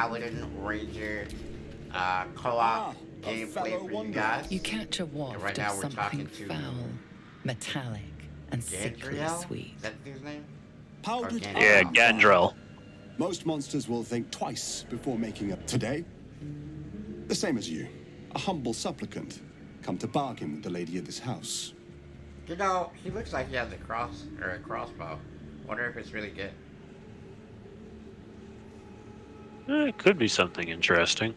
Paladin Ranger co-op gameplay for you guys. You catch a And waft right of now we're something talking to foul, metallic, and sickly Gandriel? sweet. Is that his name? Powdered Or Yeah, Gandriel? Gandrel. Most monsters will think twice before making up today. The same as you, a humble supplicant, come to bargain with the lady of this house. You know, he looks like he has a crossbow. Wonder if it's really good. It could be something interesting.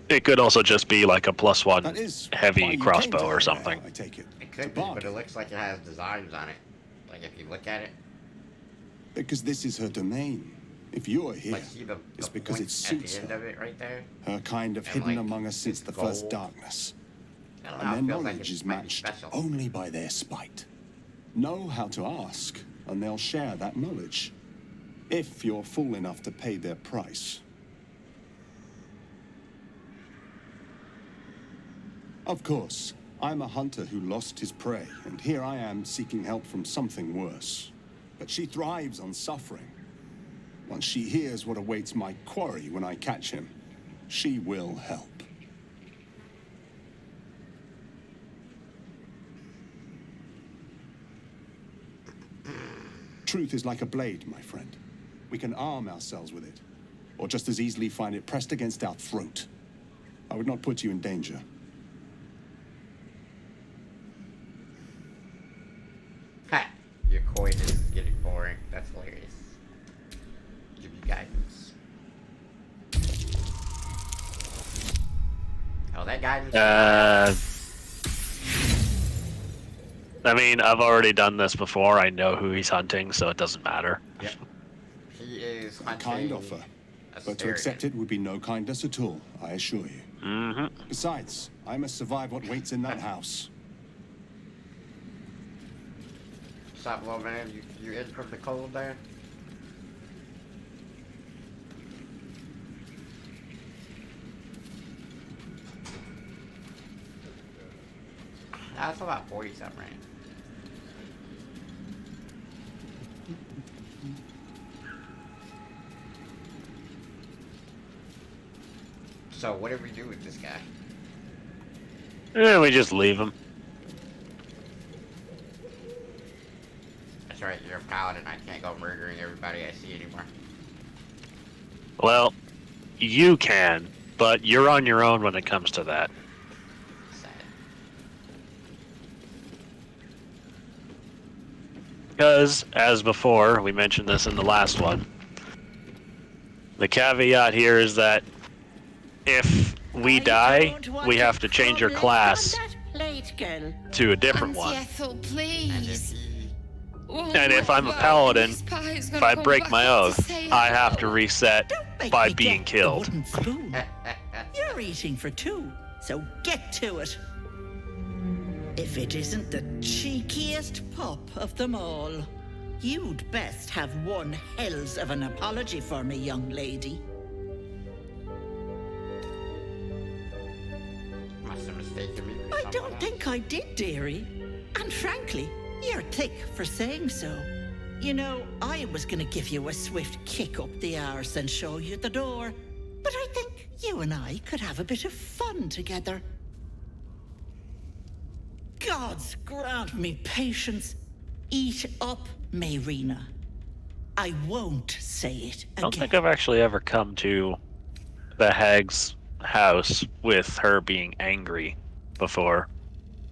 It could also just be like a +1 That is why heavy you crossbow came to or her, something. I take it. It To could be, but bargain. it looks like it has designs on it. Like if you look at it, Because this is her domain. If you're here, like see the it's because point it suits at the end her. of it right there. Her kind of And, hidden like, among us since it's the first gold. darkness. I don't know, And their it feels like knowledge it is might be matched special. only by their spite. Know how to ask, and they'll share that knowledge. If you're fool enough to pay their price. Of course, I'm a hunter who lost his prey, and here I am seeking help from something worse. But she thrives on suffering. Once she hears what awaits my quarry when I catch him, she will help. Truth is like a blade, my friend. We can arm ourselves with it, or just as easily find it pressed against our throat. I would not put you in danger. Ha! Your coin is getting boring. That's hilarious. Give you guidance. Oh, that guidance. I mean, I've already done this before. I know who he's hunting, so it doesn't matter. Yep. He is A hunting kind offer, but to accept it would be no kindness at all, I assure you. Mm-hmm. Besides, I must survive what waits in that house. Stop, little man. You in from the cold there? That's about 40 something, right? So what do we do with this guy? Yeah, we just leave him. That's right, you're a paladin. I can't go murdering everybody I see anymore. Well, you can, but you're on your own when it comes to that. Sad. Because, as before, we mentioned this in the last one, the caveat here is that if we die, we have to change our class to a different one. Ethel, And please. if he... And if I'm a paladin, if I break my oath, I have to reset by being killed. Wooden spoon. You're eating for two, so get to it. If it isn't the cheekiest pup of them all, you'd best have one hells of an apology for me, young lady. Must have mistaken me for I someone don't else. think I did, dearie. And frankly, you're thick for saying so. You know, I was gonna give you a swift kick up the arse and show you the door. But I think you and I could have a bit of fun together. Gods grant me patience. Eat up, Mayrina. I won't say it I don't again. think I've actually ever come to the hag's house with her being angry before.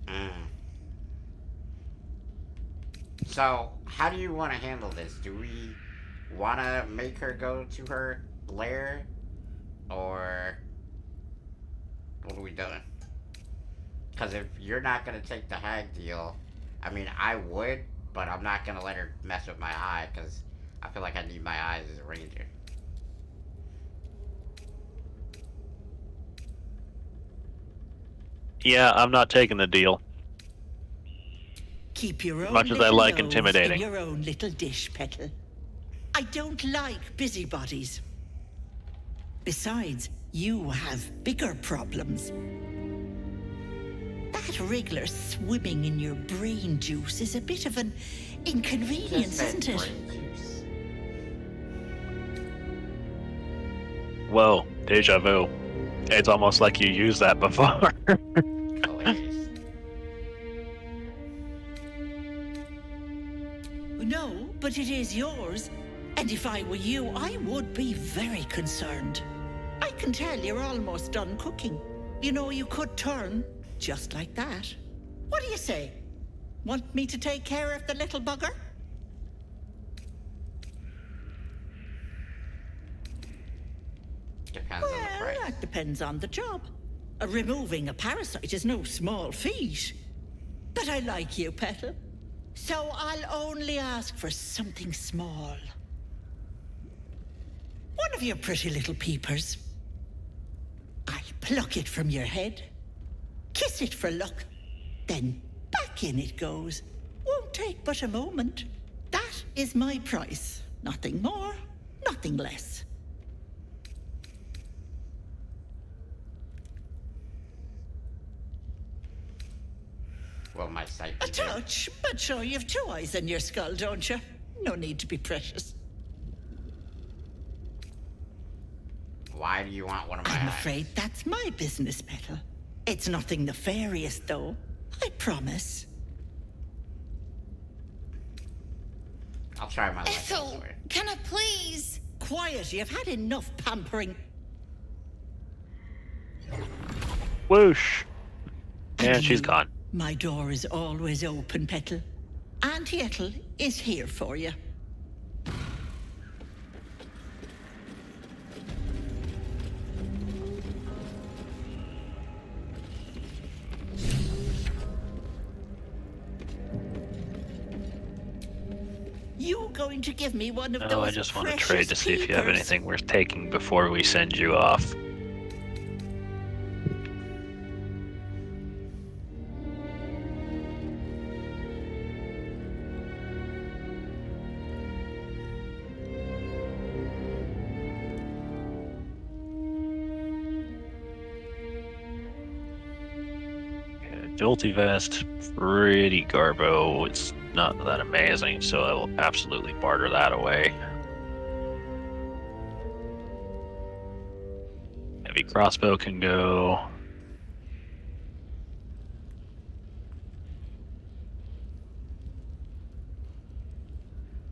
Mm. So, how do you want to handle this? Do we want to make her go to her lair? Or what are we doing? Because if you're not going to take the hag deal, I mean, I would, but I'm not going to let her mess with my eye because I feel like I need my eyes as a ranger. Yeah, I'm not taking the deal. Keep your own Much as I little like nose intimidating. in your own little dish, Petal. I don't like busybodies. Besides, you have bigger problems. That wriggler swimming in your brain juice is a bit of an inconvenience, Just said isn't it? brain juice. Whoa, deja vu. It's almost like you used that before. Hilarious. No, but it is yours. And if I were you, I would be very concerned. I can tell you're almost done cooking. You know, you could turn just like that. What do you say? Want me to take care of the little bugger? Depends on the price. That depends on the job. Removing a parasite is no small feat. But I like you, Petal. So I'll only ask for something small. One of your pretty little peepers. I'll pluck it from your head, kiss it for luck, then back in it goes. Won't take but a moment. That is my price. Nothing more, nothing less. Well, my sight. A touch, but sure you've two eyes in your skull, don't you? No need to be precious. Why do you want one of my I'm eyes? afraid that's my business, Petal. It's nothing nefarious, though. I promise. I'll try my luck Ethel, elsewhere. can I please? Quiet, you've had enough pampering. Whoosh. And And she's you, gone. My door is always open, Petal. Auntie Ethel is here for you. You going to give me one of those Oh, I just want to precious trade to see if you have peepers? anything worth taking before we send you off. Jolty vest, pretty garbo. It's not that amazing, so I will absolutely barter that away. Heavy crossbow can go.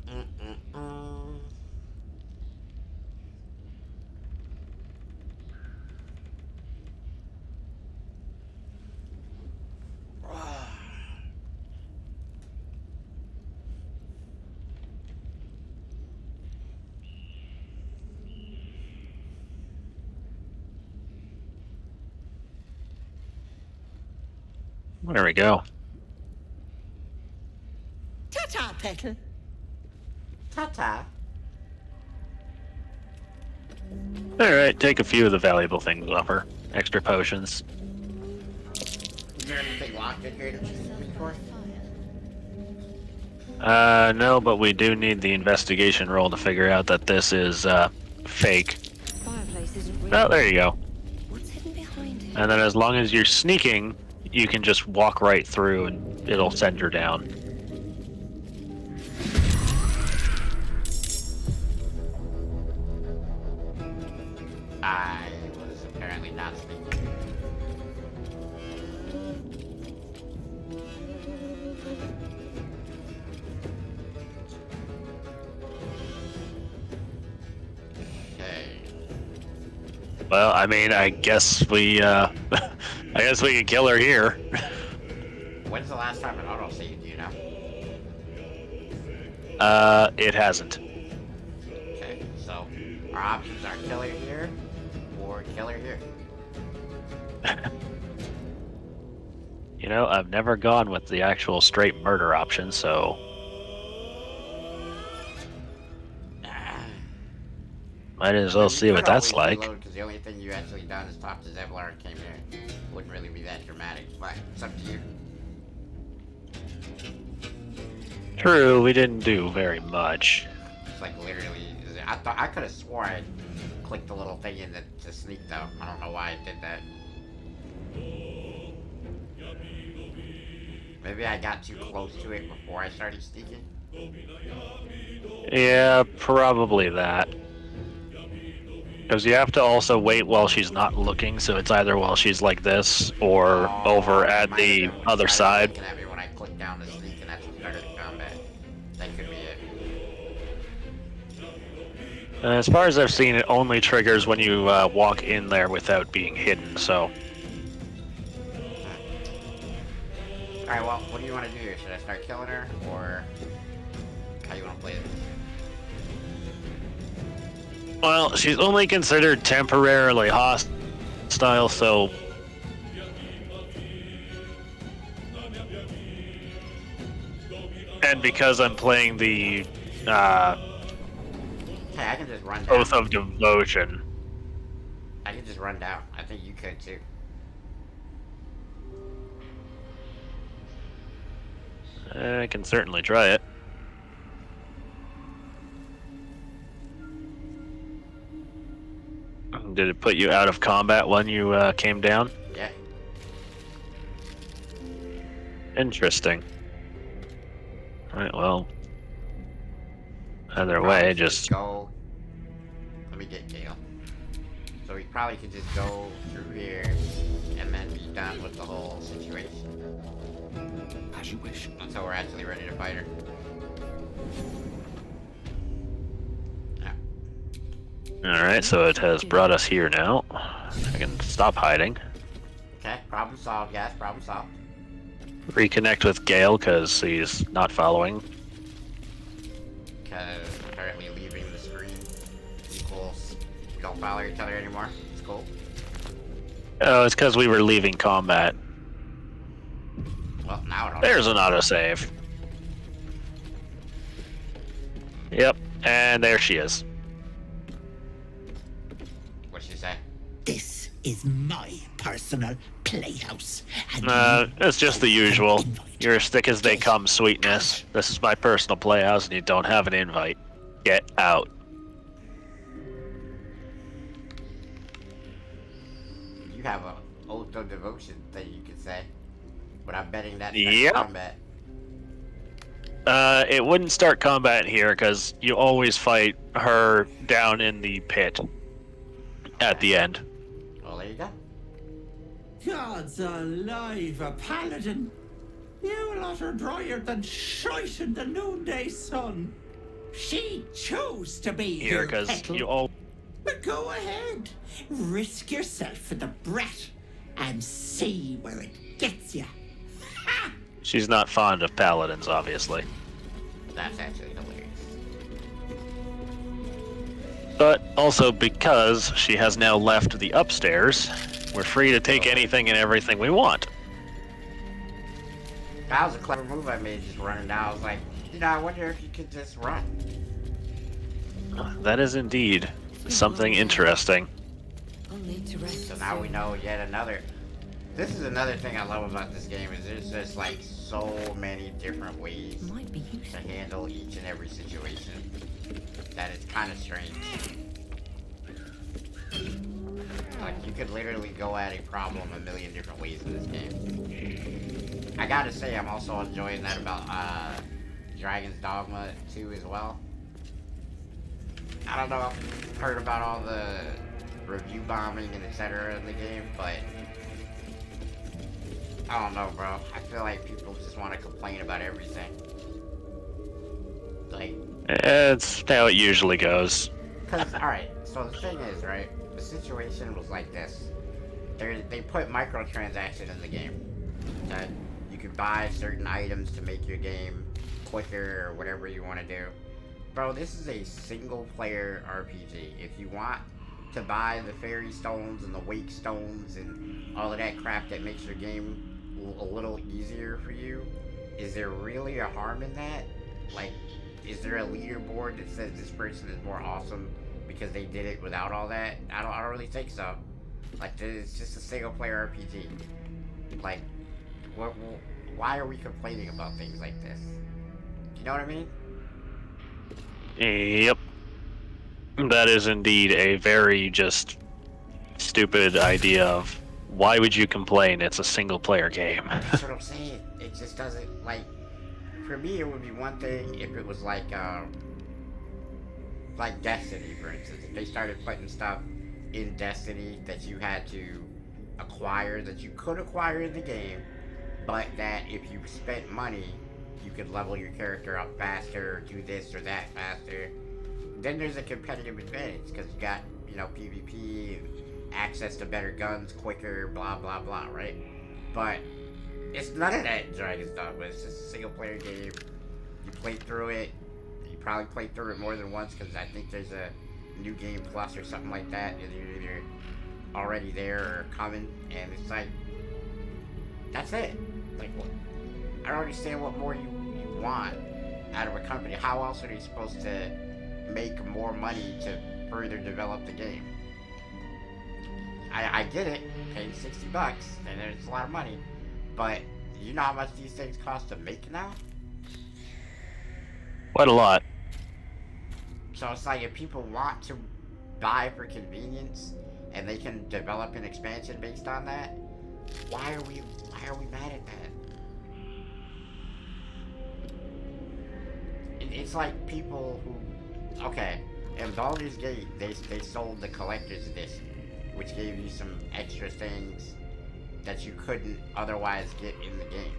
Mm-mm-mm. There we go. Ta-ta, Petal. Ta-ta. Alright, take a few of the valuable things off her. Extra potions. Is there anything locked in here to be for? No, but we do need the investigation roll to figure out that this is, fake. Fireplace isn't real. Oh, there you go. What's hidden behind it? And then as long as you're sneaking, you can just walk right through and it'll send her down. I was apparently not speaking. Okay. Well, I mean, I guess we, I guess we can kill her here. When's the last time an auto saved, do you know? It hasn't. Okay, so our options are kill her here or kill her here. You know, I've never gone with the actual straight murder option, so might as well see what that's like. Because the only thing you actually done is talk to Zevlar and came here. Wouldn't really be that dramatic, but it's up to you. True, we didn't do very much. It's like literally, I thought I could have swore I clicked the little thing in to sneak though. I don't know why I did that. Maybe I got too close to it before I started sneaking. Yeah, probably that. Because you have to also wait while she's not looking, so it's either while she's like this or over it at might the have been when other she started side. looking at me when I clicked down to sneak and that's what started the combat. That could be it. As far as I've seen, it only triggers when you walk in there without being hidden, so... Alright, well, what do you want to do here? Should I start killing her, or how you want to play this? Well, she's only considered temporarily hostile, so... And because I'm playing the, Hey, I can just run down. Oath of Devotion. I can just run down. I think you could too. I can certainly try it. Did it put you out of combat when you came down? Yeah. Interesting. Alright, well... Either Probably way, could just... go. Let me get Gale. So we probably could just go through here and then be done with the whole situation. As you wish. Until we're actually ready to fight her. Alright, so it has brought us here now. I can stop hiding. Okay, problem solved, guys. Problem solved. Reconnect with Gale, because he's not following. Because apparently leaving the screen equals we don't follow each other anymore. It's cool. Oh, it's because we were leaving combat. Well, now I don't. There's an autosave. Yep, and there she is. What'd she say? This is my personal playhouse. And It's just the usual. You're as thick as they come, sweetness. This is my personal playhouse and you don't have an invite. Get out. You have a oath of devotion thing you could say. But I'm betting that Yep. combat. It wouldn't start combat here because you always fight her down in the pit at the end. Well, there you go. God's alive, a paladin. You lot are drier than shite in the noonday sun. She chose to be Here, here, because Petal. you all... But go ahead. Risk yourself for the brat and see where it gets you. Ha! She's not fond of paladins, obviously. That's actually hilarious. But also because she has now left the upstairs, we're free to take anything and everything we want. That was a clever move I made, just running down. I was like, you know, I wonder if you could just run. That is indeed something interesting. I'll need to rest. So now we know yet another. This is another thing I love about this game is there's just like so many different ways Might be to useful. handle each and every situation that it's kind of strange. Like you could literally go at a problem a million different ways in this game. I gotta say I'm also enjoying that about Dragon's Dogma 2 as well. I don't know if you've heard about all the review bombing and etc. in the game, but I don't know, bro. I feel like people just want to complain about everything. Like, It's how it usually goes. cause alright, so the thing is, right, the situation was like this. They put microtransactions in the game. That you could buy certain items to make your game quicker or whatever you want to do. Bro, this is a single player RPG. If you want to buy the fairy stones and the wake stones and all of that crap that makes your game a little easier for you, is there really a harm in that? Like, is there a leaderboard that says this person is more awesome because they did it without all that? I don't really think so. Like, it's just a single player RPG. Like, why are we complaining about things like this? You know what I mean? Yep. That is indeed a very just stupid idea of why would you complain? It's a single player game. That's what I'm saying. It just doesn't, like, for me it would be one thing if it was like, like Destiny, for instance, if they started putting stuff in Destiny that you had to acquire, that you could acquire in the game, but that if you spent money, you could level your character up faster, or do this or that faster, then there's a competitive advantage because you got, you know, PvP and access to better guns quicker, blah blah blah, right? But it's none of that in Dragon's Dogma. It's just a single player game. You play through it. You probably played through it more than once because I think there's a new game plus or something like that. You're either already there or coming, and it's like, that's it. Like, what? I don't understand what more you want out of a company. How else are they supposed to make more money to further develop the game? I get it, paid $60, and it's a lot of money, but you know how much these things cost to make now? Quite a lot. So it's like if people want to buy for convenience and they can develop an expansion based on that, why are we mad at that? It's like people who, okay, in Baldur's Gate, they sold the collector's edition, which gave you some extra things that you couldn't otherwise get in the game.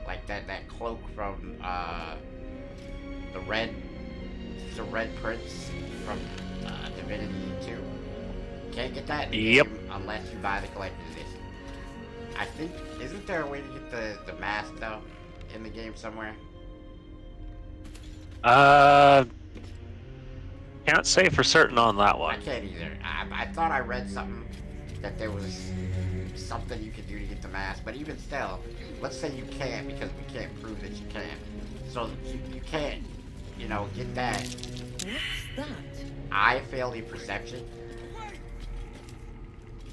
Like that cloak from the Red Prince from Divinity 2. Can't get that in the game unless you buy the collector's edition. I think, isn't there a way to get the mask though in the game somewhere? Can't say for certain on that I one. can't either. I thought I read something that there was something you could do to get the mask, but even still, let's say you can't because we can't prove that you can. So you can't, you know, get that. What's that? I failed the perception.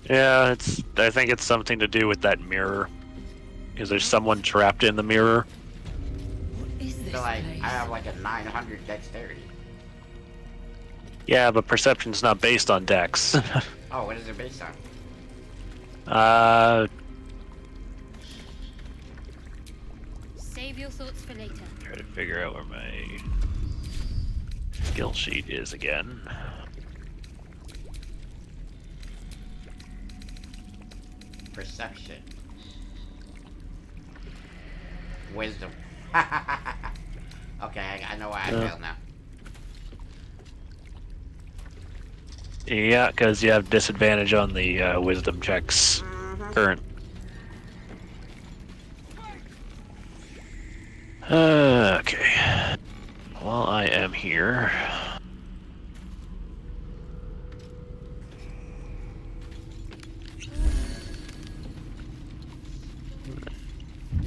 Yeah, I think it's something to do with that mirror. Because there's someone trapped in the mirror. What is this So like, place? I have like a 900 dexterity. Yeah, but perception's not based on dex. Oh, what is it based on? Save your thoughts for later. Try to figure out where my skill sheet is again. Perception. Wisdom. Okay, I know why I failed now. Yeah, because you have disadvantage on the wisdom checks. Current. Okay. While I am here.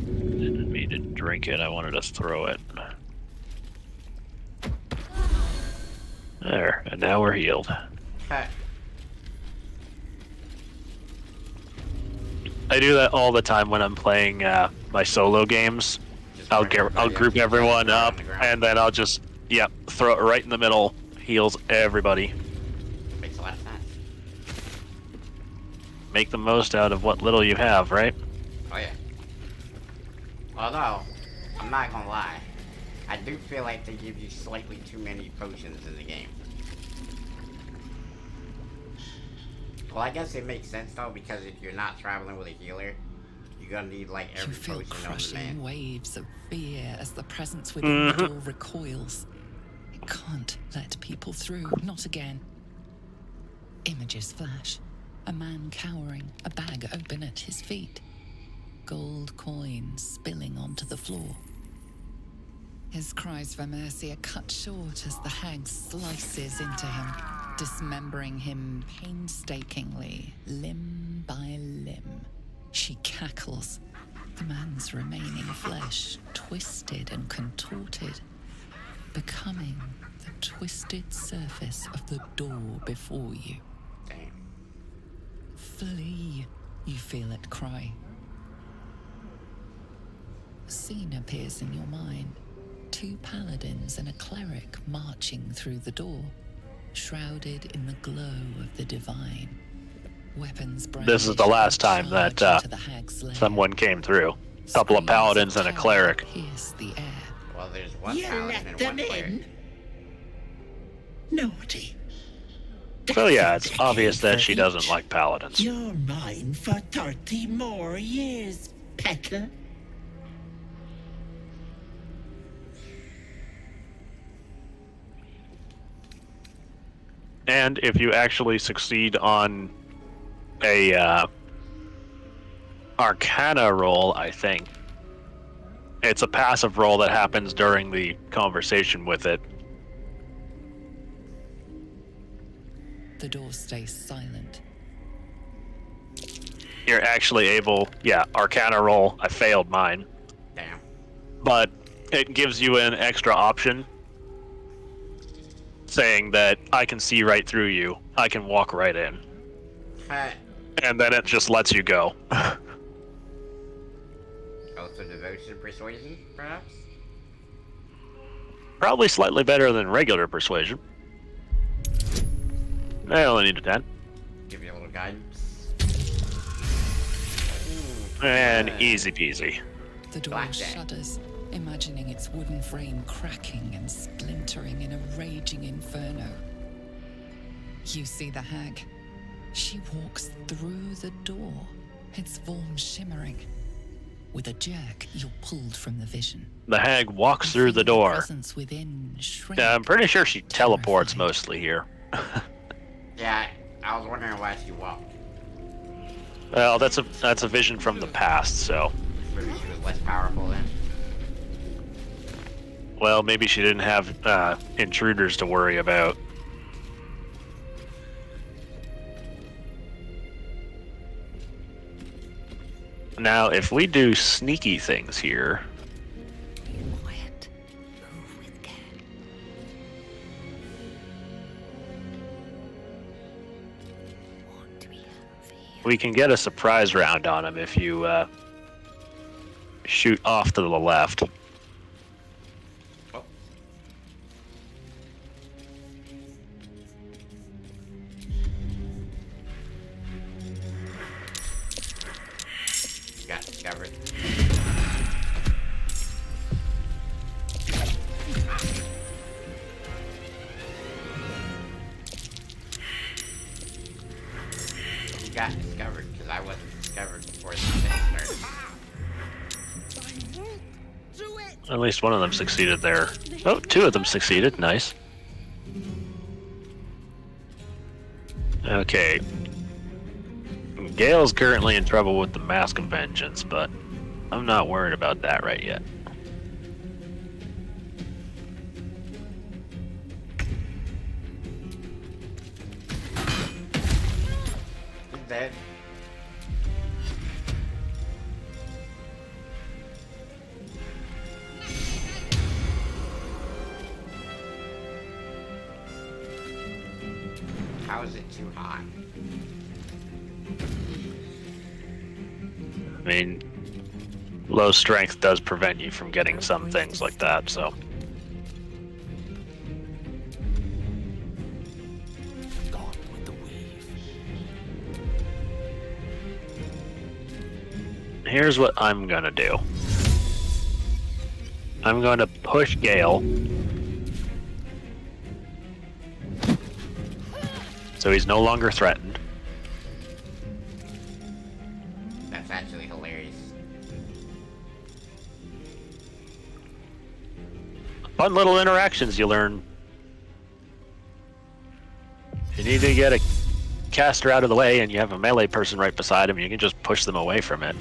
Didn't mean to drink it, I wanted to throw it. There, and now we're healed. I do that all the time when I'm playing my solo games. I'll group everyone up, and then I'll just throw it right in the middle. Heals everybody. Makes a lot of sense. Make the most out of what little you have, right? Oh yeah. Although, I'm not gonna lie, I do feel like they give you slightly too many potions in the game. Well, I guess it makes sense though, because if you're not traveling with a healer, you're gonna need like You every feel potion on crushing demand. waves of fear as the presence within the door recoils. It can't let people through, not again. Images flash. A man cowering, a bag open at his feet. Gold coins spilling onto the floor. His cries for mercy are cut short as the hag slices into him, dismembering him painstakingly, limb by limb. She cackles, the man's remaining flesh twisted and contorted, becoming the twisted surface of the door before you. Damn. Flee, you feel it cry. A scene appears in your mind. 2 paladins and a cleric marching through the door, shrouded in the glow of the divine. Weapons This is the last time that someone came through. A couple of paladins and a cleric. Pierce the air. Well, there's one You paladin let and them one cleric. in? Naughty. So yeah, it's Decade obvious that for she doesn't each. like paladins. You're mine for 30 more years, Pecker. And if you actually succeed on a Arcana roll, I think it's a passive roll that happens during the conversation with it. The door stays silent. You're actually able, yeah, Arcana roll. I failed mine, Damn. but it gives you an extra option saying that I can see right through you. I can walk right in. Huh. And then it just lets you go. Also devotion persuasion, perhaps? Probably slightly better than regular persuasion. I only need a 10. Give you a little guidance. And easy peasy. The door Blackjack. shudders, imagining its wooden frame cracking and splintering in a raging inferno. You see the hag. She walks through the door, its form shimmering. With a jerk, you're pulled from the vision. The hag walks You through the feel door. presence within shrink. I'm pretty sure she teleports Terrifying. mostly here. Yeah, I was wondering why she walked. Well, that's a vision from the past, so. Maybe she was less powerful then. Well, maybe she didn't have intruders to worry about. Now, if we do sneaky things here, Quiet. Move with care. What do we have here? we can get a surprise round on him if you shoot off to the left. Oh. Got discovered. You got discovered because I wasn't discovered before the thing started. At least one of them succeeded there. Oh, two of them succeeded. Nice. Okay. Gale's currently in trouble with the Mask of Vengeance, but I'm not worried about that right yet. He's dead. How is it too hot? I mean, low strength does prevent you from getting some things like that, so. Gone with the wave. Here's what I'm gonna do. I'm going to push Gale. So he's no longer threatened. That's actually hilarious. Fun little interactions you learn. If you need to get a caster out of the way and you have a melee person right beside him, you can just push them away from it.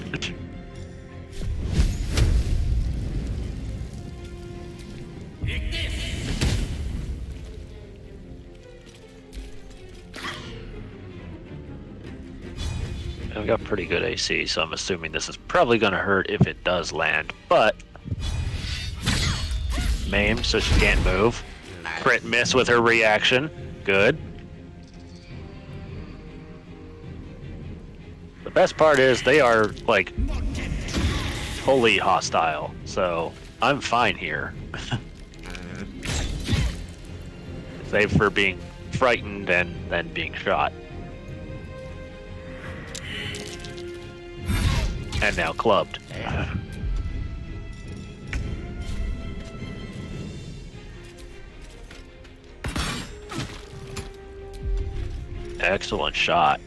I've got pretty good AC, so I'm assuming this is probably going to hurt if it does land, but maim, so she can't move. Nice. Crit miss with her reaction. Good. The best part is they are, like, fully hostile, so I'm fine here. Save for being frightened and then being shot. And now clubbed. Damn. Excellent shot.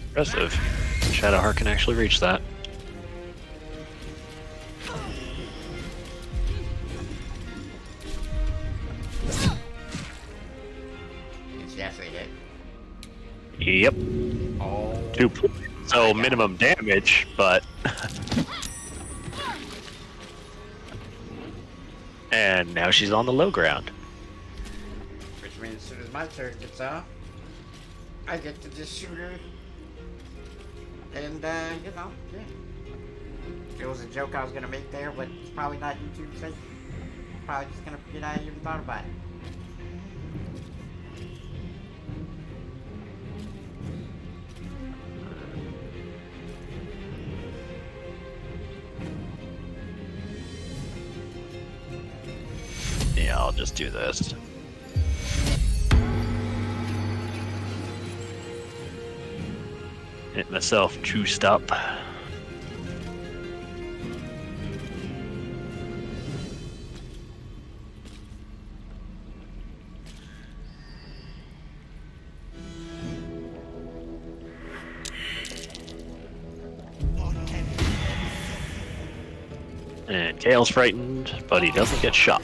Impressive. Shadowheart can actually reach that. Did she actually hit? Yep. Oh. 2 points. So minimum damage, but... And now she's on the low ground. Which means as soon as my turn gets off, I get to just shoot her. And, you know, yeah. It was a joke I was gonna make there, but it's probably not YouTube safe. Probably just gonna forget I even thought about it. Yeah, I'll just do this. Hit myself juiced up. And Kale's frightened, but he doesn't get shot.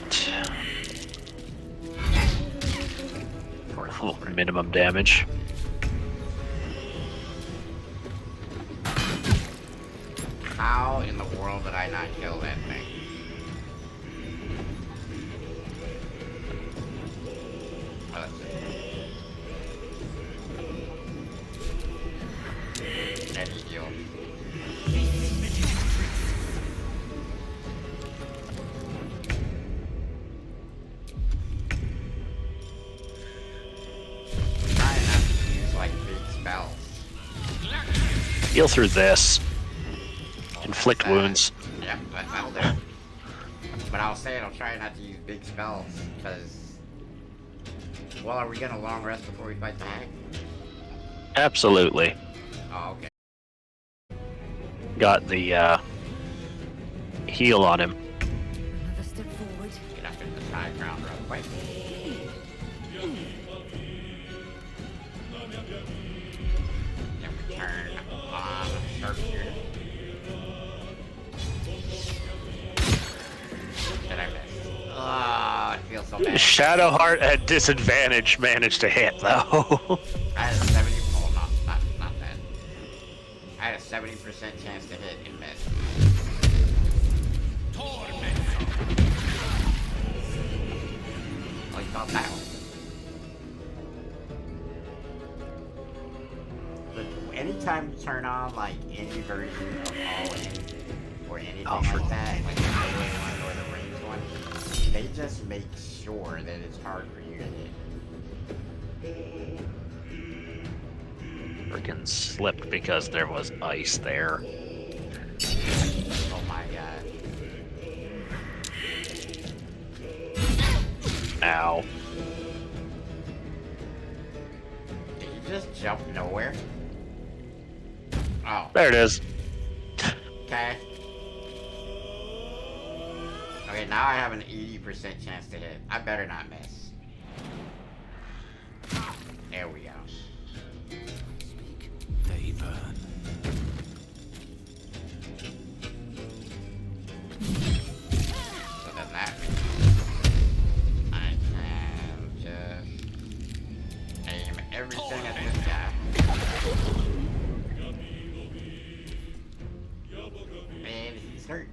Oh, minimum damage. How in the world did I not kill that thing? Oh, that's it. Any heal. Trying not to use like big spells. Heal through this. Inflict wounds. Yeah, that'll do. But I'll say I'll try not to use big spells, because... Well, are we gonna long rest before we fight the hag? Absolutely. Oh, okay. Got the heal on him. Another step forward. Get up into the high ground real quick. Then we turn on sharpshooter. Did I miss? Oh, it feels so bad. Shadowheart at disadvantage managed to hit though. I had a 70. Oh, not that. I had a 70% chance to hit and miss. Oh, you thought that one. But anytime you turn on like any version of all in or anything like that, like the melee one or the ranged one, they just make sure that it's hard for you to hit. Freaking slipped because there was ice there. Oh my god. Ow. Did you just jump nowhere? Oh, There it is. okay. Okay, now I have an 80% chance to hit. I better not miss. There we go. They burn. So then that means I can just aim everything at this guy. And he's hurt.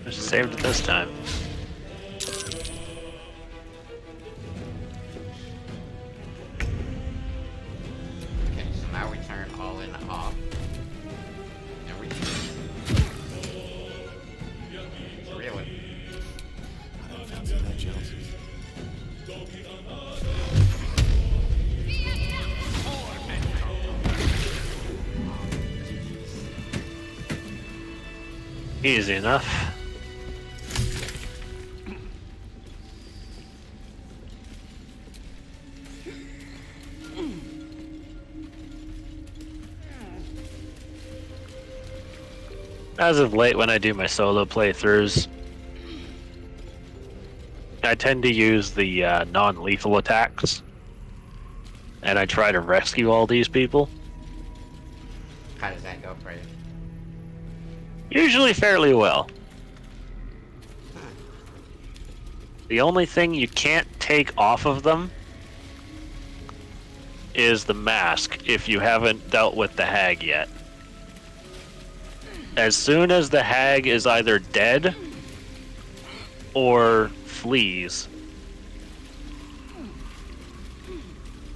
Just saved it this time. Okay, so now we turn all in off. And we Easy enough. As of late, when I do my solo playthroughs, I tend to use the non-lethal attacks, and I try to rescue all these people. How does that go for you? Usually fairly well. The only thing you can't take off of them is the mask if you haven't dealt with the hag yet. As soon as the hag is either dead or flees,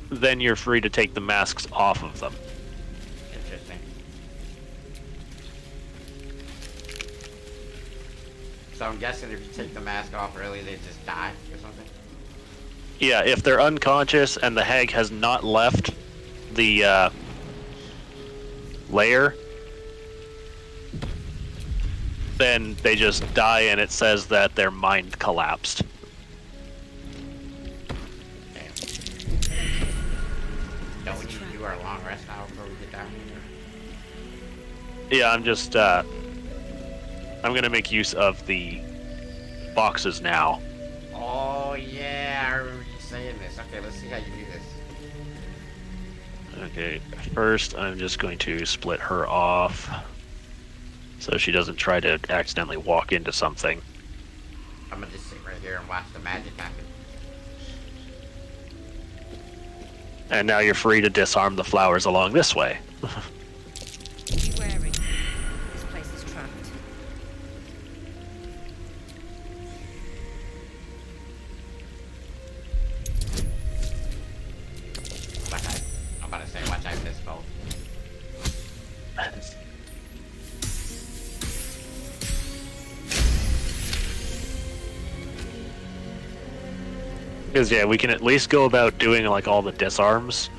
then you're free to take the masks off of them. Interesting. So I'm guessing if you take the mask off early, they just die or something? Yeah, if they're unconscious and the hag has not left the lair, then they just die and it says that their mind collapsed. Damn. Don't we need to do our long rest now before we get down here? Yeah, I'm gonna make use of the boxes now. Oh yeah, I remember you saying this. Okay, let's see how you do this. Okay, first I'm just going to split her off so she doesn't try to accidentally walk into something. I'm gonna just sit right here and watch the magic happen. And now you're free to disarm the flowers along this way. Be wary. This place is trapped. I'm about to say, watch out this boat. Because yeah, we can at least go about doing like all the disarms.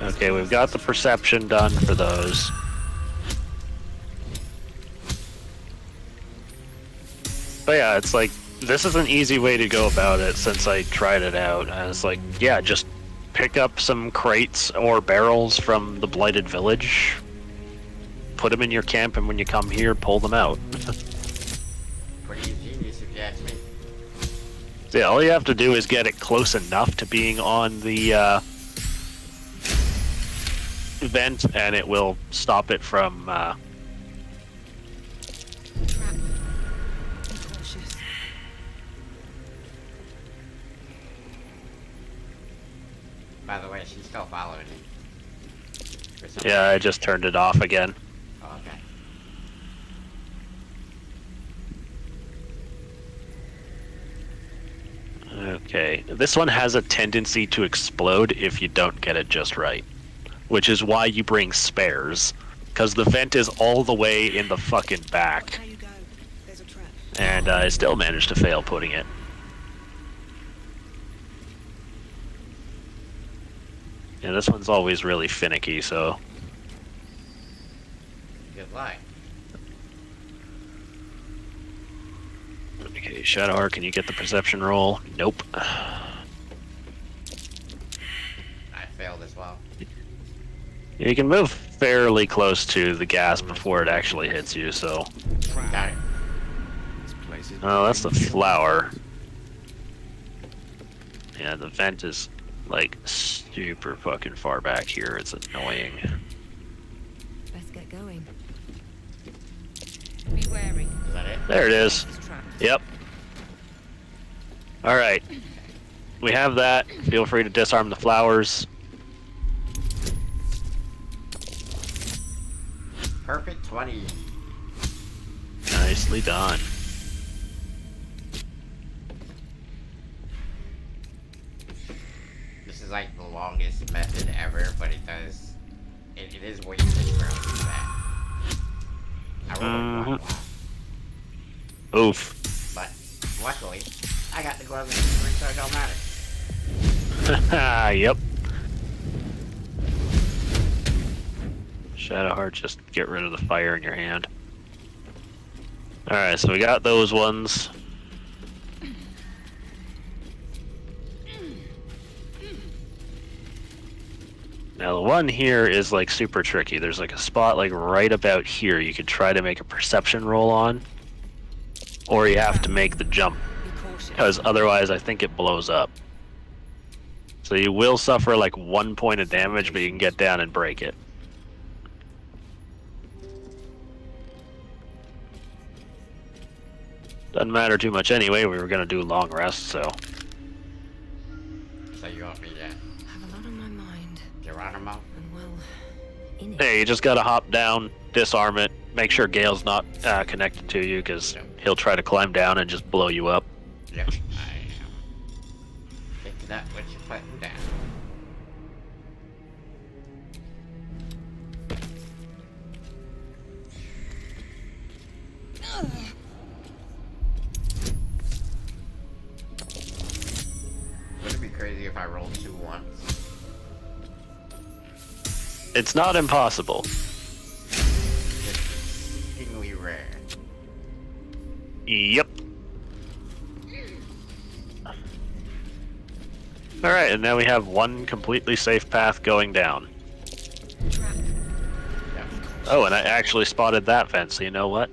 Okay, we've got the perception done for those. But yeah, it's like, this is an easy way to go about it since I tried it out. And it's like, yeah, just pick up some crates or barrels from the Blighted Village, put them in your camp, and when you come here, pull them out. Pretty ingenious if you ask me. So yeah, all you have to do is get it close enough to being on the vent, and it will stop it from Trap. Be cautious. By the way, she's still following me. For some yeah, I reason. just turned it off again. Oh, okay. Okay, this one has a tendency to explode if you don't get it just right, which is why you bring spares, because the vent is all the way in the fucking back, How you go? There's a trap. and I still managed to fail putting it. Yeah, this one's always really finicky, so... Good luck. Okay, Shadowheart, can you get the perception roll? Nope. I failed as well. You can move fairly close to the gas before it actually hits you, so... Got it. Oh, that's the flower. Yeah, the vent is, like, super fucking far back here. It's annoying. Let's get going. Be wary. Is that it? There it is. This is trapped. Yep. Alright. We have that. Feel free to disarm the flowers. Perfect 20. Nicely done. This is like the longest method ever, but it is way safer to do that. I rolled one block, Oof. but luckily, I got the gloves and so it don't matter. Yep. Shadowheart, just get rid of the fire in your hand. Alright, so we got those ones. Now the one here is like super tricky. There's like a spot like right about here you could try to make a perception roll on. Or you have to make the jump. Because otherwise I think it blows up. So you will suffer like 1 point of damage, but you can get down and break it. Doesn't matter too much anyway, we were gonna do long rest, so. So you want me to I have a lot on my mind. Geronimo? And well, in it. Hey, you just gotta hop down, disarm it, make sure Gale's not connected to you, because he'll try to climb down and just blow you up. Yep, I am. Picking up what you're putting down. Would it be crazy if I rolled 2 once? It's not impossible. It's exceedingly rare. Yep. Alright, and now we have one completely safe path going down. Yep. Oh, and I actually spotted that fence, so you know what?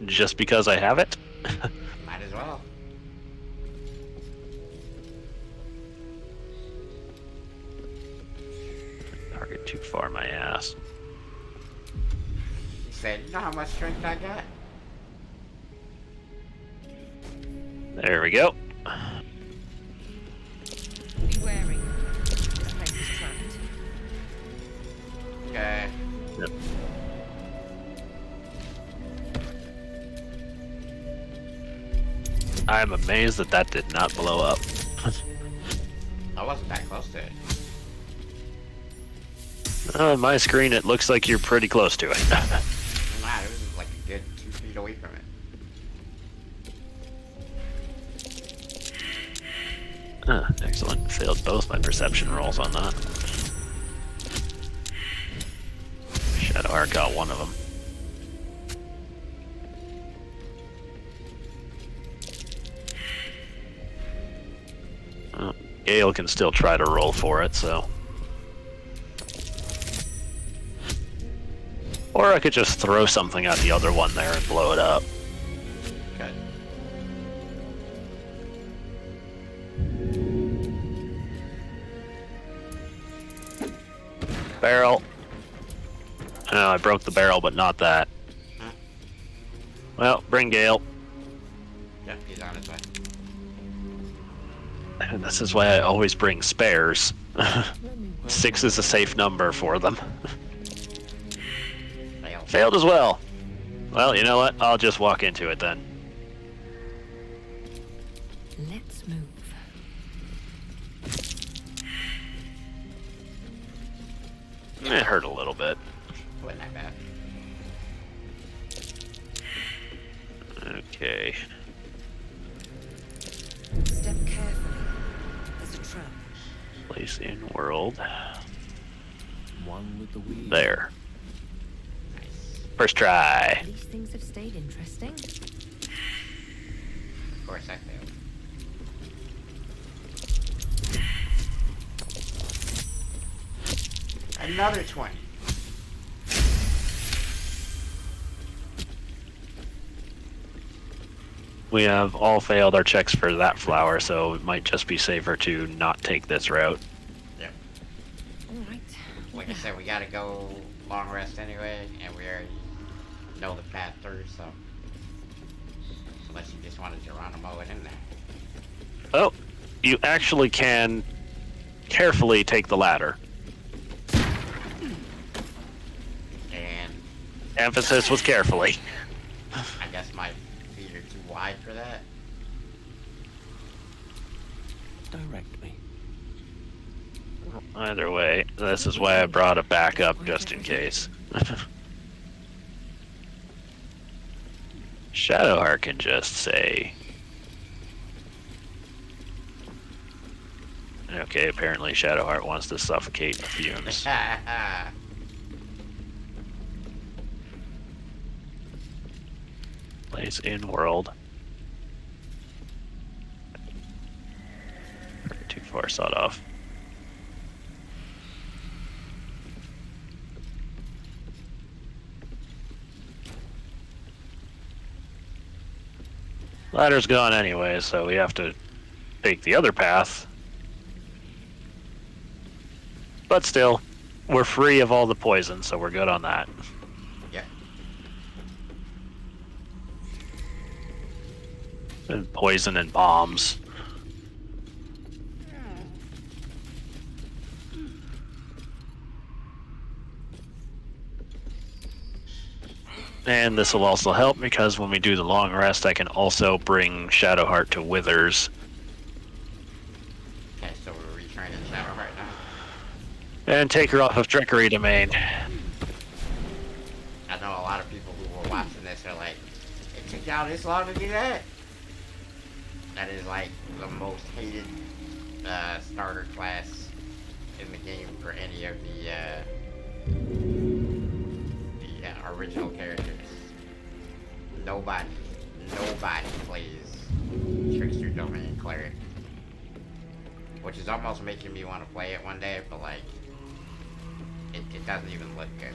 Just because I have it? Might as well. Target too far, my ass. He said, you know how much strength I got? There we go. Be wary. This place is trapped. Okay. Yep. I'm amazed that that did not blow up. I wasn't that close to it. On my screen, it looks like you're pretty close to it. Nah, it was like a good 2 feet away from it. Excellent. Failed both my perception rolls on that. Shadowheart got one of them. Gale can still try to roll for it, so. Or I could just throw something at the other one there and blow it up. Good. Barrel. Oh, I broke the barrel, but not that. Huh? Well, bring Gale. Yep, he's on his way. And this is why I always bring spares. 6 is a safe number for them. Fail. Failed as well. Well, you know what? I'll just walk into it then. Let's move. It hurt a little bit. Wasn't that bad. Okay. Step carefully. There's a trap. Place in world. One with the weed. There. Nice. First try. These things have stayed interesting. Of course I failed. Another 20. We have all failed our checks for that flower, so it might just be safer to not take this route. Yep. Alright. Like I said, we gotta go long rest anyway, and we already know the path through, so. Unless you just want to Geronimo it in there. Oh, you actually can carefully take the ladder. And Emphasis was carefully. I guess my feet are too wide for that. Direct me. Either way, this is why I brought a backup just in case. Shadowheart can just say. Okay, apparently Shadowheart wants to suffocate the fumes. Place in world. Too far sawed off. Ladder's gone anyway, so we have to take the other path. But still, we're free of all the poison, so we're good on that. Yeah. And poison and bombs. And this will also help because when we do the long rest, I can also bring Shadowheart to Withers. Okay, so we're retraining Shadowheart now. And take her off of Trickery Domain. I know a lot of people who were watching this are like, it took y'all this long to do that? That is like the most hated starter class in the game for any of the original characters. Nobody plays Trickster Domain Cleric. Which is almost making me want to play it one day, but like, it doesn't even look good.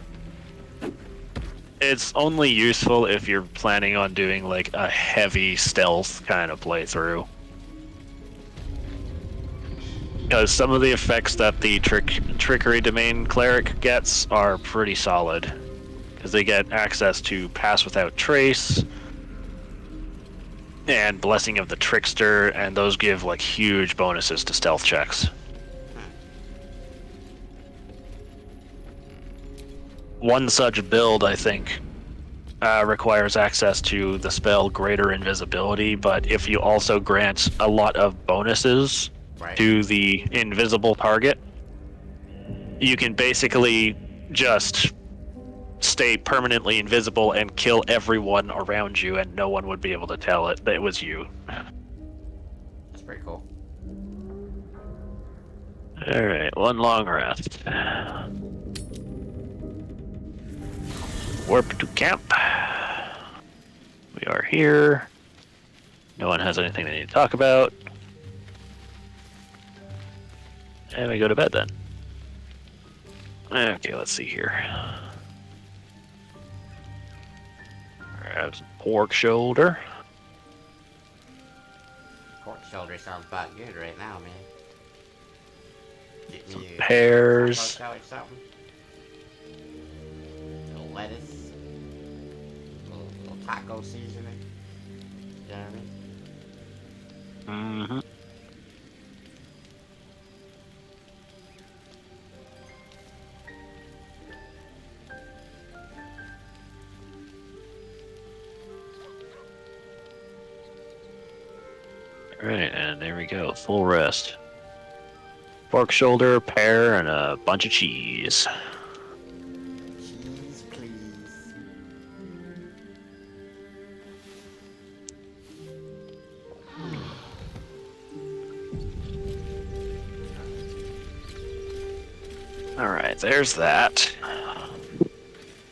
It's only useful if you're planning on doing like a heavy stealth kind of playthrough. Because some of the effects that the Trickery Domain Cleric gets are pretty solid. Because they get access to Pass Without Trace and Blessing of the Trickster, and those give like huge bonuses to stealth checks. One such build, I think, requires access to the spell Greater Invisibility, but if you also grant a lot of bonuses to the invisible target, you can basically just stay permanently invisible and kill everyone around you, and no one would be able to tell that it was you. That's pretty cool. Alright, one long rest. Warp to camp. We are here. No one has anything they need to talk about. And we go to bed then. Okay, let's see here. Grab some pork shoulder. Pork shoulder sounds about good right now, man. Get me Pears. taco salad, something. A little lettuce. A little taco seasoning. You know what I mean? Mm-hmm. Alright, and there we go. Full rest. Pork shoulder, pear, and a bunch of cheese. Cheese, please. Alright, there's that.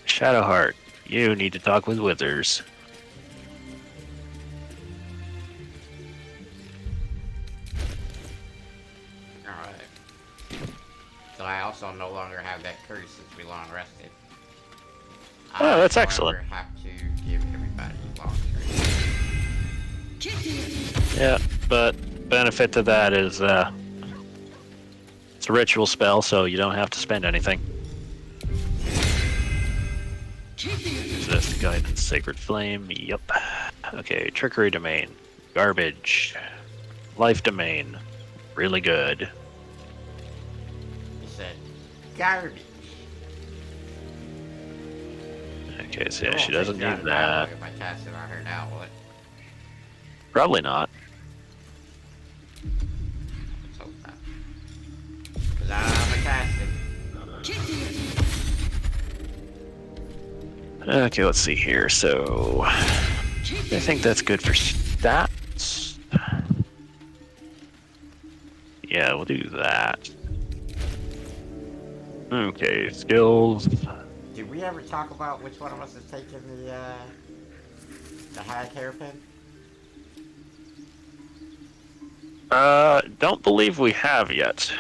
Shadowheart, you need to talk with Withers. So I also no longer have that curse since we long rested. Oh, that's I excellent. no longer have to give everybody long rest. Yeah, but benefit to that is it's a ritual spell, so you don't have to spend anything. Resist guidance, sacred flame. Yup. Okay, trickery domain, garbage, life domain, really good. He said, garbage. Okay, so yeah, she doesn't need that. If I cast it on her now, what? Probably not. Let's hope not. Because I'm a casting. Okay, let's see here. So, I think that's good for stats. Yeah, we'll do that. Okay, skills. Did we ever talk about which one of us is taking the hag hairpin? Don't believe we have yet.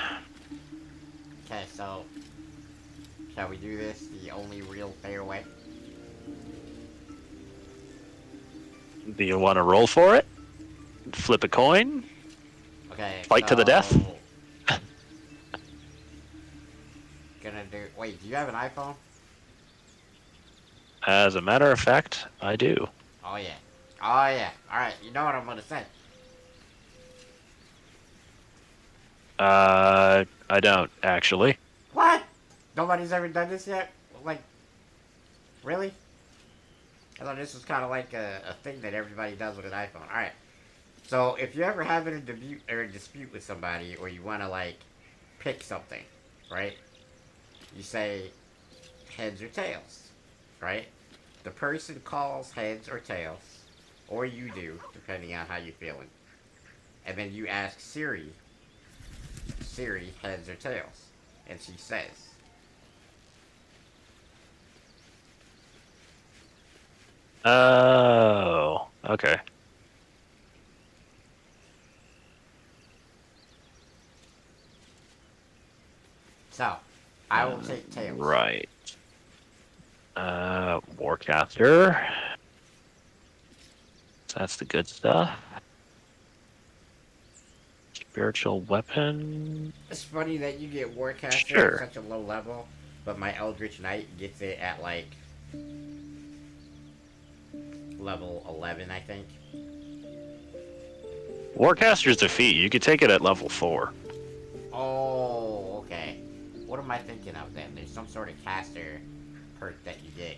Okay, so shall we do this the only real fair way? Do you want to roll for it? Flip a coin? Okay. Fight to the death? Gonna do. Wait, do you have an iPhone? As a matter of fact, I do. Oh yeah. Oh yeah. All right. You know what I'm gonna say. I don't, actually. What? Nobody's ever done this yet? Like, really? I thought this was kind of like a thing that everybody does with an iPhone. All right. So if you're ever having a dispute with somebody, or you want to like pick something, right? You say heads or tails, right? The person calls heads or tails, or you do, depending on how you're feeling. And then you ask Siri, heads or tails, and she says. Oh, okay. So, I will take tails. Right. Warcaster. That's the good stuff. Spiritual weapon. It's funny that you get Warcaster Sure. at such a low level, but my Eldritch Knight gets it at like level 11, I think. Warcaster's defeat. You could take it at level 4. Oh, okay. What am I thinking of then? There's some sort of caster perk that you get.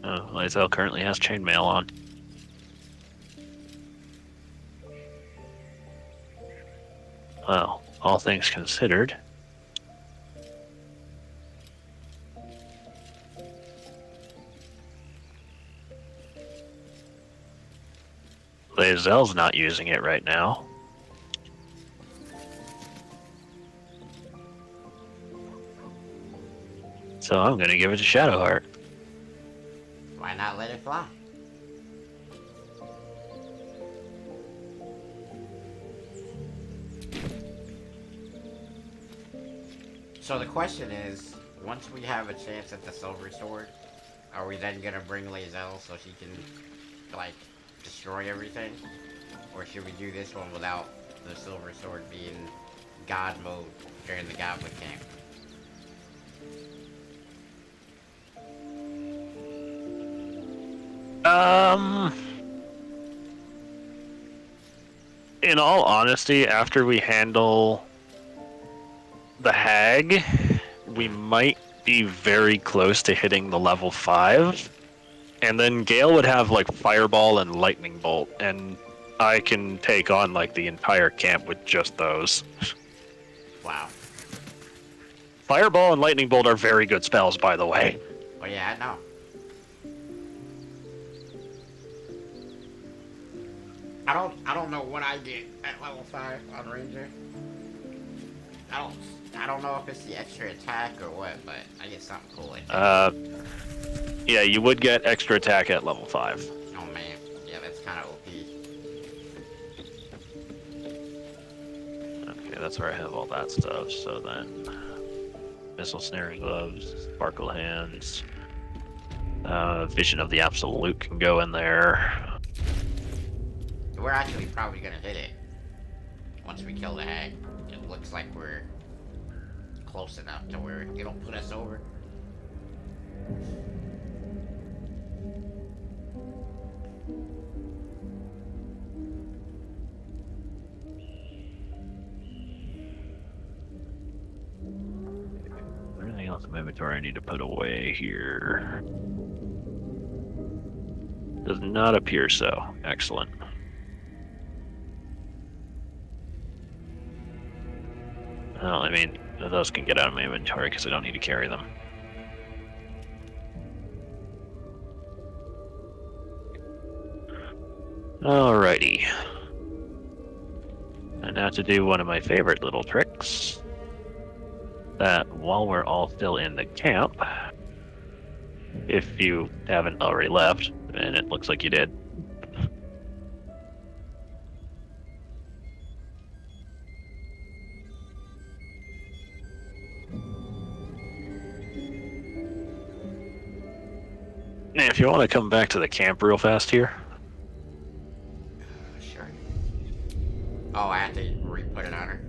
Oh, Lae'zel currently has chainmail on. Well, all things considered. Lae'zel's not using it right now. So I'm gonna give it to Shadowheart. Why not let it fly? So the question is, once we have a chance at the Silver Sword, are we then gonna bring Lae'zel so she can, like, destroy everything? Or should we do this one without the Silver Sword being God mode during the Goblin Camp? In all honesty, after we handle the hag, we might be very close to hitting the level 5. And then Gale would have like Fireball and Lightning Bolt, and I can take on like the entire camp with just those. Wow. Fireball and Lightning Bolt are very good spells, by the way. Oh yeah, I know. I don't know what I get at level 5 on Ranger. I don't know if it's the extra attack or what, but I get something cool like that. Yeah, you would get extra attack at level 5. Oh man, yeah, that's kind of OP. Okay, that's where I have all that stuff. So then, missile snaring gloves, sparkle hands, vision of the absolute can go in there. We're actually probably gonna hit it once we kill the hag. It looks like we're close enough to where it'll put us over. Anything else in my inventory I need to put away here? Does not appear so. Excellent. Well, I mean, those can get out of my inventory because I don't need to carry them. Alrighty. And Now to do one of my favorite little tricks. That while we're all still in the camp, if you haven't already left, and it looks like you did. If you want to come back to the camp real fast here. Sure. Oh, I have to re-put it on her?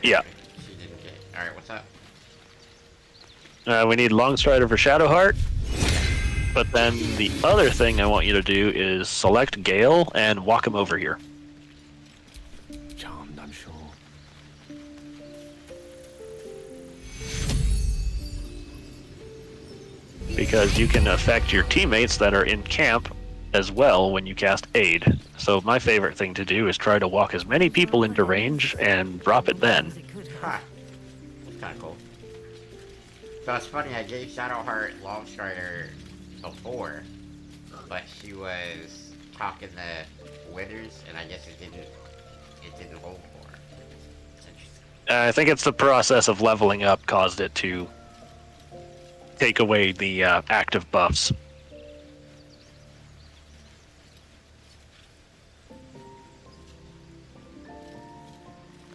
Yeah. She didn't get it. Alright, what's up? We need Longstrider for Shadowheart. But then the other thing I want you to do is select Gale and walk him over here. Charmed, I'm sure. Because you can affect your teammates that are in camp as well when you cast Aid. So my favorite thing to do is try to walk as many people into range and drop it then. Huh. That's kind of cool. So it's funny, I gave Shadowheart Longstrider before, but she was talking to Withers, and I guess it didn't hold for her. It's interesting. I think it's the process of leveling up caused it to take away the active buffs.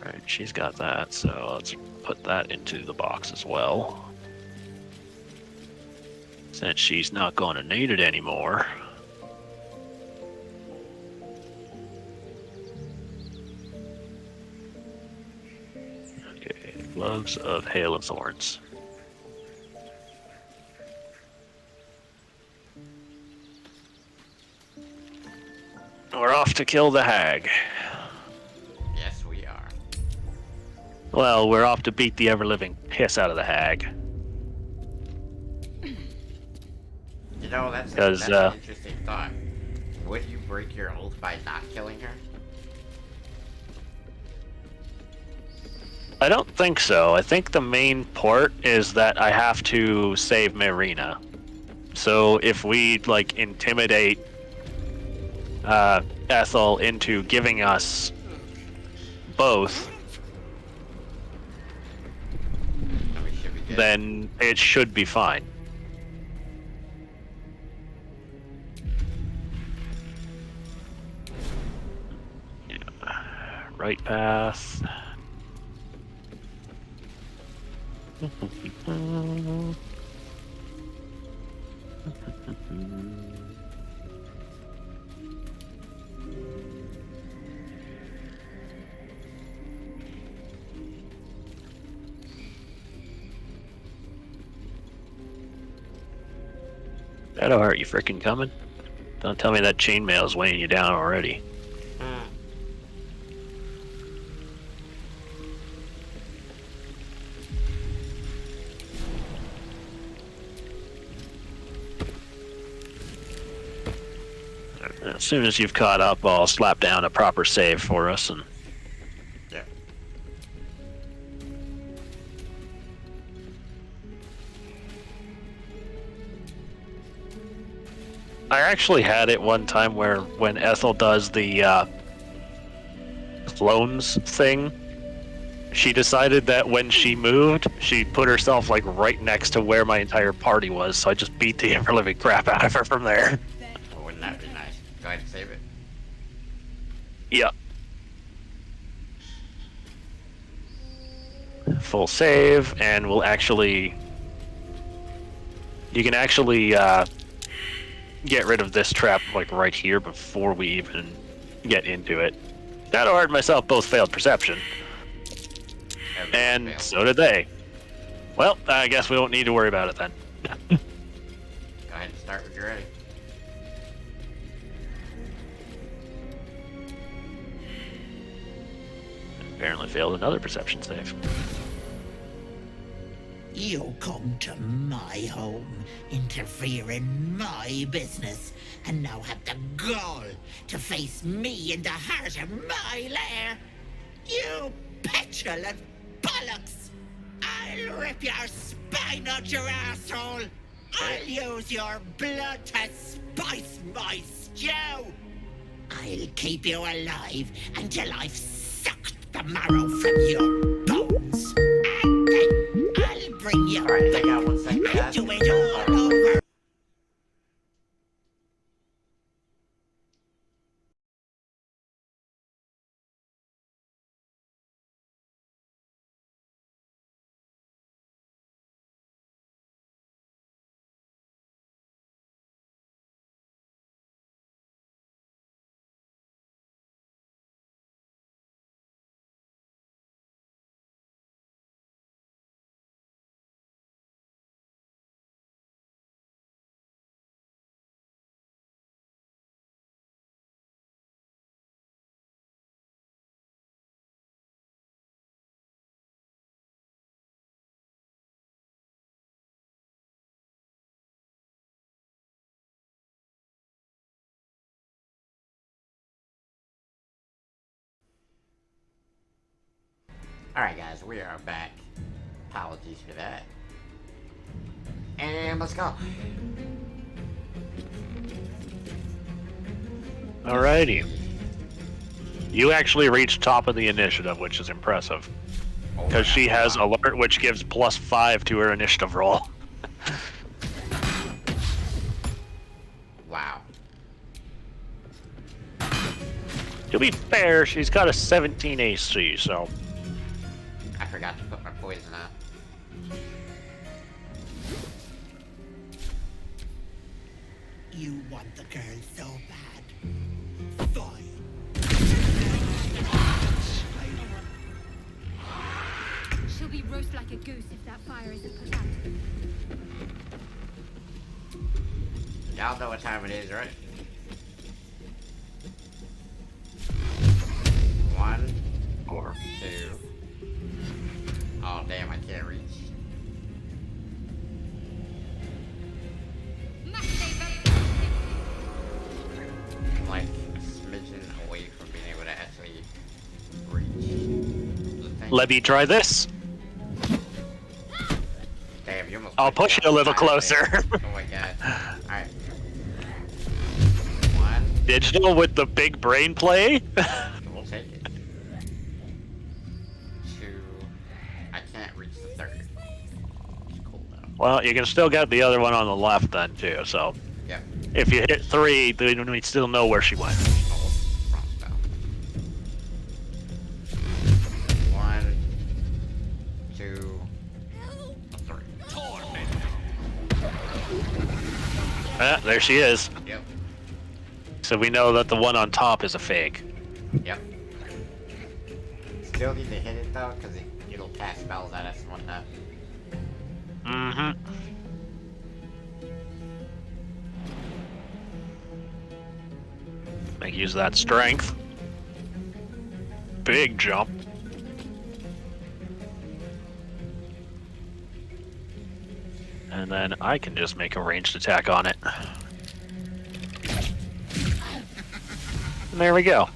Alright, she's got that, so let's put that into the box as well. Since she's not going to need it anymore. Okay, Gloves of Hail of Thorns. We're off to kill the hag. Yes, we are. Well, we're off to beat the ever-living piss out of the hag. You know, that's an interesting thought. Would you break your oath by not killing her? I don't think so. I think the main part is that I have to save Marina. So if we, like, intimidate Ethel into giving us both, then it should be fine. Yeah. Right path. Shadowheart, you freaking coming? Don't tell me that chainmail's weighing you down already. As soon as you've caught up, I'll slap down a proper save for us and... Yeah. I actually had it one time where when Ethel does the clones thing, she decided that when she moved, she put herself like right next to where my entire party was, so I just beat the ever-living crap out of her from there. Well, wouldn't that be nice? Go ahead and save it. Yeah. Full save, and we'll actually... You can actually get rid of this trap like right here before we even get into it. Shadowheart and myself both failed perception. And so did they. Well, I guess we don't need to worry about it then. Go ahead and start when you're ready. Apparently failed another perception save. You come to my home, interfere in my business, and now have the gall to face me in the heart of my lair. You petulant bollocks! I'll rip your spine out your asshole! I'll use your blood to spice my stew. I'll keep you alive until I've sucked the marrow from your bones. And then I'll bring you Alright, back hang on 1 second, and guys. do it all over. Alright, guys, we are back. Apologies for that. And let's go. Alrighty. You actually reached top of the initiative, which is impressive. Because she has alert, which gives +5 to her initiative roll. Wow. To be fair, she's got a 17 AC, so... I forgot to put my poison out. You want the girl so bad. Fine. She'll be roast like a goose if that fire isn't put out. Y'all know what time it is, right? 1, Or... 2. Oh damn, I can't reach. I'm like a smidgen away from being able to actually reach the thing. Let me try this. Damn, you almost I'll pushed push me you a off the little side there. closer. Oh my god. Alright. 1. Digital with the big brain play? We'll take it. 2. I can't reach the 3rd. It's cool though. Well, you can still get the other one on the left then, too, so... Yep. If you hit 3, then we still know where she went. Oh, wrong spell. 1, 2, 3. Ah, there she is. Yep. So we know that the one on top is a fake. Yep. Still need to hit it though, because it'll cast spells at us and whatnot. Mm-hmm. Make use of that strength. Big jump. And then I can just make a ranged attack on it. And there we go.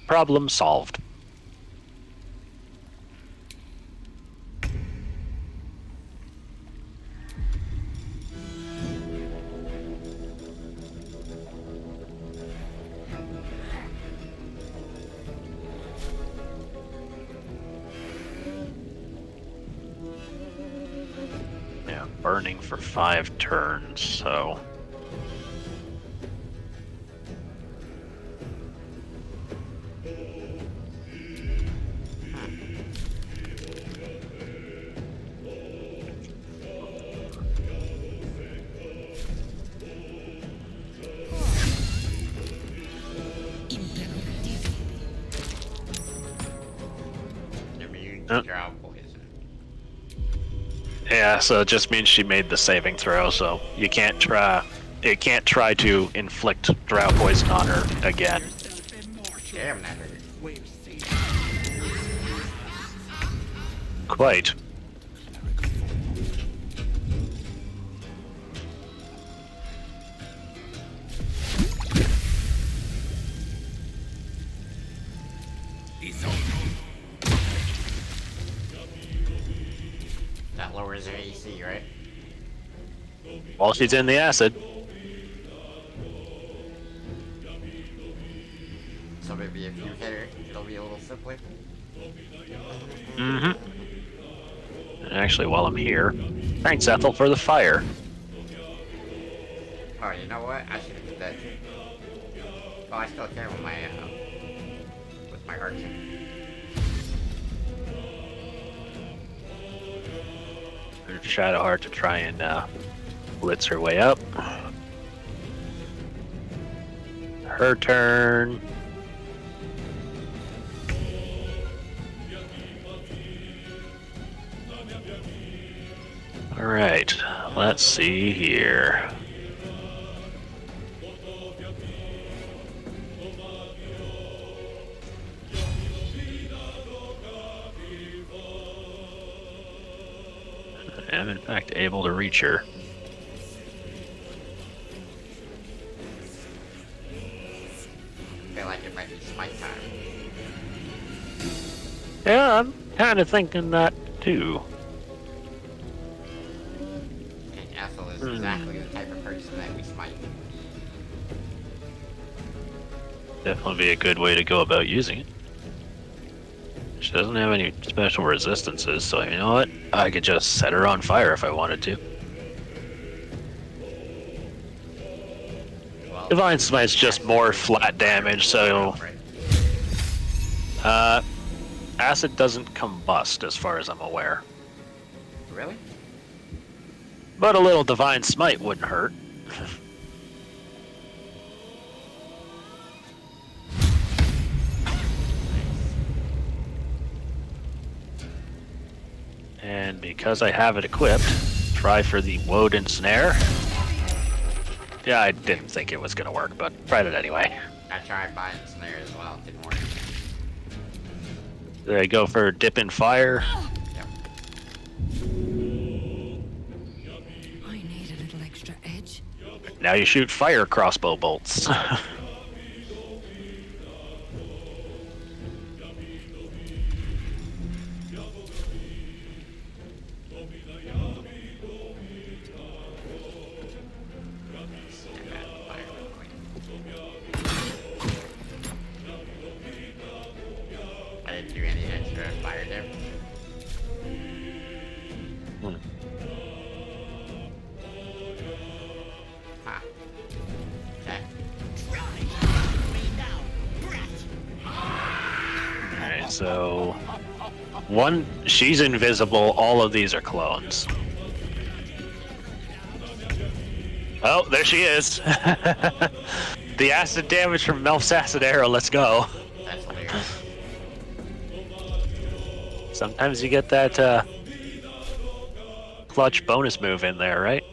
Problem solved. Yeah, burning for 5 turns, so... Immune to drow poison. Yeah, so it just means she made the saving throw, so you can't try... It can't try to inflict drow poison on her again. Damn, that hurt. Quite. That lowers her AC, right? While she's in the acid. So maybe if you hit her, it'll be a little simpler. Mm-hmm. Actually, while I'm here, thanks Ethel for the fire. Oh, you know what? I should have did that. Oh, I still can with my archer. Shadowheart to try and blitz her way up. Her turn. Alright, let's see here. I am in fact able to reach her. I feel like it might be smite time. Yeah, I'm kind of thinking that too. And Ethel is exactly the type of person that we smite. Definitely be a good way to go about using it. She doesn't have any special resistances, so you know what? I could just set her on fire if I wanted to. Well, Divine Smite's just more flat damage, so acid doesn't combust as far as I'm aware. Really? But a little Divine Smite wouldn't hurt. And because I have it equipped, try for the Woden Snare. Yeah, I didn't think it was going to work, but tried it anyway. I tried buying the snare as well. Didn't work. There I go for Dip in Fire. Yep. I need a little extra edge. Now you shoot fire crossbow bolts. I didn't do any extra fire there. Huh. Okay. Alright, so one, she's invisible, all of these are clones. Oh, there she is. The acid damage from Melf's acid arrow, let's go. That's hilarious. Sometimes you get that clutch bonus move in there, right?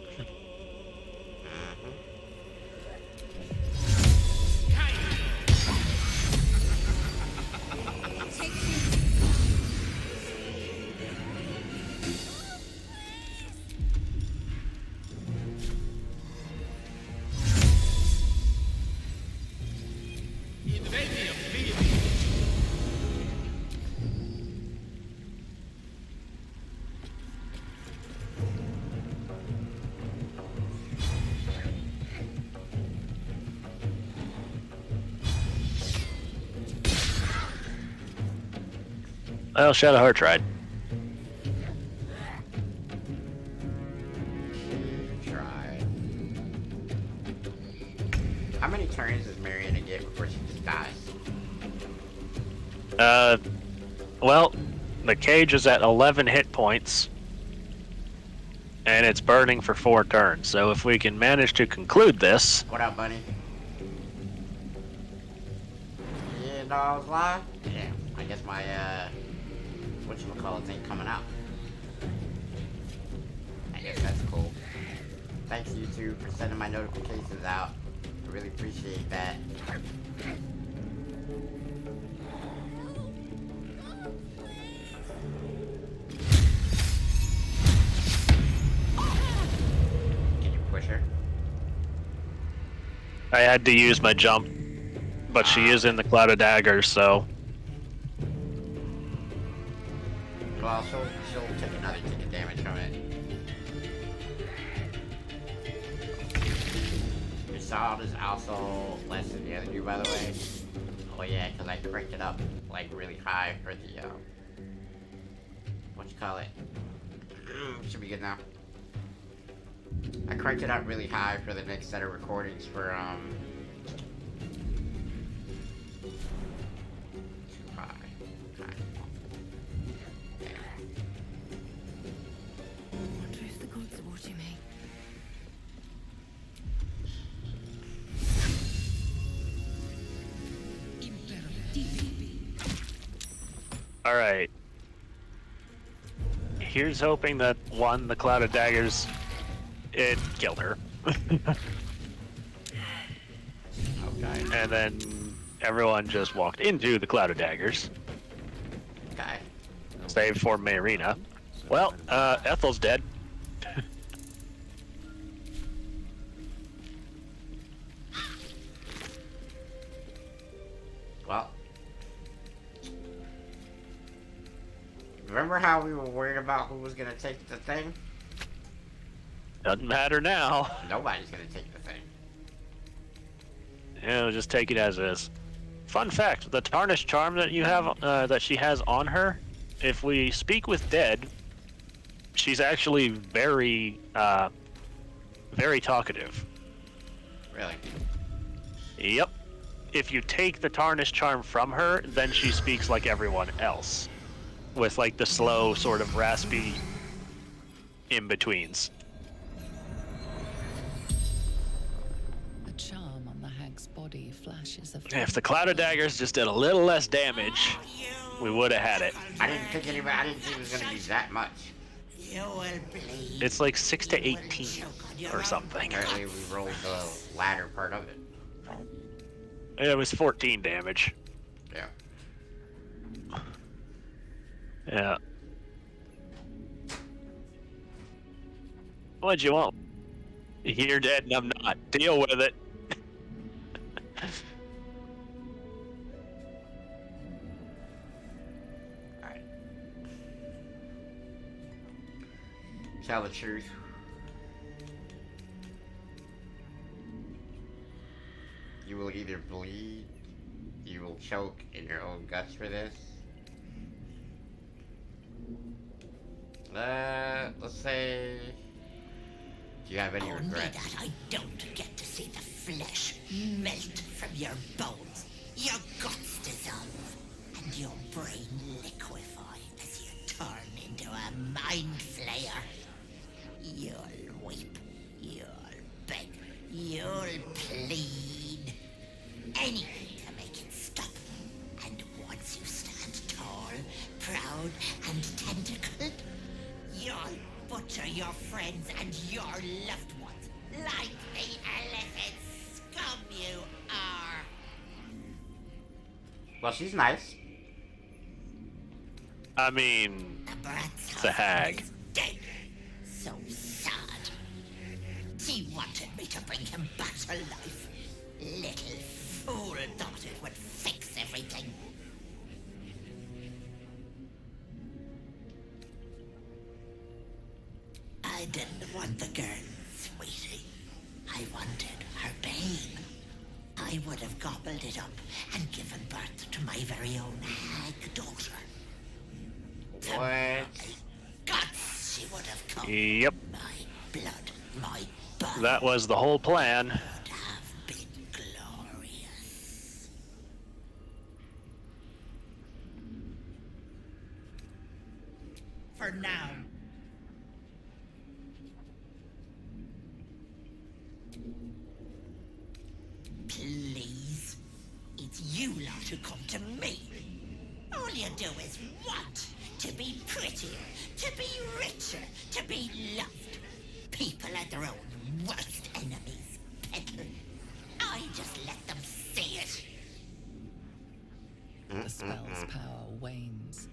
Well, Shadowheart tried. Try. How many turns does Mariana get before she just dies? Well, the cage is at 11 hit points, and it's burning for 4 turns. So if we can manage to conclude this, What up, buddy? Yeah, no, I was live? Yeah, I guess my, whatchamacallit ain't coming out. I guess that's cool. Thanks, you two, for sending my notifications out. I really appreciate that. Can you push her? I had to use my jump, but she is in the cloud of daggers, so Well, she'll take another tick of damage from it. salt is also less than the other two, by the way. Oh yeah, because I cranked it up like really high for the what you call it? Should be good now. I cranked it up really high for the next set of recordings for too high. Okay. There. I wonder if the gods are watching me. All right. Here's hoping that one, the cloud of daggers, it killed her. Okay. And then everyone just walked into the cloud of daggers, Okay. save for Mayrina. Well, Ethel's dead. Well. Remember how we were worried about who was gonna take the thing? Doesn't matter now. Nobody's gonna take the thing. Yeah, just take it as is. Fun fact: the tarnished charm that you have, that she has on her, if we speak with dead, she's actually very, very talkative. Really? Yep. If you take the tarnished charm from her, then she speaks like everyone else, with like the slow, sort of raspy in-betweens. A charm on the hag's body flashes of If the cloud of daggers just did a little less damage, we would have had it. I didn't think it was gonna be that much. You will bleed. It's like 6 to 18 or something. Apparently we rolled the latter part of it. It was 14 damage. Yeah. Yeah. What'd you want? You're dead and I'm not. Deal with it. Alright. Tell the truth. You will either bleed, you will choke in your own guts for this. Let's say... Do you have any Only regrets? that I don't get to see the flesh melt from your bones, your guts dissolve, and your brain liquefy as you turn into a mind flayer. You'll weep, you'll beg, you'll plead. Anything to make it stop. And once you stand tall, proud, and tentacled, you'll butcher your friends and your loved ones like the elephant scum you are. Well, she's nice. I mean, The brat's it's a hag. husband is dead. So sad. She wanted me to bring him back to life. Little fool thought it would fix everything. I didn't want the girl, sweetie. I wanted her babe. I would have gobbled it up and given birth to my very own hag daughter. From my What? guts she would have come. Yep. My blood, my blood That was the whole plan. would have been glorious. For now. Please. It's you lot who come to me. All you do is want to be prettier, to be richer, to be loved. People are their own worst enemies, Petal. I just let them see it. the spell's power wanes.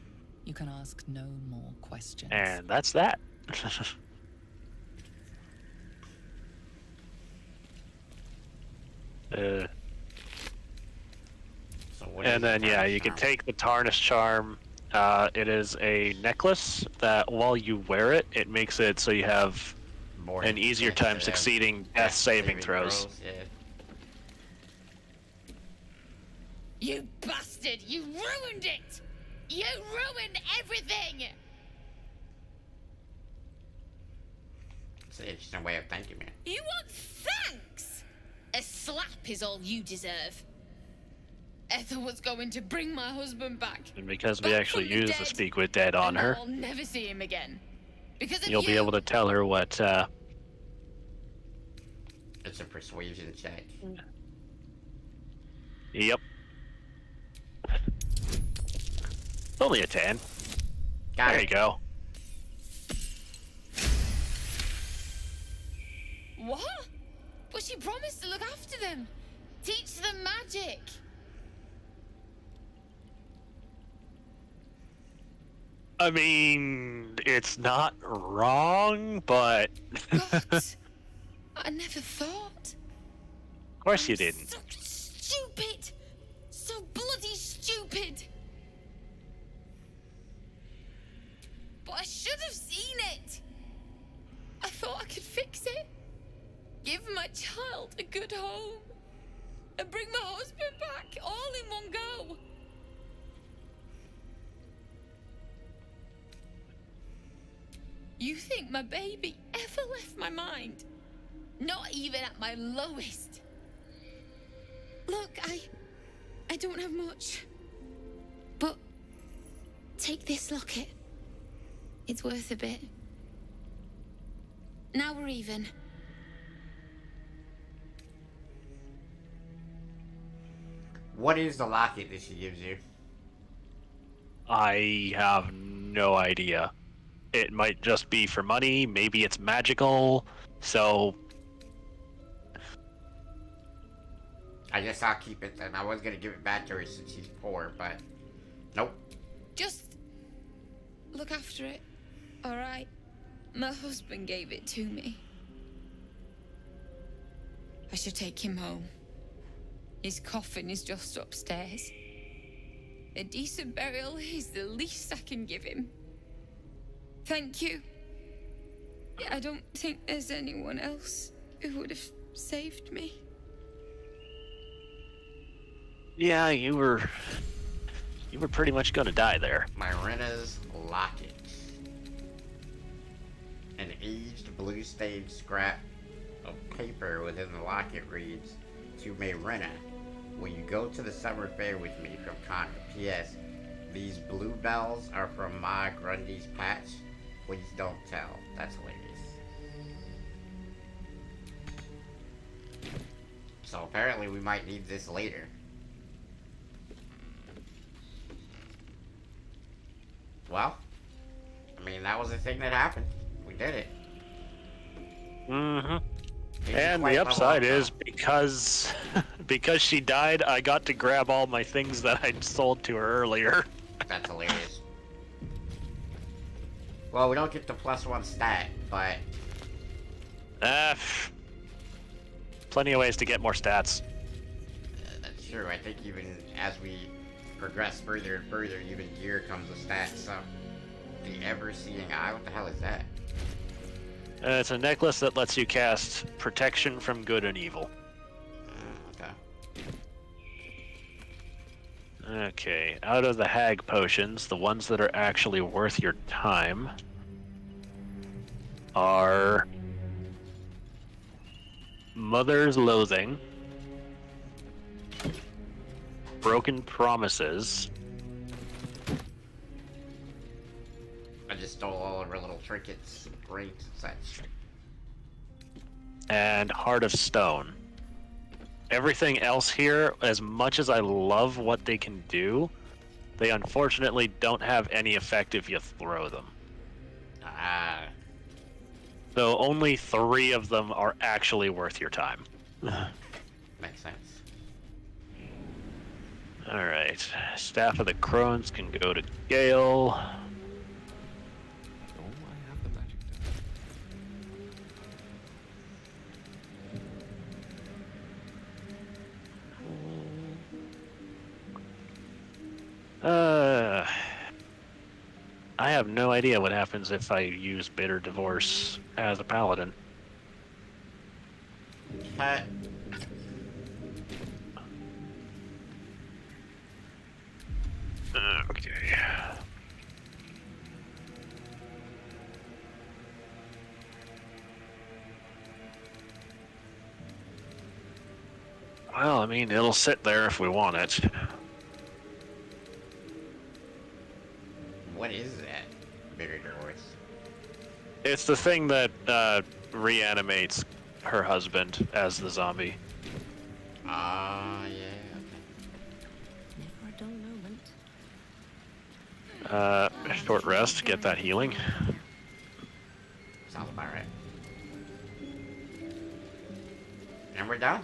You can ask no more questions. And that's that. So what And is then, the yeah, tarnished you can charm? take the tarnished charm. It is a necklace that while you wear it, it makes it so you have More an easier chance time to succeeding have death saving throws. Yeah. You bastard! You ruined it! You ruined everything! It's an interesting way of thinking, man. You want thanks? A slap is all you deserve. Ethel was going to bring my husband back. And because we Back actually from the use the dead. speak with dead on And her, I'll never see him again. Because of you'll be you. able to tell her what, It's a persuasion check. Yep. Only a 10. Got There it. you go. What? But she promised to look after them. Teach them magic. I mean, it's not wrong, but God, I never thought. of course you didn't. So stupid. So bloody stupid. But I should have seen it. I thought I could fix it. Give my child a good home. And bring my husband back all in one go. You think my baby ever left my mind? Not even at my lowest. Look, I don't have much. But take this locket. It's worth a bit. Now we're even. What is the locket that she gives you? I have no idea. It might just be for money, maybe it's magical, so I guess I'll keep it then. I was gonna give it back to her since she's poor, but nope. Just look after it, all right? My husband gave it to me. I should take him home. His coffin is just upstairs. A decent burial is the least I can give him. Thank you. I don't think there's anyone else who would have saved me. yeah, you were pretty much gonna die there. Myrena's locket. An aged blue-stained scrap of paper within the locket reads, "To Mayrena, will you go to the summer fair with me from Connor? P.S. These blue bells are from Ma Grundy's patch. Please don't tell." That's hilarious. So apparently we might need this later. Well, I mean, that was the thing that happened. We did it. Mm-hmm. Didn't And quite the level upside up, is though. because she died, I got to grab all my things that I'd sold to her earlier. That's hilarious. Well, we don't get the +1 stat, but Plenty of ways to get more stats. that's true. I think even as we progress further and further, even gear comes with stats. So, the ever-seeing eye, what the hell is that? It's a necklace that lets you cast protection from good and evil. Okay. Okay, out of the hag potions, the ones that are actually worth your time are Mother's Loathing, Broken Promises, I just stole all of her little trinkets, rings, and such. and Heart of Stone. Everything else here, as much as I love what they can do, they unfortunately don't have any effect if you throw them. Ah, So only 3 of them are actually worth your time. makes sense. Alright, Staff of the Crones can go to Gale. Oh, I have the magic I have no idea what happens if I use Bitter Divorce as a paladin. Cut. Well, I mean, it'll sit there if we want it. What is that? Bitter divorce. It's the thing that reanimates her husband as the zombie. Ah, yeah. Never a dull moment. Short rest, get that healing. Sounds about right. And we're done.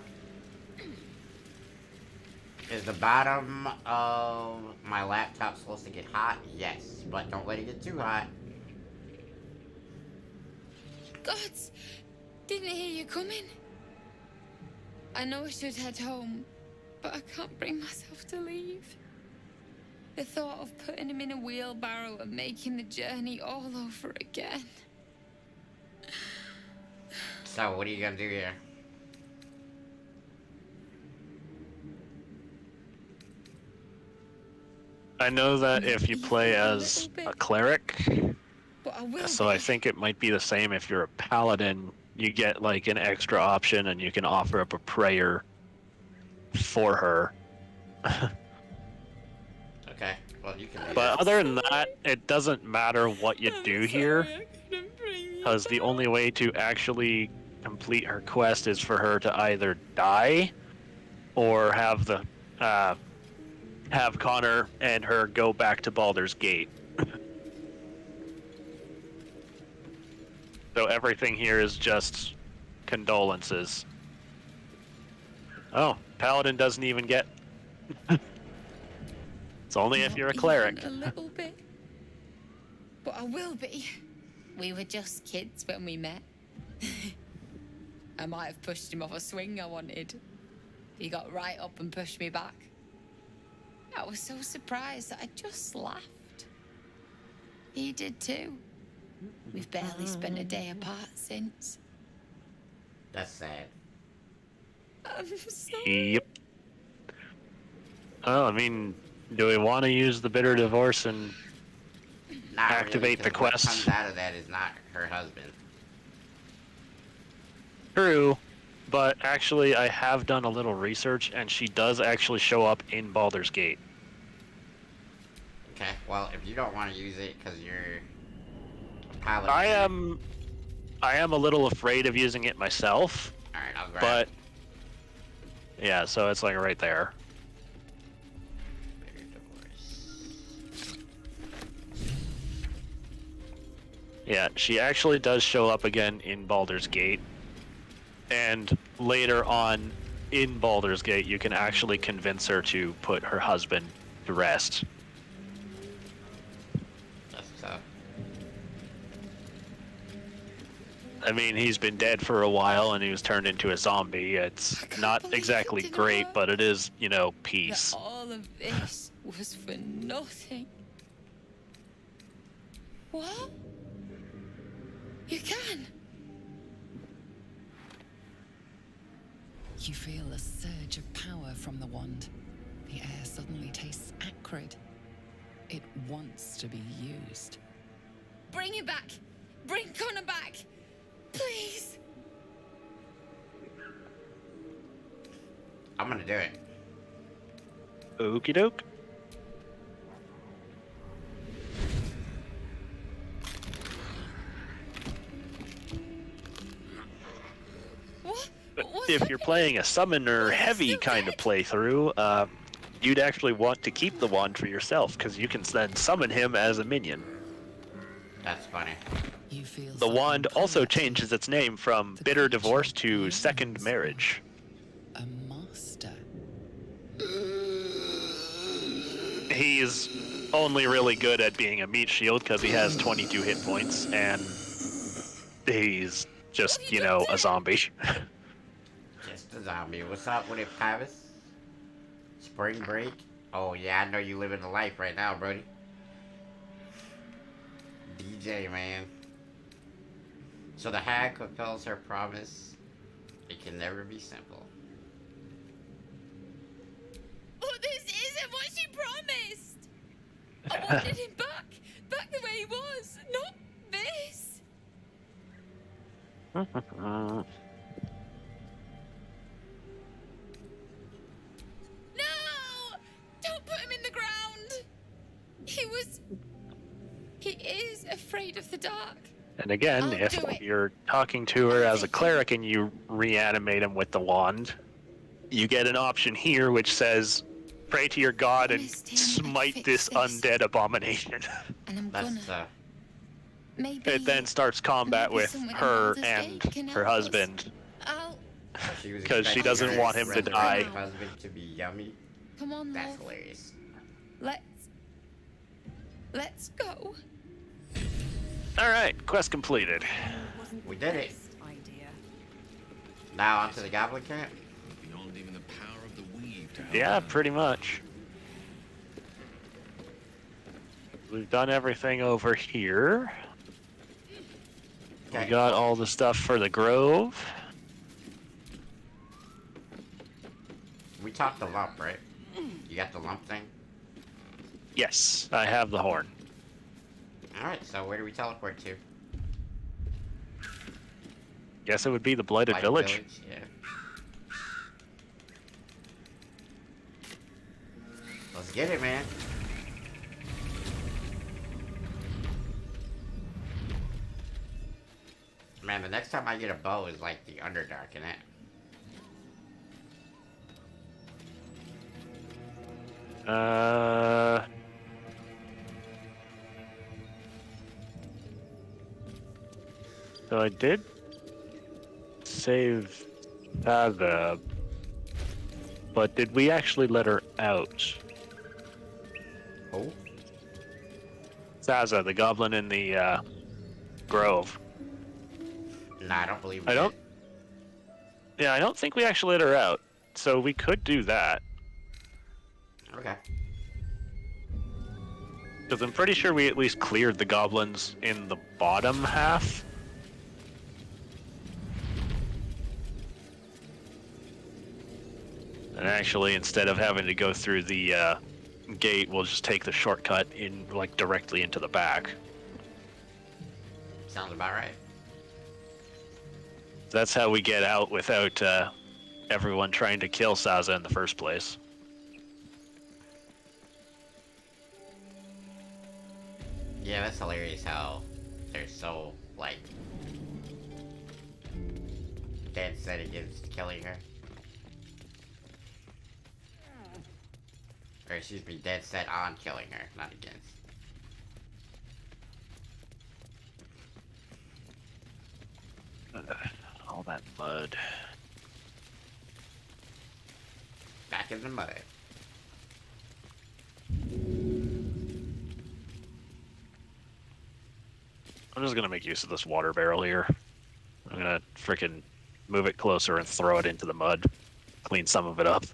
Is the bottom of my laptop supposed to get hot? Yes, but don't let it get too hot. Gods, didn't hear you coming. I know I should head home, but I can't bring myself to leave. The thought of putting him in a wheelbarrow and making the journey all over again. So, what are you gonna do here? I know that if you play as a cleric, But I will so I think it might be the same if you're a paladin, you get like an extra option and you can offer up a prayer for her. Okay, well, you can do But that. other than that, it doesn't matter what you do here, because the only way to actually complete her quest is for her to either die or have the have Connor and her go back to Baldur's Gate. So everything here is just condolences. Oh, Paladin doesn't even get... It's only if you're a cleric. A little bit. But I will be. We were just kids when we met. I might have pushed him off a swing I wanted. He got right up and pushed me back. I was so surprised that I just laughed. He did too. We've barely spent a day apart since. That's sad. I'm sorry. Yep. Oh, I mean, do we want to use the bitter divorce and Not activate really, the 'cause quest? What comes out of that is not her husband. True, but actually I have done a little research and she does actually show up in Baldur's Gate. Okay, well, if you don't want to use it because you're a paladin... I am a little afraid of using it myself, Alright, I'll grab but it. yeah, so it's like right there. Bitter divorce. Yeah, she actually does show up again in Baldur's Gate. And later on in Baldur's Gate, you can actually convince her to put her husband to rest. That's tough. I mean, he's been dead for a while and he was turned into a zombie. It's not believe exactly it didn't great, work. but it is, you know, That peace. all of this was for nothing. What? You can? You feel a surge of power from the wand. The air suddenly tastes acrid. It wants to be used. Bring it back! Bring Connor back! Please! I'm gonna do it. Okie doke. What? What's If you're playing a summoner heavy kind of playthrough, you'd actually want to keep the wand for yourself because you can then summon him as a minion. That's funny. You feel The something wand pull also at you. changes its name from The Bitter creature Divorce to yearns Second for Marriage. A master. He's only really good at being a meat shield because he has 22 hit points and he's just, you know, a zombie. Just a zombie. What's up with it, Pavis? Spring break? Oh, yeah, I know you living the life right now, Brody. DJ, man. So the hag fulfills her promise. It can never be simple. Oh, this isn't what she promised! I wanted him back! Back the way he was! Not this! And again, I'll if do it. you're talking to her as a cleric and you reanimate him with the wand, you get an option here which says, pray to your god and Promised him I'd smite fix this this. undead abomination. And I'm That's gonna. Maybe. It then starts combat maybe with someone in her Baldur's and Gate can her help us. husband. I'll. Because she doesn't want him to die. Husband to be yummy. Come on, That's love. hilarious. Let's go. Alright, quest completed. We did it. Now onto the goblin camp. Beyond even the power of the weave to help Yeah, her. pretty much. We've done everything over here. We Okay. got all the stuff for the grove. We talked the lump, right? You got the lump thing? Yes, I have the horn. Alright, so where do we teleport to? Guess it would be the Blighted Like Village. Yeah. Let's get it, man. Man, the next time I get a bow is like the Underdark in it. So I did save Ada, but did we actually let her out? Oh? Zaza, the goblin in the grove. Nah, I don't believe we I don't. did. Yeah, I don't think we actually let her out. So we could do that. Okay. Because I'm pretty sure we at least cleared the goblins in the bottom half. And actually, instead of having to go through the gate, we'll just take the shortcut in, like, directly into the back. Sounds about right. That's how we get out without everyone trying to kill Saza in the first place. Yeah, that's hilarious how they're so, like, dead set against killing her. Or excuse me, dead set on killing her, not against. All that mud. Back in the mud. I'm just gonna make use of this water barrel here. I'm gonna frickin' move it closer and throw it into the mud. Clean some of it up.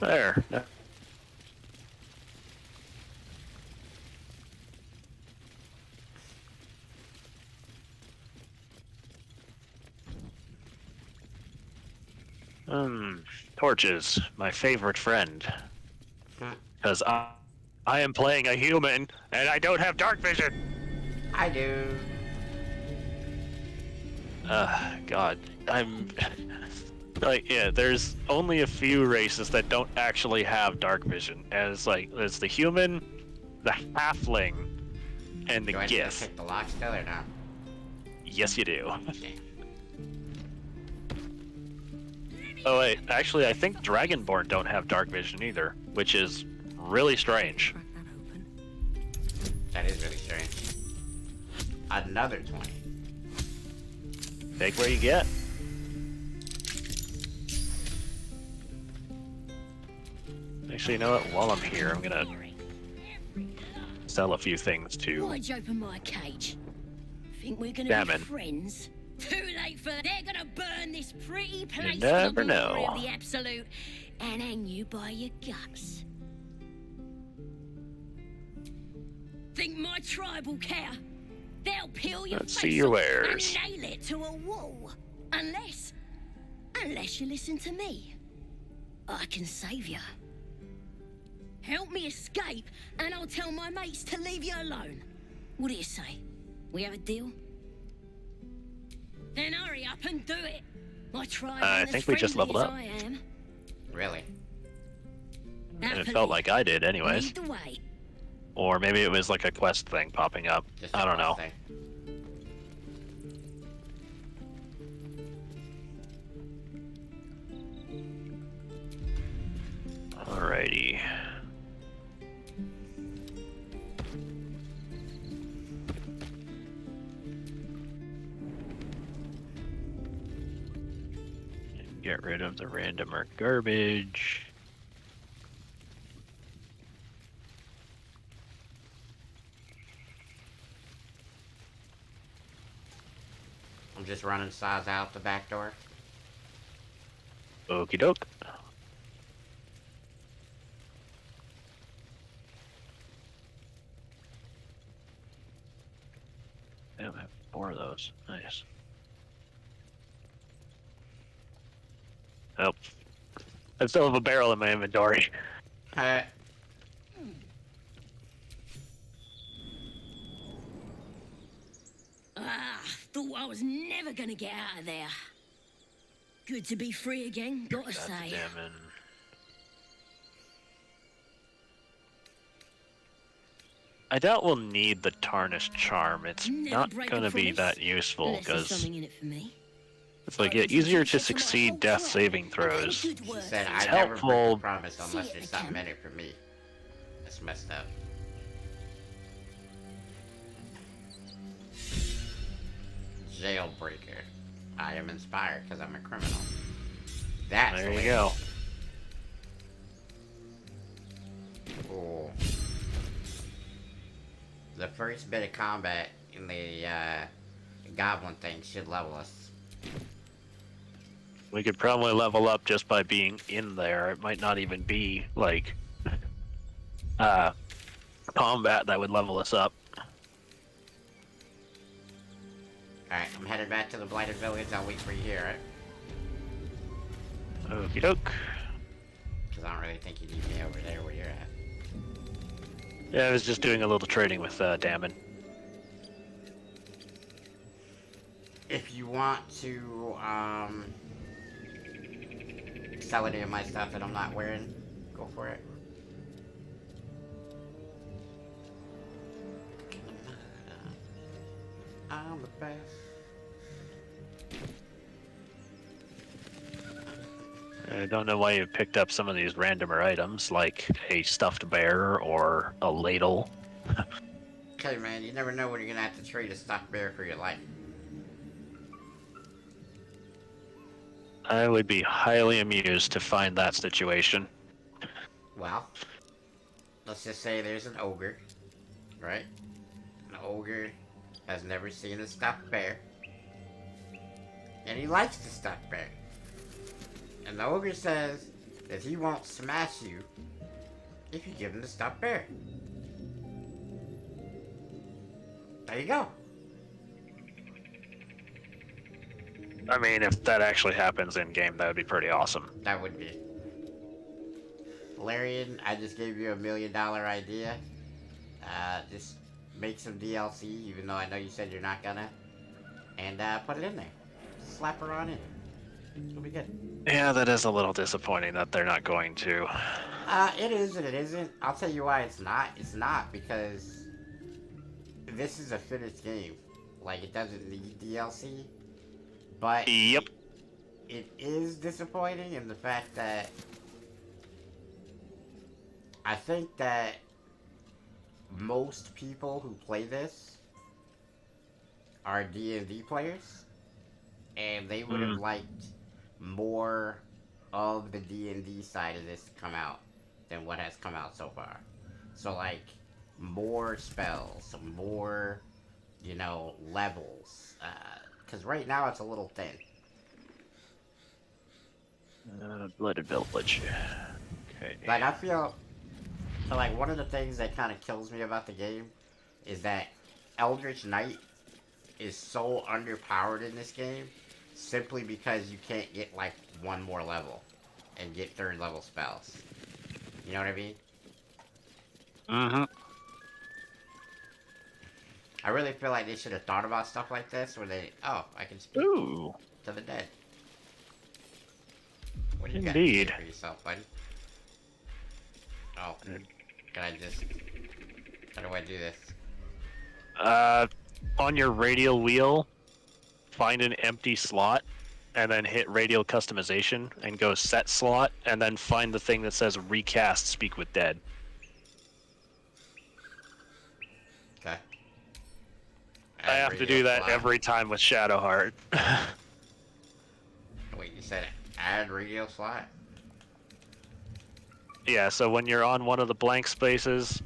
There. Torches, my favorite friend. Because I am playing a human, and I don't have dark vision! I do. God, I'm... Like, yeah, there's only a few races that don't actually have dark vision. And it's like, it's the human, the halfling, and the Do I need to gith. pick the lock still or not? Yes, you do. Okay. Oh wait, actually I think Dragonborn don't have dark vision either, which is really strange. That is really strange. Another 20. Take where you get. Actually, you know what? While I'm here, I'm gonna sell a few things to Why'd you open my cage? Think we're gonna Gammon. be friends? Too late for they're gonna burn this pretty place never for the glory know. of the absolute and hang you by your guts. Think my tribe will care? They'll peel your Let's face see your off wares. and nail it to a wall. Unless you listen to me. I can save you. Help me escape, and I'll tell my mates to leave you alone. What do you say? We have a deal? Then hurry up and do it. My tribe I ain't think as we just friendly leveled as up. I am. Really? And it felt like I did anyways. Lead the way. Or maybe it was like a quest thing popping up. Just a I don't know. quest thing. Alrighty. Get rid of the randomer garbage. I'm just running Saz out the back door. Okie doke. Yeah, I have 4 of those. Nice. Oh. I still have a barrel in my inventory. Thought I was never gonna get out of there. Good to be free again, gotta say. Goddammit. I doubt we'll need the tarnished charm. It's not gonna be that useful because something in it for me. it's like easier to succeed death saving throws. She said, I It's never break helpful. the promise unless there's something in it for me. That's messed up. Jailbreaker. I am inspired because I'm a criminal. That's There the you way. go. Cool. The first bit of combat in the goblin thing should level us. We could probably level up just by being in there. It might not even be like combat that would level us up. Alright, I'm headed back to the Blighted Village. I'll wait for you here, right? Okie doke. Because I don't really think you need me over there where you're at. Yeah, I was just doing a little trading with Damon. If you want to sell any of my stuff that I'm not wearing, go for it. I'm the best. I don't know why you picked up some of these randomer items, like a stuffed bear or a ladle. Okay, man, you never know when you're gonna have to trade a stuffed bear for your life. I would be highly amused to find that situation. Well, let's just say there's an ogre, right? An ogre has never seen a stuffed bear, and he likes the stuffed bear. And the ogre says that he won't smash you if you give him the stuffed bear. There you go. I mean, if that actually happens in game, that would be pretty awesome. That would be. Valerian, I just gave you $1 million idea. Just make some DLC, even though I know you said you're not gonna. And put it in there. Slap her on in. It'll be good. Yeah, that is a little disappointing that they're not going to. It is and it isn't. I'll tell you why it's not. It's not because this is a finished game. Like, it doesn't need DLC. But Yep. it is disappointing in the fact that I think that most people who play this are D&D players, and they would have liked more of the D&D side of this to come out than what has come out so far. So, like, more spells, more, you know, levels, because right now it's a little thin. Blooded Village. Okay. Like, I feel like one of the things that kind of kills me about the game is that Eldritch Knight is so underpowered in this game simply because you can't get like one more level and get 3rd level spells. You know what I mean? Mm-hmm. I really feel like they should have thought about stuff like this where they, oh, I can speak Ooh. to the dead. What do you Indeed. got for yourself, buddy? Oh, can I just... How do I do this? On your radial wheel, find an empty slot, and then hit radial customization, and go set slot, and then find the thing that says recast speak with dead. Okay. I have to do that slot. every time with Shadowheart. Wait, you said add radio slot? Yeah, so when you're on one of the blank spaces,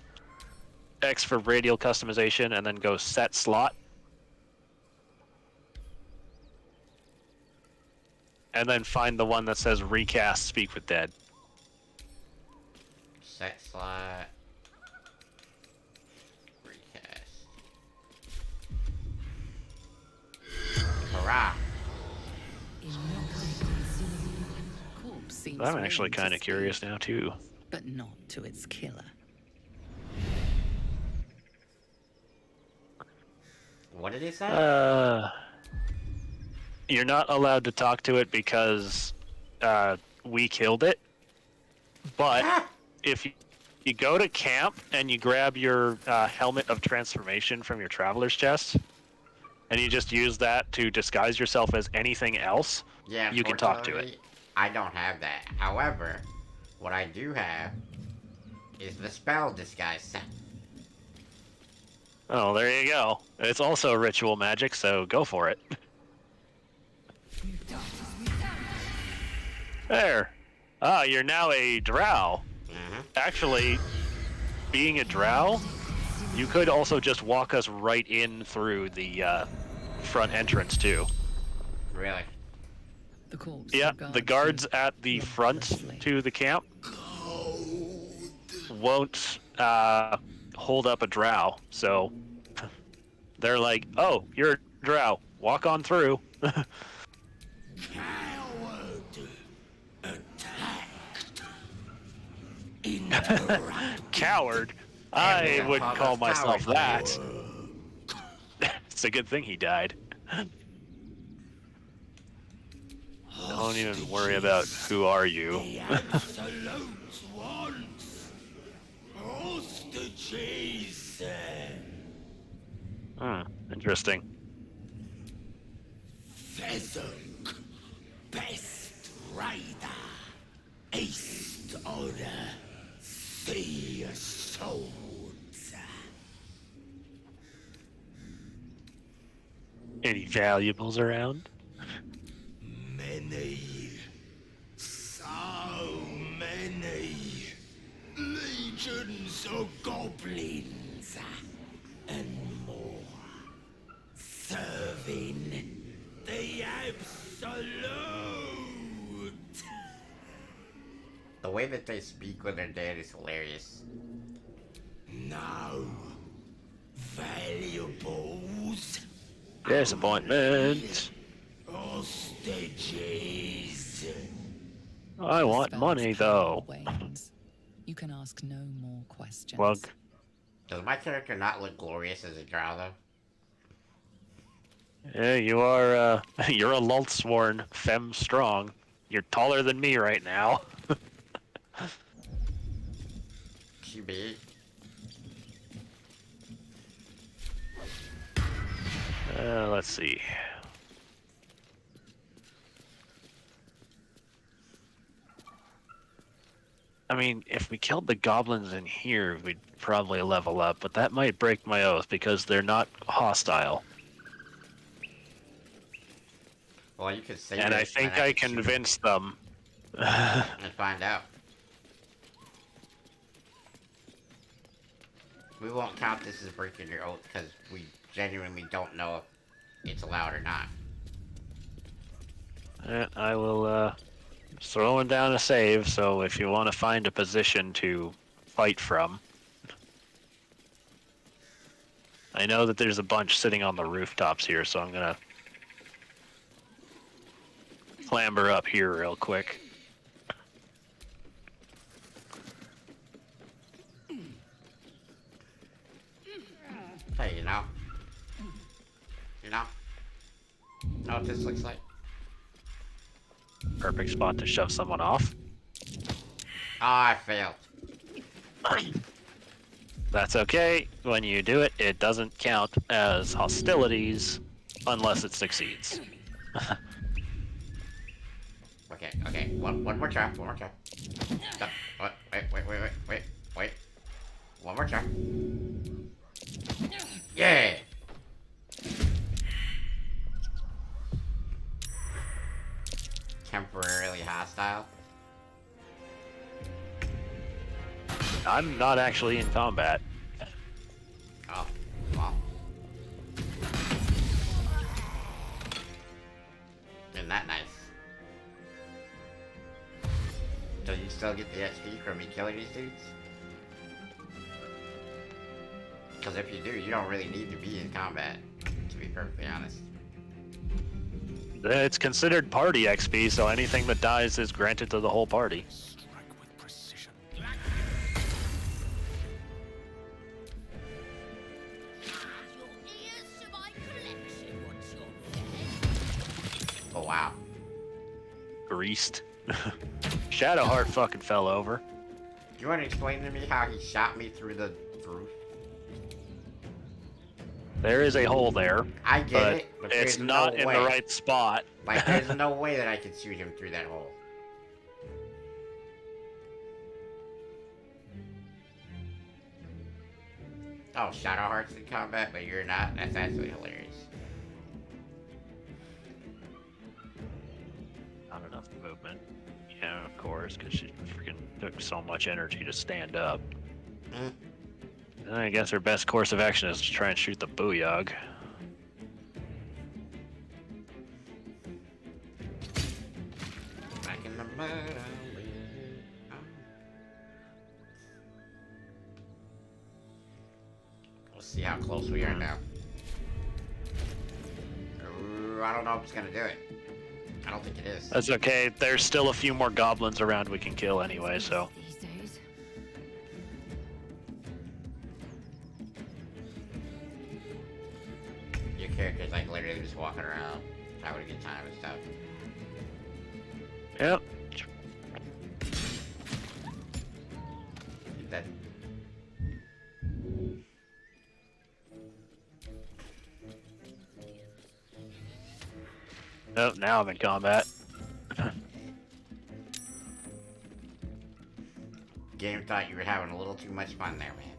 X for radial customization, and then go set slot. And then find the one that says recast speak with dead. Set slot. Recast. Hurrah! Corpse seems I'm actually willing to kind of speak, curious now, too. but not to its killer. What did he say? You're not allowed to talk to it because we killed it. But if you go to camp and you grab your helmet of transformation from your traveler's chest, and you just use that to disguise yourself as anything else, Yeah, you can talk to it. unfortunately, I don't have that. However, what I do have is the spell disguise set. Oh, there you go. It's also ritual magic, so go for it. There. Ah, you're now a drow. Actually, being a drow, you could also just walk us right in through the front entrance, too. Really? The corpse. Yeah, regards the guards you at the front bloodlessly. to the camp won't hold up a drow, so they're like, oh, you're a drow, walk on through. Coward? I wouldn't call myself that. It's a good thing he died. Don't even worry about who are you. Interesting. Pheasant, best rider, east order, sea swords. Any valuables around? Many, so many, legions of goblins and more, serving the absolute. The way that they speak when they're dead is hilarious. No valuables. Disappointment. Hostages. I want Spell's money, power though. wanes. You can ask no more questions. Well, Does my character not look glorious as a drow, though? yeah, you are, you're a Lultzworn, femme strong. You're taller than me right now. She big? Let's see. I mean, if we killed the goblins in here, we'd probably level up, but that might break my oath because they're not hostile. Well, you could say And I this think then I could shoot convinced them. and find out. We won't count this as breaking your oath because we genuinely don't know if it's allowed or not. I will, throwing down a save, so if you want to find a position to fight from. I know that there's a bunch sitting on the rooftops here, so I'm gonna clamber up here real quick. Hey, you know what this looks like? Perfect spot to shove someone off. Oh, I failed. That's okay. When you do it, it doesn't count as hostilities unless it succeeds. Okay. One more try. One more try. Stop. What? Wait. One more try. Yeah. Temporarily hostile. I'm not actually in combat. Oh, well. Isn't that nice? Do you still get the XP from me killing these dudes? Because if you do, you don't really need to be in combat, to be perfectly honest. It's considered party XP, so anything that dies is granted to the whole party. Strike with precision. Oh wow. Greased. Shadowheart fucking fell over. You want to explain to me how he shot me through the roof? There is a hole there. I get but it, but it's there's not no in way. the right spot. Like, there's no way that I could shoot him through that hole. Oh, Shadowheart's in combat, but you're not? That's actually hilarious. Not enough movement. Yeah, of course, because she freaking took so much energy to stand up. Mm. And I guess her best course of action is to try and shoot the booyog. Back in the mud, I'll be- Let's see how close we are now. Ooh, I don't know if it's gonna do it. I don't think it is. That's okay. There's still a few more goblins around we can kill anyway, so. These days. Your character's like literally just walking around, having a good time and stuff. Yep. That Nope, now I'm in combat. game thought you were having a little too much fun there, man.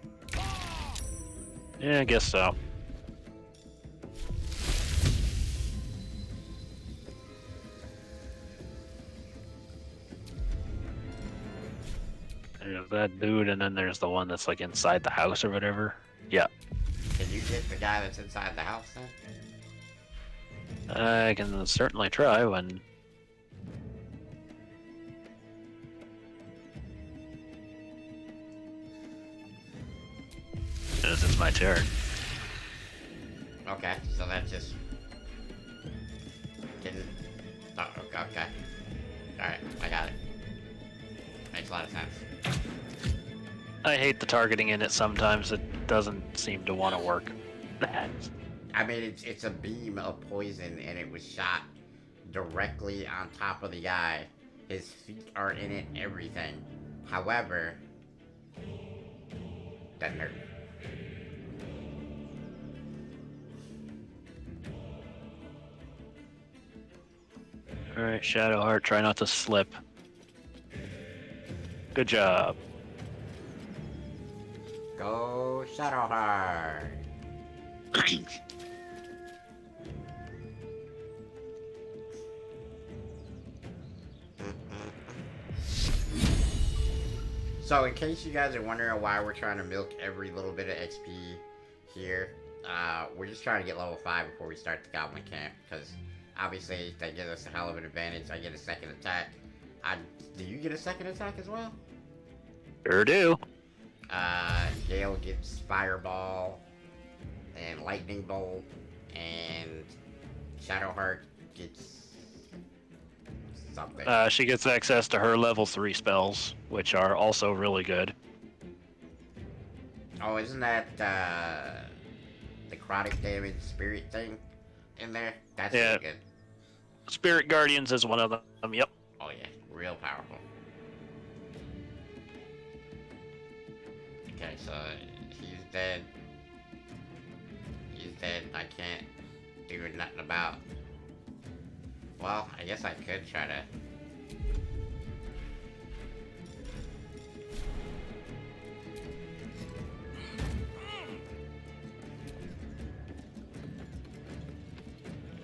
Yeah, I guess so. There's that dude, and then there's the one that's like inside the house or whatever. Yeah. Can you get the guy that's inside the house then? I can certainly try when... This is my turn. Okay, so that's just... Getting... Oh, okay. Alright, I got it. Makes a lot of sense. I hate the targeting in it sometimes. It doesn't seem to want to work. I mean, it's a beam of poison, and it was shot directly on top of the guy. His feet are in it, everything. However, doesn't hurt. Alright, Shadowheart, try not to slip. Good job. Go Shadowheart! So, in case you guys are wondering why we're trying to milk every little bit of XP here, we're just trying to get level 5 before we start the Goblin Camp, because obviously that gives us a hell of an advantage. I get a second attack. Do you get a second attack as well? Sure do. Gale gets Fireball and Lightning Bolt, and Shadowheart gets something. She gets access to her level 3 spells, which are also really good. Oh, isn't that necrotic damage spirit thing in there? That's Yeah. really good. Spirit Guardians is one of them, yep. Oh yeah, real powerful. Okay, so he's dead. He's dead. I can't do nothing about. Well, I guess I could try to.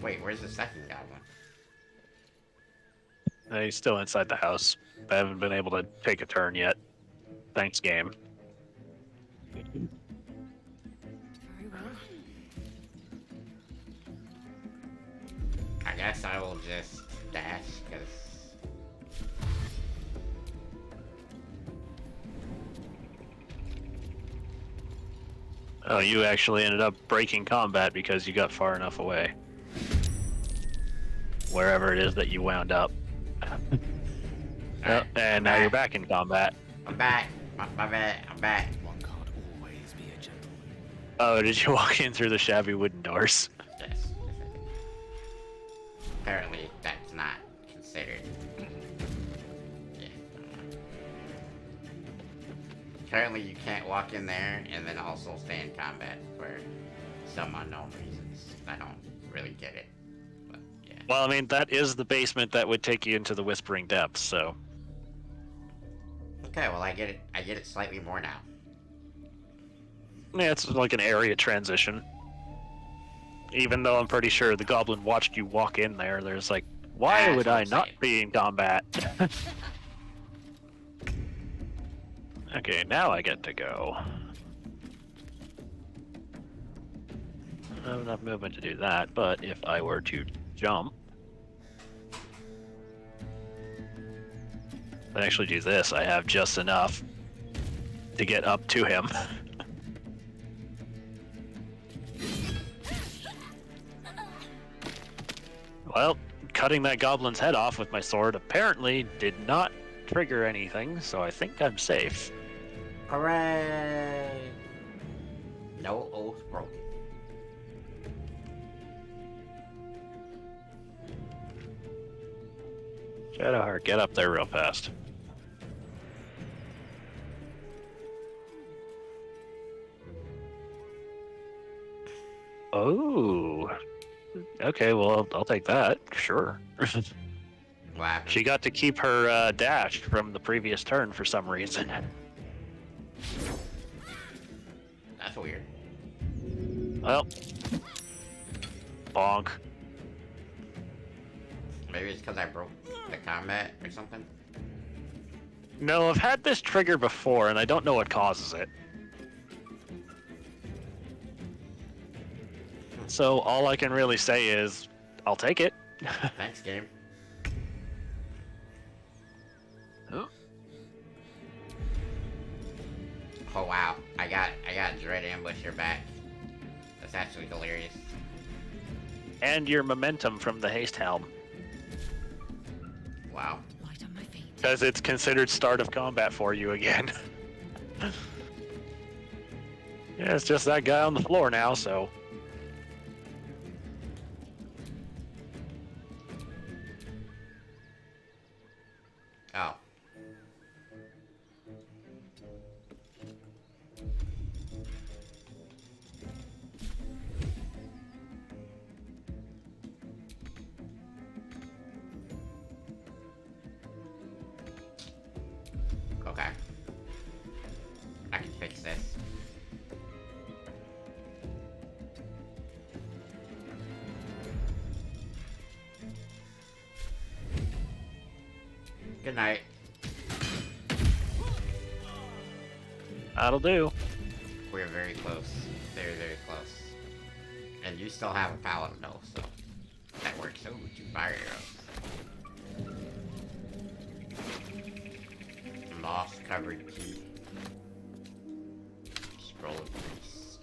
Wait, where's the second goblin? He's still inside the house. I haven't been able to take a turn yet. Thanks, game. Very well. I guess I will just dash, because... Oh, you actually ended up breaking combat because you got far enough away. Wherever it is that you wound up. Alright, and now you're back in combat. I'm back. My bad. I'm back. One can't always be a gentleman. Oh, did you walk in through the shabby wooden doors? Yes. Apparently, that's not considered. Yeah. Apparently, you can't walk in there and then also stay in combat for some unknown reasons. I don't really get it. But, yeah. Well, I mean, that is the basement that would take you into the Whispering Depths, so... Okay, well, I get it. I get it slightly more now. Yeah, it's like an area transition. Even though I'm pretty sure the goblin watched you walk in there, there's like, why That's would what I I'm not saying. be in combat? Okay, now I get to go. I don't have enough movement to do that, but if I were to jump... If I actually do this, I have just enough to get up to him. Well, cutting that goblin's head off with my sword apparently did not trigger anything, so I think I'm safe. Hooray! No oath broken. Shadowheart, get up there real fast. Oh. Okay, well, I'll take that. Sure. What happened? She got to keep her dash from the previous turn for some reason. That's weird. Well. Bonk. Maybe it's because I broke the combat or something? No, I've had this trigger before, and I don't know what causes it. So all I can really say is, I'll take it. Thanks, game. Oh. Oh wow, I got Dread Ambusher back. That's actually hilarious. And your momentum from the haste helm, Wow. Light on my feet. because it's considered start of combat for you again. Yeah, it's just that guy on the floor now, so... Oh. Okay. I can fix this. Good night. That'll do. We're very close. Very, very close. And you still have a paladin though, so that works. Oh, 2 fire arrows. Moss covered key. Scroll of grease.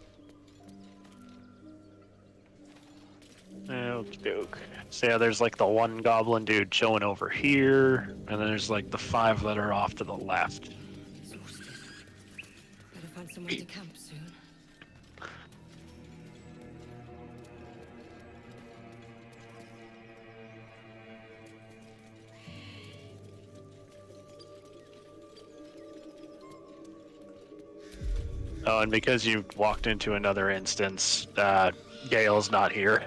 Joke. So yeah, there's like the one goblin dude chilling over here, and then there's like the 5 that are off to the left. Exhausted. Better find somewhere to camp soon. Oh, and because you walked into another instance, Gale's not here.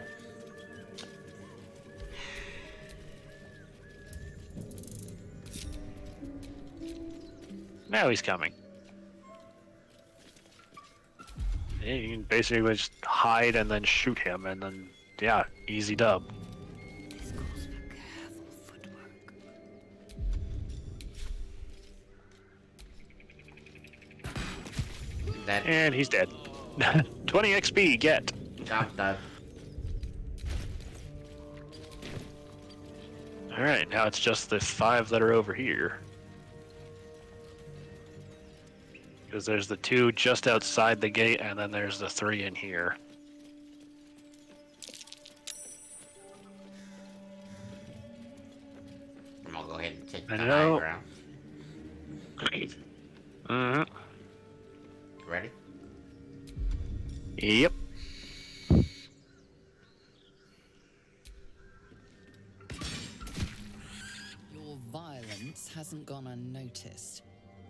Now he's coming. You can basically just hide and then shoot him, and then, yeah, easy dub. This calls for careful footwork. That And he's dead. 20 XP, get. job done. Alright, now it's just the 5 that are over here. Because there's the 2 just outside the gate, and then there's the 3 in here. I'm gonna go ahead and take the I high know. ground. Ready? Yep. Your violence hasn't gone unnoticed.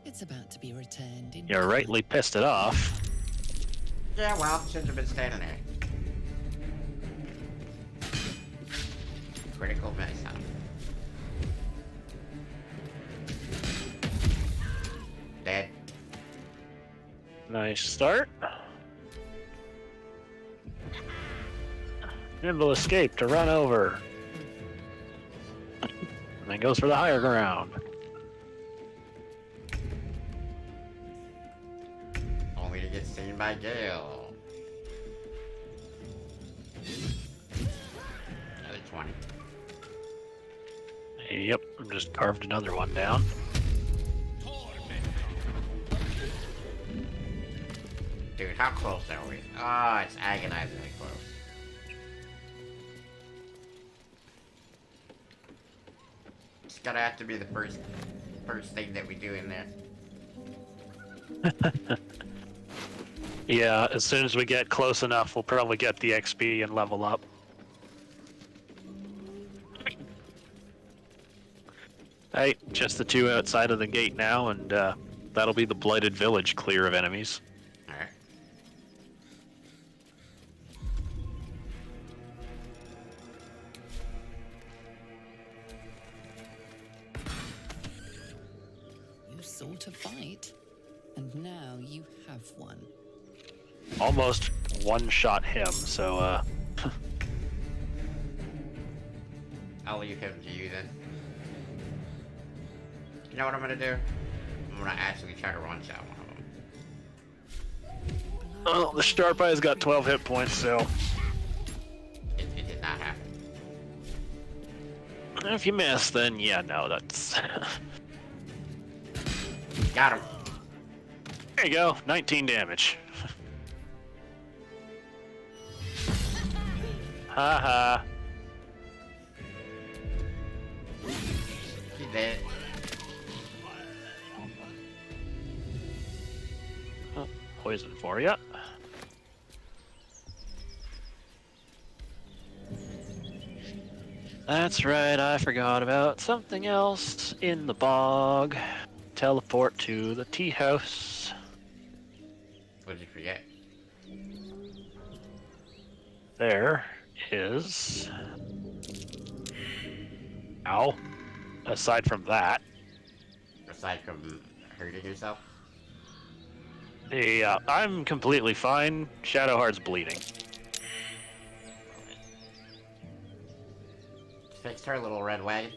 It's about to be returned in You rightly pissed it off. Yeah, well, shouldn't have been standing there. Critical miss, huh? Dead. Nice start. Nimble escape to run over. And then goes for the higher ground. Only to get seen by Gale. Another 20. Yep, just carved another one down. Dude, how close are we? Oh, it's agonizingly close. It's gonna have to be the first thing that we do in there. Yeah, as soon as we get close enough, we'll probably get the XP and level up. Hey, just the 2 outside of the gate now, and that'll be the blighted village clear of enemies. Alright. You sought a fight, and now you have one. Almost one-shot him, so I'll leave him to you then. You know what I'm gonna do? I'm gonna actually try to one-shot one of them. oh, the sharp eye's got 12 hit points, so It did not happen. if you miss, then yeah, no, that's... Got him. There you go, 19 damage. Haha. He's dead. Oh, poison for ya. That's right, I forgot about something else in the bog. Teleport to the tea house. What did you forget? There is... Ow. Aside from that, Aside from hurting yourself? I'm completely fine. Shadowheart's bleeding. Fixed her little red wagon.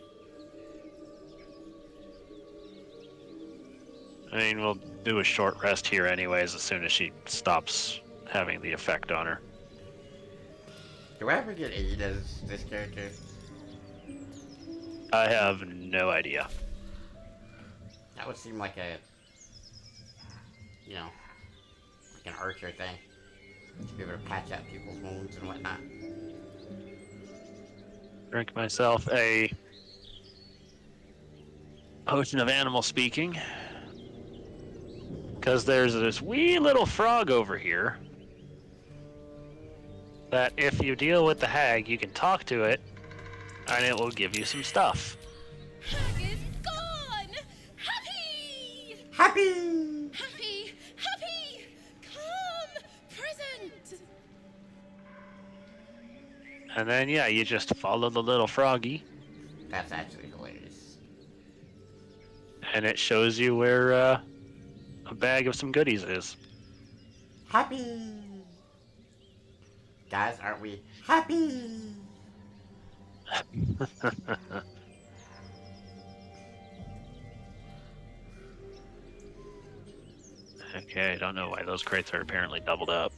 I mean, we'll do a short rest here anyways as soon as she stops having the effect on her. Do I ever get aid as this character? I have no idea. That would seem like a, you know, like an archer thing. To be able to patch up people's wounds and whatnot. Drink myself a potion of animal speaking. Because there's this wee little frog over here that if you deal with the hag, you can talk to it and it will give you some stuff. Hag is gone! Happy! Happy! Happy! Happy! And then, yeah, you just follow the little froggy, That's actually hilarious. and it shows you where a bag of some goodies is. Happy! Guys, aren't we happy? Okay, I don't know why those crates are apparently doubled up.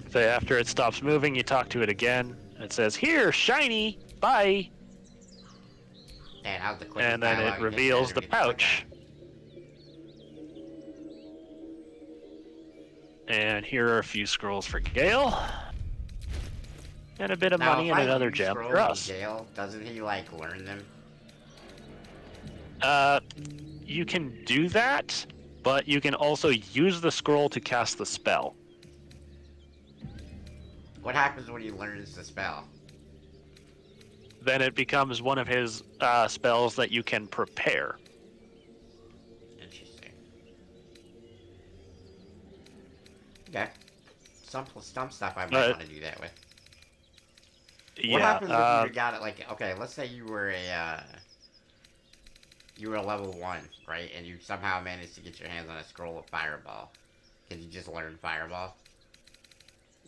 So after it stops moving, you talk to it again. It says, "Here, shiny, bye." And how's the quickest And then it dialogue reveals the you've ever read pouch. And here are a few scrolls for Gale. And a bit of Now, money if and I another use gem scrolls for in us. jail, doesn't he, like, learn them? You can do that, but you can also use the scroll to cast the spell. What happens when he learns the spell? Then it becomes one of his spells that you can prepare. Interesting. Okay. Some stuff I might want to do that with. What happens if you got it, like, okay, let's say you were a level 1, right? And you somehow managed to get your hands on a scroll of Fireball. Can you just learn Fireball?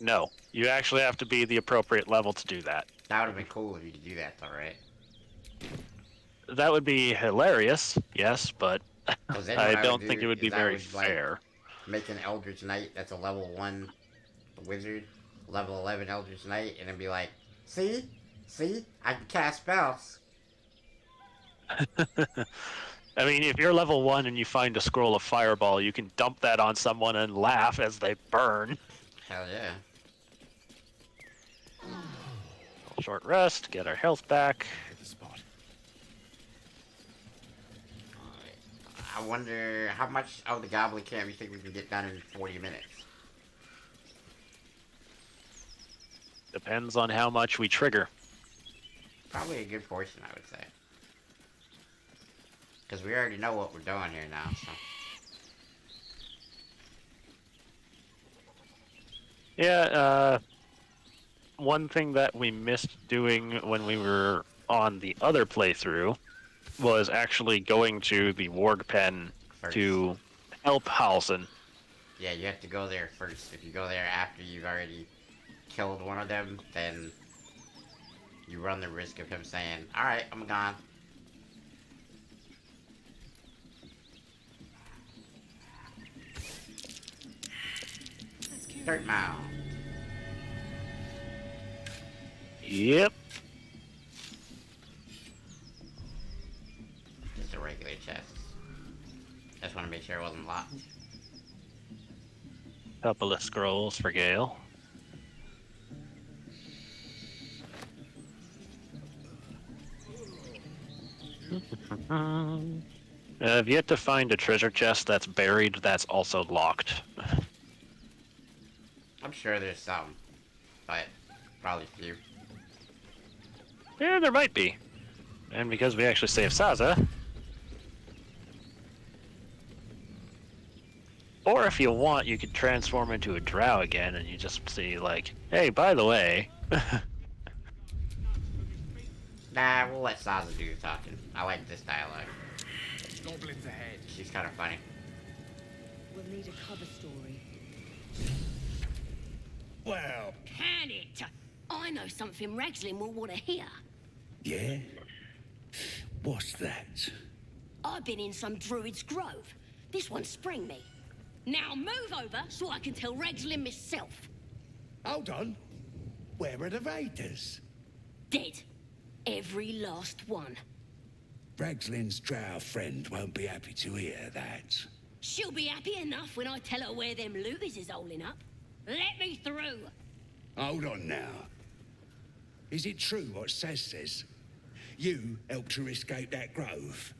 No, you actually have to be the appropriate level to do that. That would have been cool if you could do that, though, right? That would be hilarious, yes, but 'Cause then I what don't would think do it would be is I very would, like, fair. make an Eldritch Knight that's a level 1 wizard, level 11 Eldritch Knight, and then be like, see? See? I can cast spells. I mean, if you're level 1 and you find a scroll of Fireball, you can dump that on someone and laugh as they burn. Hell yeah. Short rest, get our health back. I wonder how much of the Goblin Camp you think we can get done in 40 minutes? Depends on how much we trigger. Probably a good portion, I would say. Because we already know what we're doing here now, so. Yeah, one thing that we missed doing when we were on the other playthrough was actually going to the Warg Pen First. to help Halsin. Yeah, you have to go there first. If you go there after you've already killed one of them, then you run the risk of him saying, "Alright, I'm gone." Dirt mound. Yep. Just a regular chest. Just want to make sure it wasn't locked. Couple of scrolls for Gale. I've yet to find a treasure chest that's buried that's also locked. I'm sure there's some, but probably few. Yeah, there might be. And because we actually saved Saza. Or if you want, you could transform into a drow again and you just see, like, hey, by the way. Nah, we'll let Saza do the talking. I like this dialogue. Goblins ahead. She's kind of funny. We'll need a cover story. Well, Can it? I know something Ragslin will want to hear. yeah? What's that? I've been in some druid's grove. This one sprang me. Now move over so I can tell Ragslin myself. Hold on. Where are the raiders? Dead. Every last one. Ragslin's drow friend won't be happy to hear that. She'll be happy enough when I tell her where them looters is holding up. Let me through. Hold on now. Is it true what Saz says? You helped her escape that grove?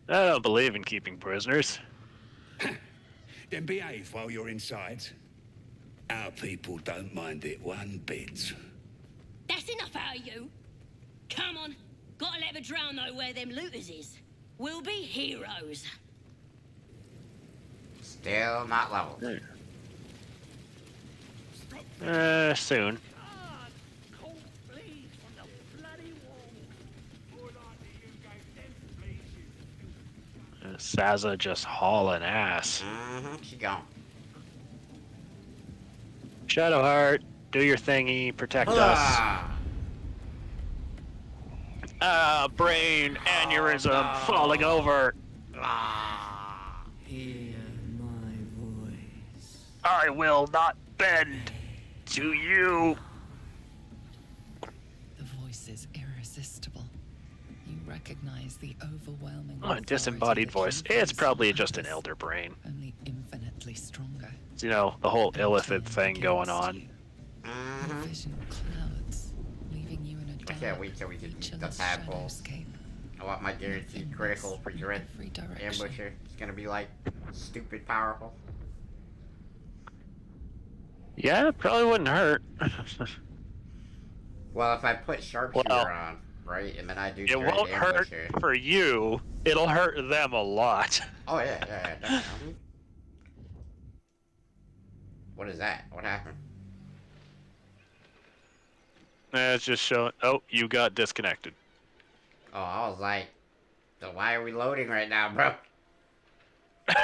I don't believe in keeping prisoners. Then behave while you're inside. Our people don't mind it one bit. That's enough out of you. Come on. Gotta let the drow know where them looters is. We'll be heroes. Still not leveled. Soon. Saza just hauling ass. Mm-hmm. She gone. Shadowheart, do your thingy, protect us. Ah! Brain aneurysm no. falling over. Ah! Hear my voice. I will not bend to you. The voice is irresistible. You recognize the overwhelming Oh, a disembodied voice. It's probably just an elder brain. only infinitely stronger. You know, the whole illithid thing going on. Your Mm-hmm. vision clouds, leaving you in a dark, can't wait till we can use the featureless tadpoles. shadowscape. I want my guaranteed critical for dread Every direction. ambusher. It's gonna be like stupid powerful. Yeah, it probably wouldn't hurt. Well, if I put sharpshooter Well, on, right, and then I do It dread won't hurt ambusher. for you. It'll hurt them a lot. Oh yeah, definitely. What is that? What happened? It's just showing. Oh, you got disconnected. Oh, I was like, so why are we loading right now, bro? Go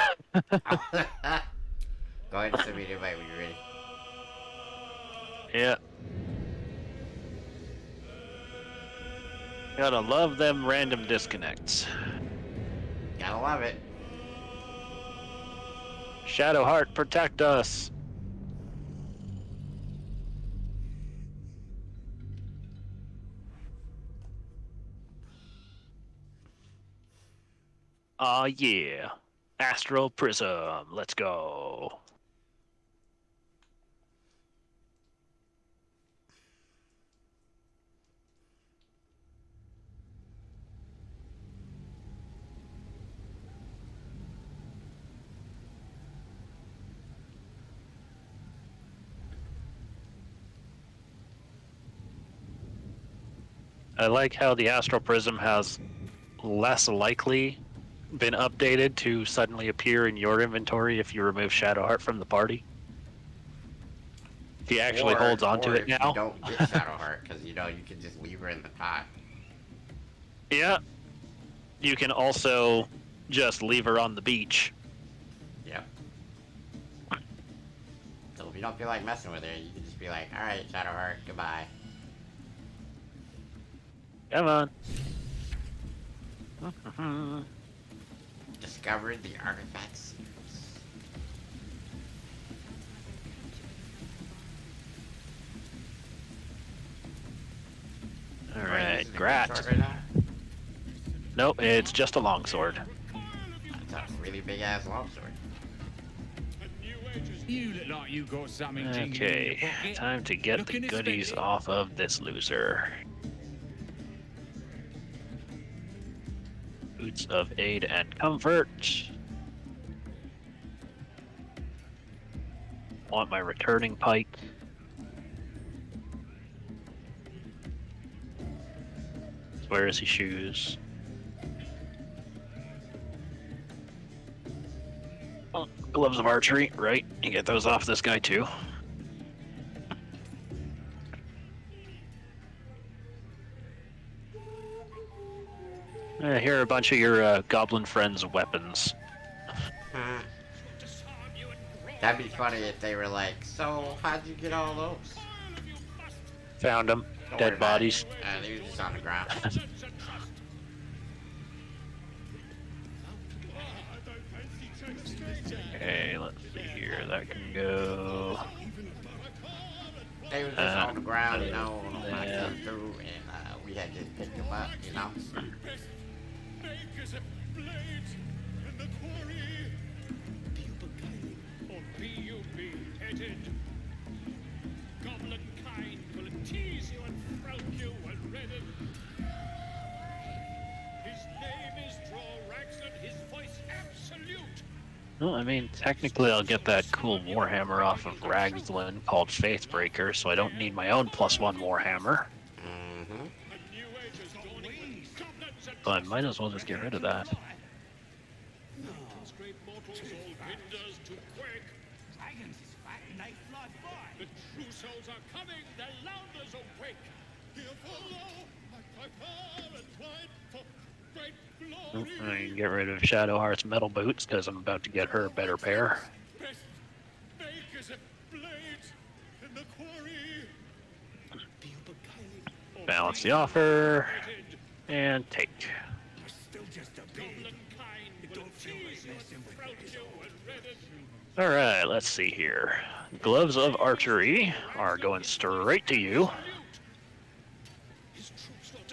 ahead and send me an invite when you're ready. Yeah. Gotta love them random disconnects. Gotta love it. Shadowheart, protect us. Aw, yeah. Astral Prism, let's go. I like how the Astral Prism has less likely been updated to suddenly appear in your inventory if you remove Shadowheart from the party. He actually holds on to it now. You don't get Shadowheart because you know you can just leave her in the pot. Yeah. You can also just leave her on the beach. Yep. So if you don't feel like messing with her, you can just be like, all right, Shadowheart, goodbye. Come on. Discovered the artifact series. Alright, Is it a Grat. short right now? Nope, it's just a longsword. That's a really big ass longsword. You look like you got something jingling in your Okay, pocket. time to get the Looking to goodies spend it? off of this loser. Boots of aid and comfort. Want my returning pike. Where is he? Shoes. Oh, gloves of archery, right? You get those off this guy too. Here are a bunch of your goblin friends' weapons. That'd be funny if they were like, so how'd you get all those? Found them. Don't worry Dead about bodies. it. They were just on the ground. Okay, let's see here. That can go. They were just on the ground, you know, when I yeah. came through, and we had just picked them up, you know. Goblin kind will tease you and frown you and redden. His name is Drorax and his voice absolute. Well, I mean, technically I'll get that cool Warhammer off of Ragzlin called Faithbreaker, so I don't need my own +1 Warhammer. Mm-hmm. So I might as well just get rid of that. Great mortals all winders to quake. Dragons is fat and they fly by. The true souls are coming, the Lounders awake. Here follow, like by far and wide, for great glory. I can get rid of Shadowheart's metal boots because I'm about to get her a better pair. Balance the offer and take. Alright, let's see here. Gloves of Archery are going straight to you.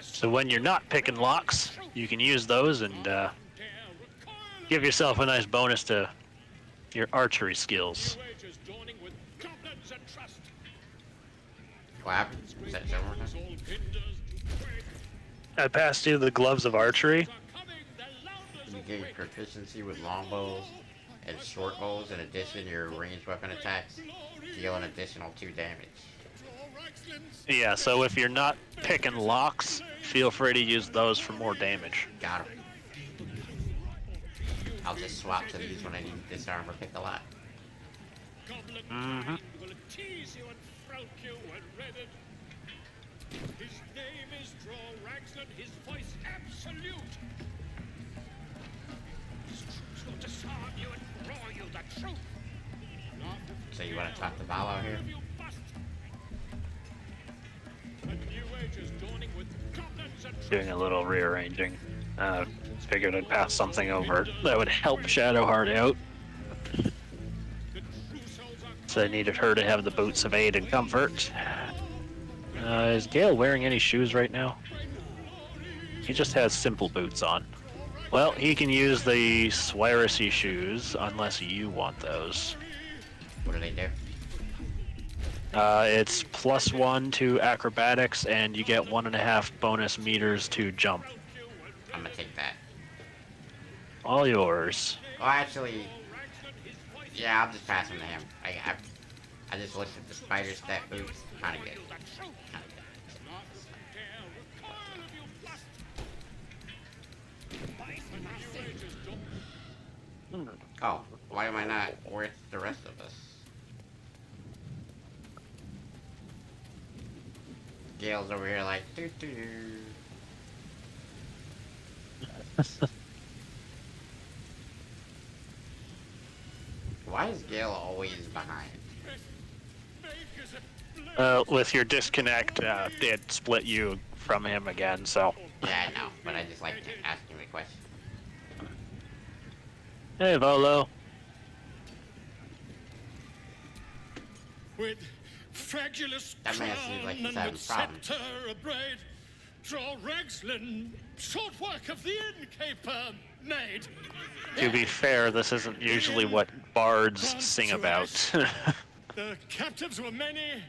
So when you're not picking locks, you can use those and give yourself a nice bonus to your archery skills. What happened? Is that someone? I passed you the Gloves of Archery. You gain proficiency with longbows and short bows. In addition, your ranged weapon attacks deal an additional 2 damage. Yeah, so if you're not picking locks, feel free to use those for more damage. Got him. I'll just swap to these when I need to disarm or pick a lock. Mm-hmm. His name is Ragsland, his voice absolute. His troops will disarm you and roar you the truth. So you want to talk to Baldur here? Doing a little rearranging. Figured I'd pass something over that would help Shadowheart out. So I needed her to have the boots of aid and comfort. Is Gale wearing any shoes right now? He just has simple boots on. Well, he can use the Swiracy shoes unless you want those. What do they do? It's +1 to acrobatics, and you get 1.5 bonus meters to jump. I'm gonna take that. All yours. Oh, actually, yeah, I'll just pass them to him. I just looked at the spider step boots. Kinda good. Oh, why am I not worth the rest of us? Gale's over here like doo doo. Why is Gale always behind? With your disconnect, it split you from him again, so. Yeah, I know, but I just like asking the question. Hey, Volo. With fragulous That man seems like he's crown having and problems. scepter abraid, draw Ragsland, short work of the innkeeper made. To be fair, this isn't usually what bards sing about. The captives were many.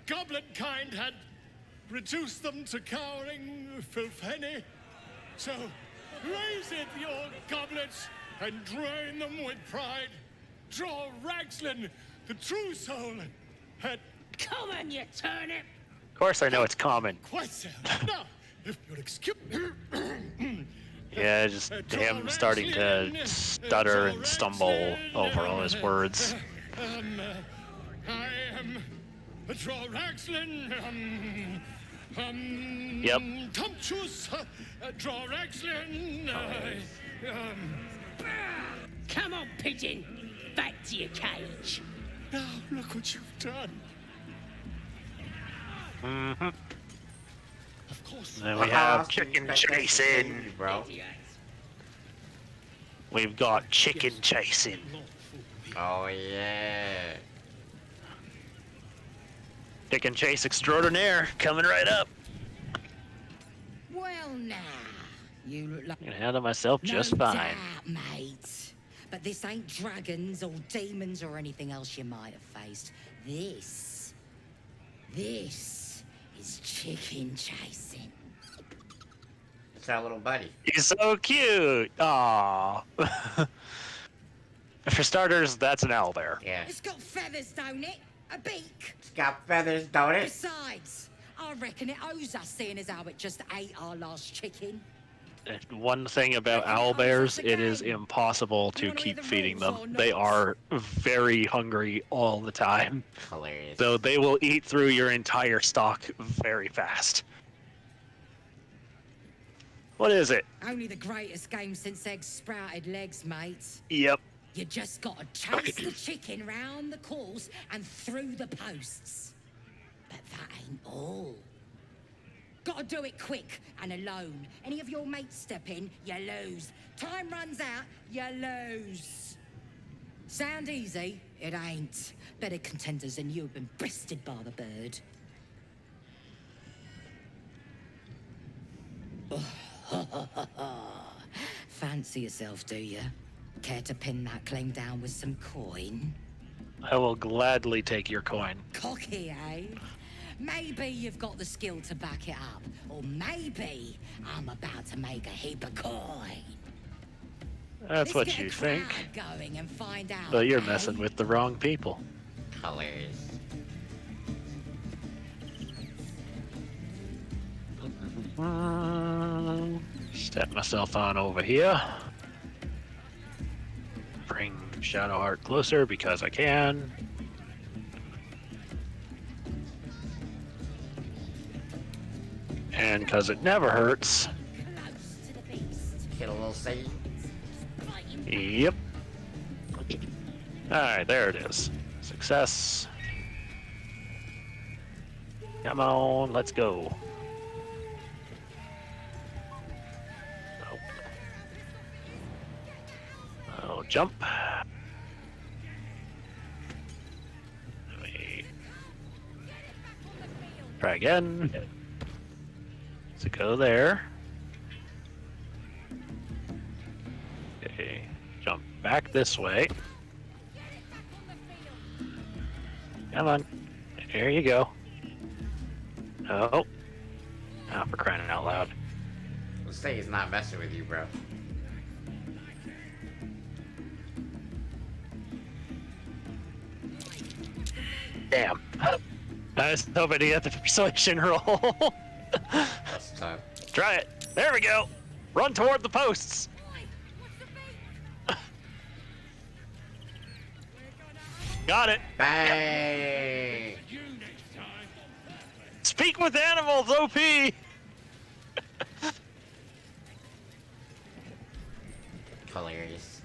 Goblin kind had reduced them to cowering filthenny. So raise it, your goblets, and drain them with pride. Draw Ragsland, the true soul, had... Come on, you turnip! Of course I know it's common. Quite so. Now, if you'll excuse... Yeah, just him starting to stutter and stumble over all his words. I am Draw Ragsland. Yep. Tumptuous. Draw Ragsland. Come on, pigeon. Back to your cage. Now, look what you've done. Mm-hmm. Of course. And we have chicken chasing. Bro. We've got chicken chasing. Oh, yeah. Chicken chase extraordinaire coming right up. Well, now, you look like... I can handle myself just fine. Doubt, mate. But this ain't dragons or demons or anything else you might have faced. This is chicken chasing. It's our little buddy. He's so cute. Aww. For starters, that's an owlbear. Yeah. It's got feathers, don't it? A beak. It's got feathers, don't it? Besides, I reckon it owes us, seeing as how it just ate our last chicken. One thing about owlbears, it is impossible to keep feeding them. They are very hungry all the time. Hilarious. So they will eat through your entire stock very fast. What is it? Only the greatest game since eggs sprouted legs, mate. Yep. You just gotta chase the chicken round the course and through the posts. But that ain't all. Gotta do it quick and alone. Any of your mates step in, you lose. Time runs out, you lose. Sound easy? It ain't. Better contenders than you have been breasted by the bird. Fancy yourself, do you? Care to pin that claim down with some coin? I will gladly take your coin. Cocky, eh? Maybe you've got the skill to back it up. Or maybe I'm about to make a heap of coin. That's what you think. Going and find out, But you're messing with the wrong people. Hilarious. Step myself on over here. Bring Shadowheart closer because I can. And because it never hurts. Hit a little save. Yep. Alright, there it is. Success. Come on, let's go. Oh, jump. Let me try again. So go there. Okay, jump back this way. Come on. There you go. Oh. Oh, for crying out loud. Let's say he's not messing with you, bro. Damn. I was hoping to get the persuasion roll. That's tough. Try it. There we go. Run toward the posts. Got it. Bang! Speak with animals, OP. Hilarious.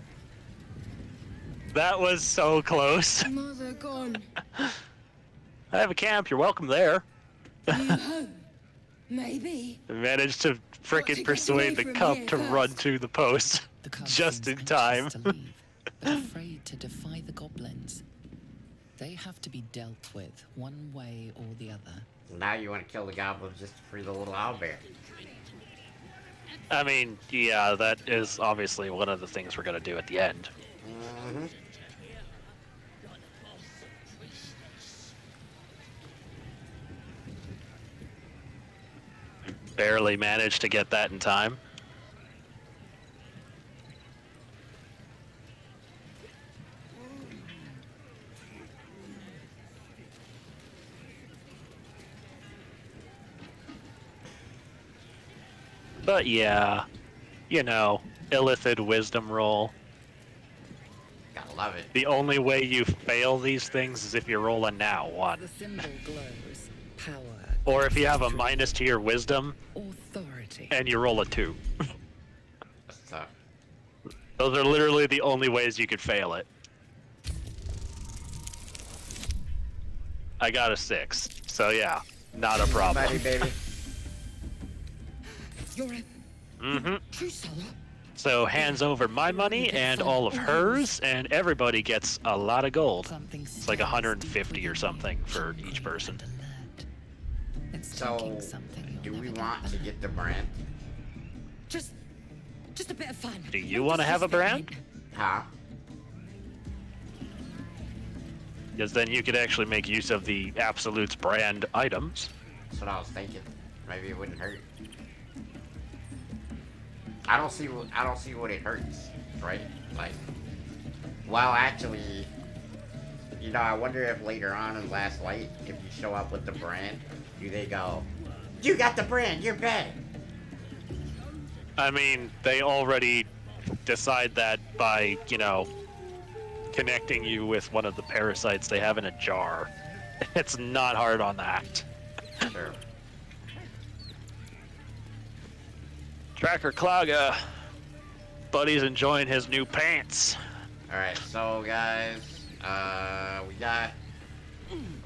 That was so close. Mother gone. I have a camp. You're welcome there. You home? Maybe. Managed to Got to frickin' get persuade away the from cub here to first. run to the post The cub just seems in time. anxious to leave, but afraid to defy the goblins. They have to be dealt with one way or the other. Now you want to kill the goblin just to free the little owlbear. I mean, yeah, that is obviously one of the things we're gonna do at the end. Mm-hmm. Barely managed to get that in time. But yeah, you know, Illithid wisdom roll. Gotta love it. The only way you fail these things is if you roll a nat 1. The symbol glows. Power. Or if you have a minus to your wisdom Authority. and you roll a 2. That's tough. Those are literally the only ways you could fail it. I got a 6, so yeah, not a problem. Buddy, baby. You're a Mm-hmm. true soul. So hands over my money and all of hers, and everybody gets a lot of gold. Something It's like 150 or something for each person. It's So, taking something do you'll we never want get to back. get the brand? Just a bit of fun. Do you want to have a brand? Huh? Because then you could actually make use of the Absolute's brand items. That's what I was thinking. Maybe it wouldn't hurt. I don't see what it hurts, right? Like, well, actually, you know, I wonder if later on in Last Light, if you show up with the brand, do they go, "You got the brand, you're bad"? I mean, they already decide that by, you know, connecting you with one of the parasites they have in a jar. It's not hard on that. Sure. Tracker Klaga. Buddy's enjoying his new pants. Alright, so guys, we got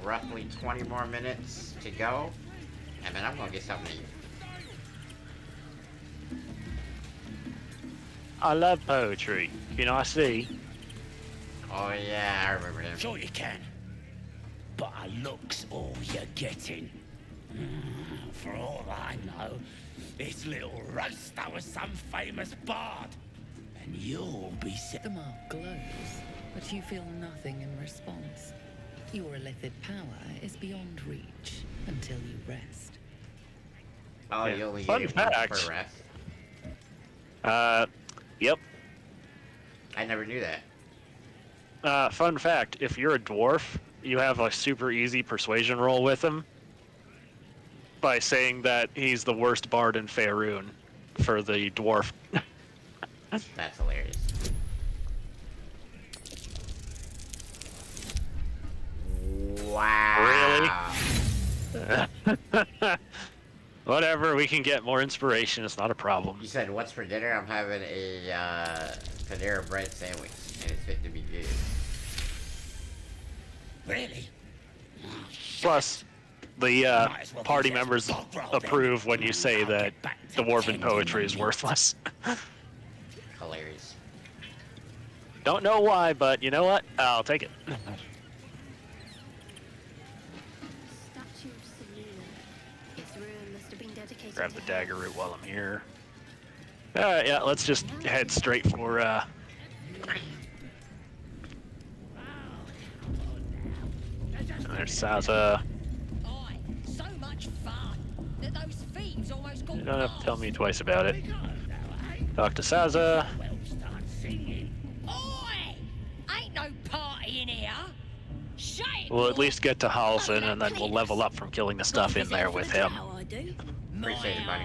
roughly 20 more minutes to go, and then I'm gonna get something to eat. I love poetry. You know, I see. Oh yeah, I remember him. Sure you can. But a look's all you're getting. For all I know, this little roaster was some famous bard. And you'll be The mark glows, but you feel nothing in response. Your illithid power is beyond reach until you rest. Oh, Yeah. you only Fun get one fact. per rest. Yep. I never knew that. Fun fact, if you're a dwarf, you have a super easy persuasion roll with him by saying that he's the worst bard in Faerun for the dwarf. That's hilarious. Wow. Really? Whatever, we can get more inspiration, it's not a problem. You said, what's for dinner? I'm having a Panera bread sandwich, and it's fit to be good. Really? Plus, the party members approve when you say that dwarven poetry is worthless. Hilarious. Don't know why, but you know what? I'll take it. Grab the dagger root while I'm here. Alright, yeah, let's just head straight for, There's Saza. So much fun that those thieves almost got You don't have to tell lost. me twice about it. Talk to Saza. Oi! Ain't no party in here. Shut it. We'll at least get to Halsin, and then we'll level up from killing the stuff in there with him. Appreciate it, buddy.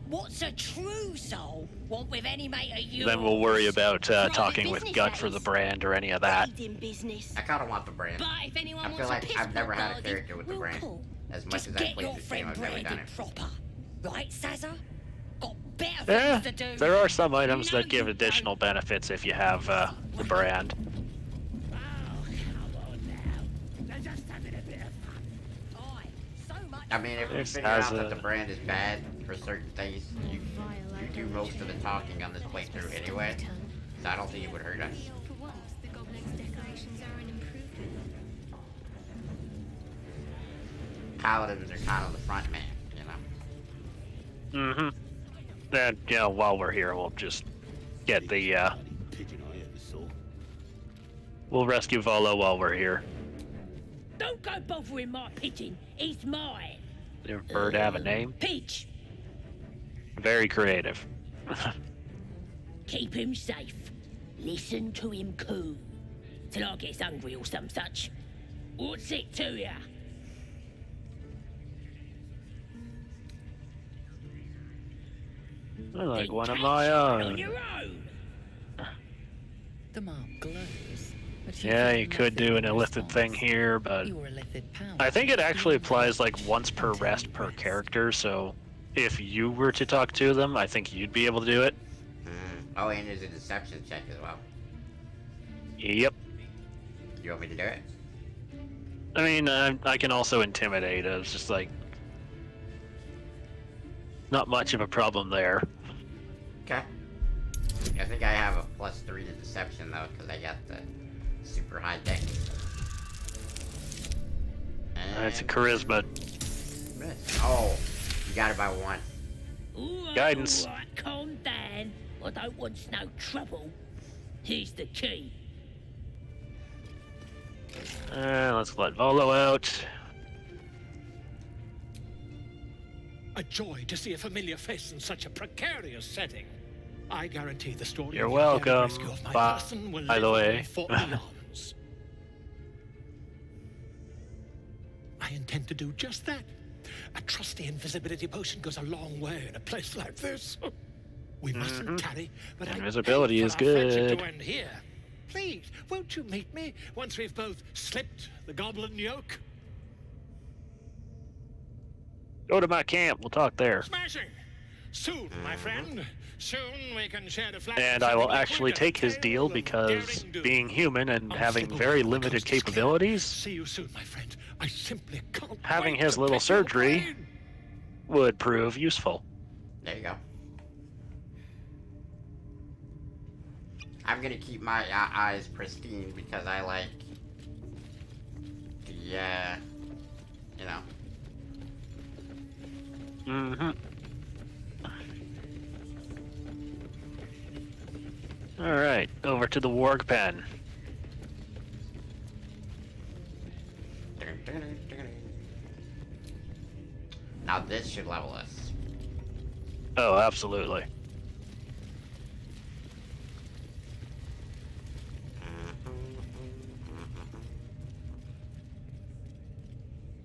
What's a true soul want with any mate of yours? Then we'll worry about talking with Gut for the brand or any of that. I kind of want the brand. But if anyone I wants feel a like piss I've never pot had a party, character with the we'll brand. call. As much Just as I get played your this game, friend I've never done branded it. proper. Right, Sazza? Got better Yeah, things to do. there are some items that give additional benefits if you have the brand. I mean, if we There's figure out Saza. that the brand is bad for certain things, you do most of the talking on this playthrough anyway, so I don't think it would hurt us. For once, the goblin's decorations are an improvement. Paladins are kind of the front man, you know? Mm-hmm. Then, you know, while we're here, we'll just get the, we'll rescue Volo while we're here. Don't go bothering my pigeon. He's mine. Does your bird have a name? Peach. Very creative. Keep him safe. Listen to him coo. Till I gets hungry or some such. What's it to ya? I like one of my own. On your own. The mark glows. But you Yeah, feel you could nothing do an in illithid response. thing here, but Your illithid power I think it is actually beyond applies like reach once per until rest you per rest. character, so if you were to talk to them, I think you'd be able to do it. Oh, and there's a deception check as well. Yep. You want me to do it? I mean, I can also intimidate. It's just like not much of a problem there. Okay. I think I have a +3 to deception though, because I got the super high deck. It's a charisma. Miss. Oh, you got it by 1. Guidance. All right, calm down. I don't want no trouble. Here's the key. Let's let Volo out. A joy to see a familiar face in such a precarious setting. I guarantee the story You're of the daring welcome. rescue of my By person will the live way. on for eons. I intend to do just that. A trusty invisibility potion goes a long way in a place like this. We mustn't tarry, but Invisibility I is hate for our friendship good. to end here. Please, won't you meet me once we've both slipped the goblin yoke? Go to my camp. We'll talk there. Smashing! Soon, my friend. Soon we can share the flag. And I will actually take his deal because being human and having very limited capabilities, See you soon, my friend. I simply can't having wait his to little pick your surgery brain. would prove useful. There you go. I'm gonna keep my eyes pristine because I like the, you know. Mm-hmm. Alright, over to the warg pen. Now this should level us. Oh, absolutely.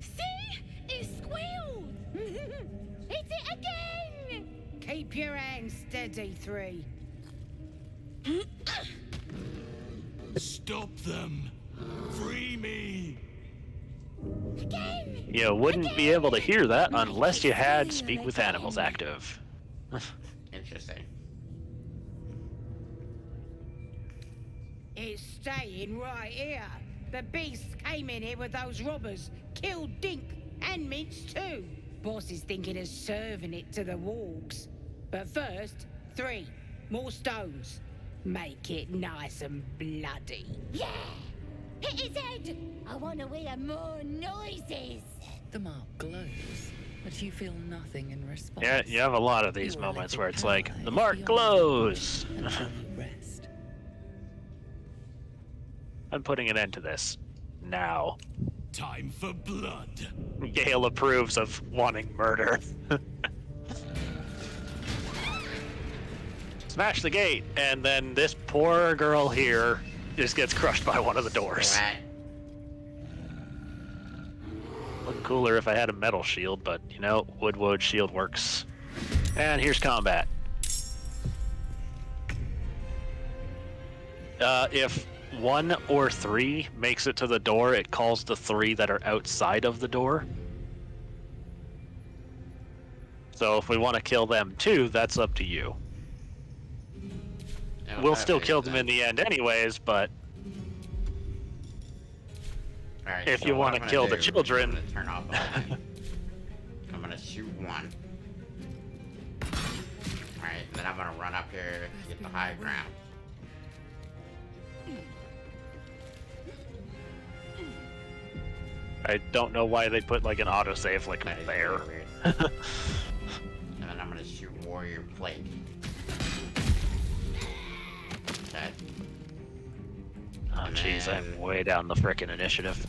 See? It squealed! Hit it again! Keep your hands steady, 3. Stop them! Free me! Again! You wouldn't be able to hear that unless you had Speak with Animals active. Interesting. It's staying right here. The beast came in here with those robbers, killed Dink and Minch too. Boss is thinking of serving it to the wargs. But first, 3 more stones. Make it nice and bloody. Yeah! Hit his head! I want to hear more noises! The mark glows, but you feel nothing in response. Yeah, you have a lot of these You will moments let where it it's like, the paralyze mark the glows! until you rest. I'm putting an end to this. Now. Time for blood. Gale approves of wanting murder. Smash the gate, and then this poor girl here just gets crushed by one of the doors. Right. Look cooler if I had a metal shield, but you know, wood shield works. And here's combat. If 1 or 3 makes it to the door, it calls the 3 that are outside of the door. So if we want to kill them too, that's up to you. Yeah, We'll that still is kill them that. in the end anyways, but Alright, if so you what want I'm to gonna kill the do, children... I'm gonna turn off all I'm gonna shoot 1. Alright, then I'm gonna run up here, get the high ground. I don't know why they put like an autosave like That is there. really weird. And then I'm gonna shoot warrior plate. Okay. Oh And jeez, then- I'm way down the frickin' initiative.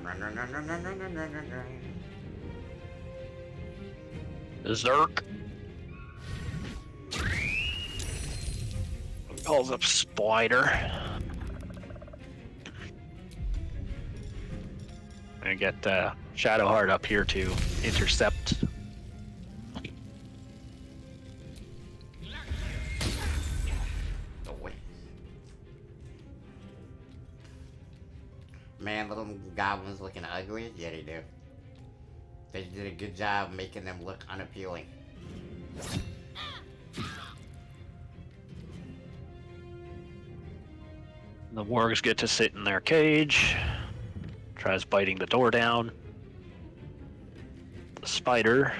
Run. Zerk. Calls up Spider. And get Shadowheart up here to intercept. Man, little goblins looking ugly? Yeah, they do. They did a good job making them look unappealing. The wargs get to sit in their cage. Tries biting the door down. The spider.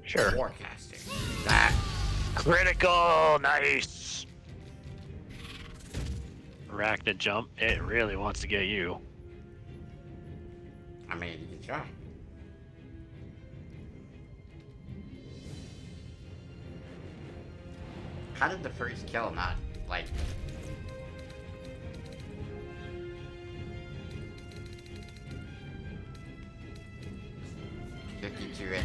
Sure. Forecasting. That. Critical! Nice! Arachnid jump. It really wants to get you. I mean, you can try. How did the first kill not, like... $52 XP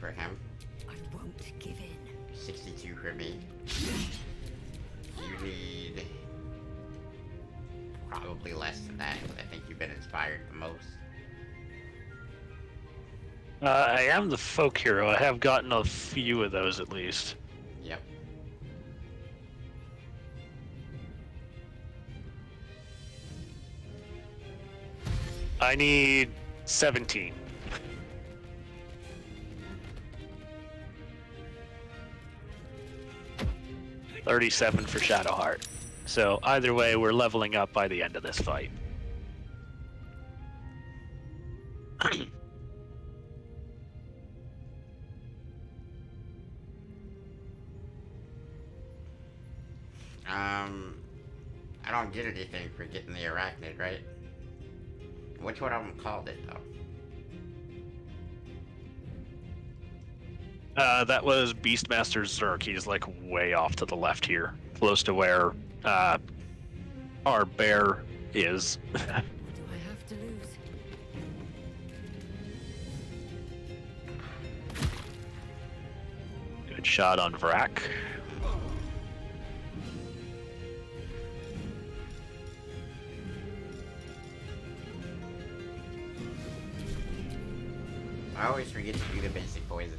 for him. I won't give in. 62 for me. You need probably less than that, because I think you've been inspired the most. I am the folk hero. I have gotten a few of those at least. Yep. I need 17. $37 for Shadowheart. So either way, we're leveling up by the end of this fight. I don't get anything for getting the arachnid, right? Which one of them called it, though? That was Beastmaster Zerk. He's like way off to the left here, close to where our bear is. What do I have to lose? Good shot on Vrak. I always forget to do the basic poison.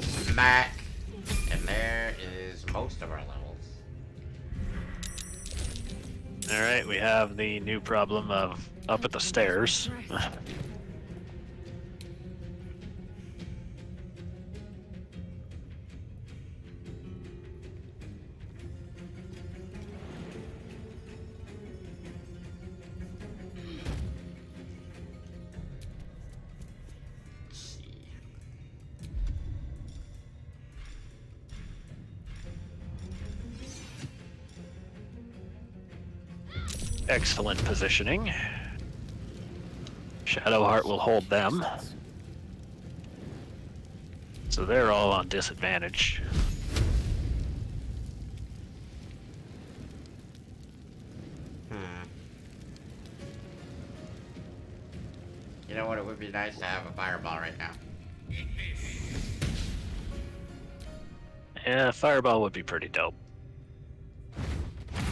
Smack! And there is most of our levels. Alright, we have the new problem of up at the stairs. Excellent positioning. Shadowheart will hold them. So they're all on disadvantage. You know what? It would be nice to have a fireball right now. Yeah, fireball would be pretty dope.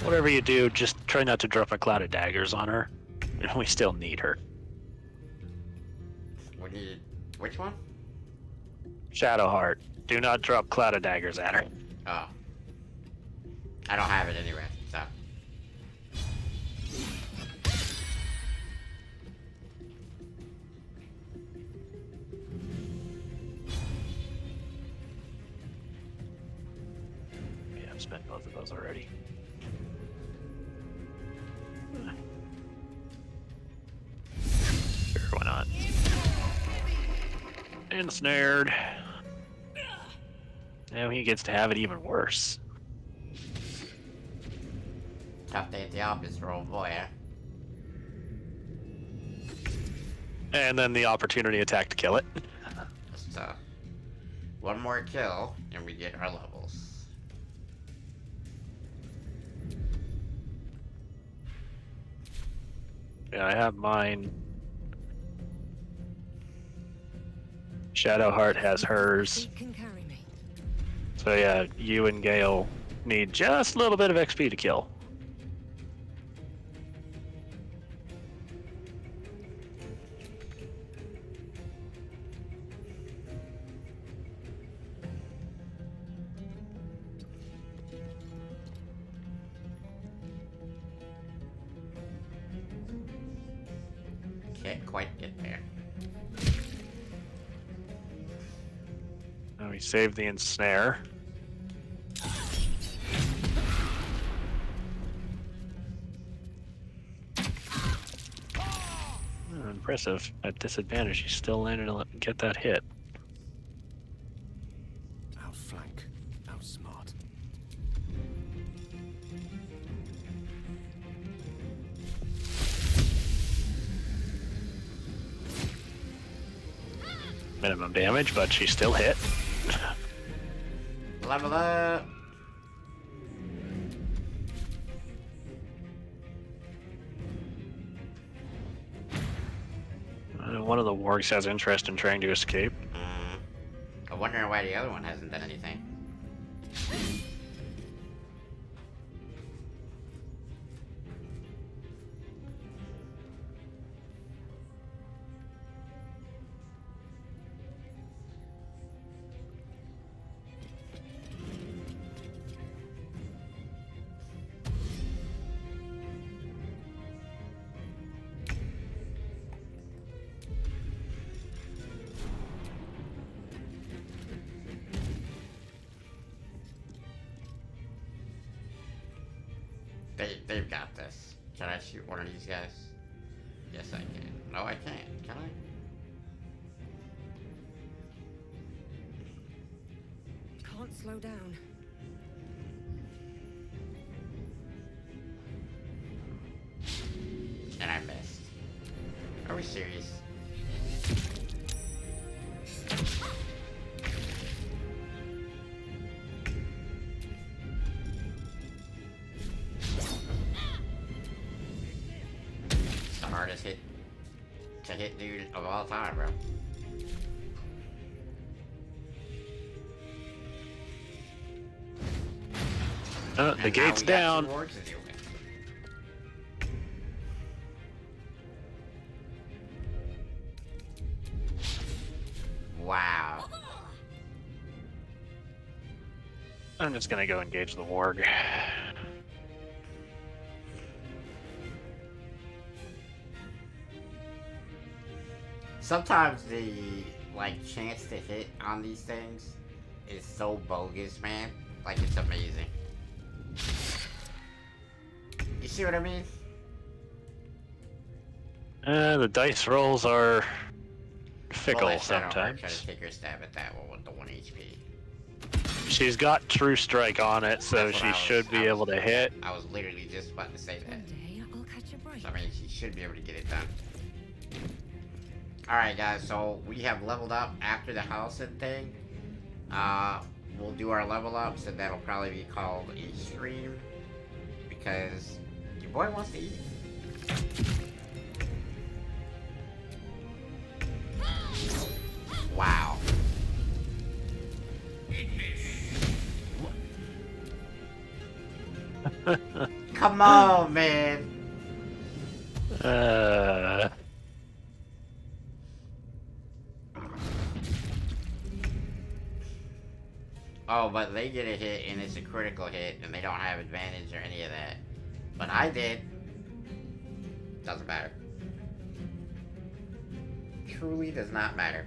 Whatever you do, just try not to drop a cloud of daggers on her. We still need her. We need... which one? Shadowheart. Do not drop cloud of daggers at her. Oh. I don't have it anyway, so... Yeah, I've spent both of those already. Sure, why not? Ensnared. Now he gets to have it even worse. Tough day at the office for old boy, huh? And then the opportunity attack to kill it. Just, one more kill, and we get our levels. Yeah, I have mine. Shadowheart has hers. Can carry me. So yeah, you and Gale need just a little bit of XP to kill. Can't quite get there. Now we save the ensnare. Oh, impressive. At disadvantage, you still landed to get that hit. Outflank. Outsmart. Minimum damage, but she still hit. Level up! One of the wargs has interest in trying to escape. I'm wondering why the other one hasn't done anything. They've got this. Can I shoot one of these guys? Yes, I can. No, I can't. Can I? Can't slow down. And I missed. Are we serious? It's the hardest hit dude of all time, bro. The gate's down. Wow. I'm just gonna go engage the warg. Sometimes the chance to hit on these things is so bogus, man. Like, it's amazing. You see what I mean? The dice rolls are fickle Well, sometimes. Try to take her stab at that one with the 1 HP. She's got True Strike on it, so That's what she should be able to hit. I was literally just about to say that. One day I'll catch a break. I mean, she should be able to get it done. Alright, guys, so we have leveled up after the house and thing. We'll do our level ups, and that'll probably be called a stream. Because your boy wants to eat. Wow. Come on, man. Oh, but they get a hit and it's a critical hit and they don't have advantage or any of that. But I did. Doesn't matter. Truly does not matter.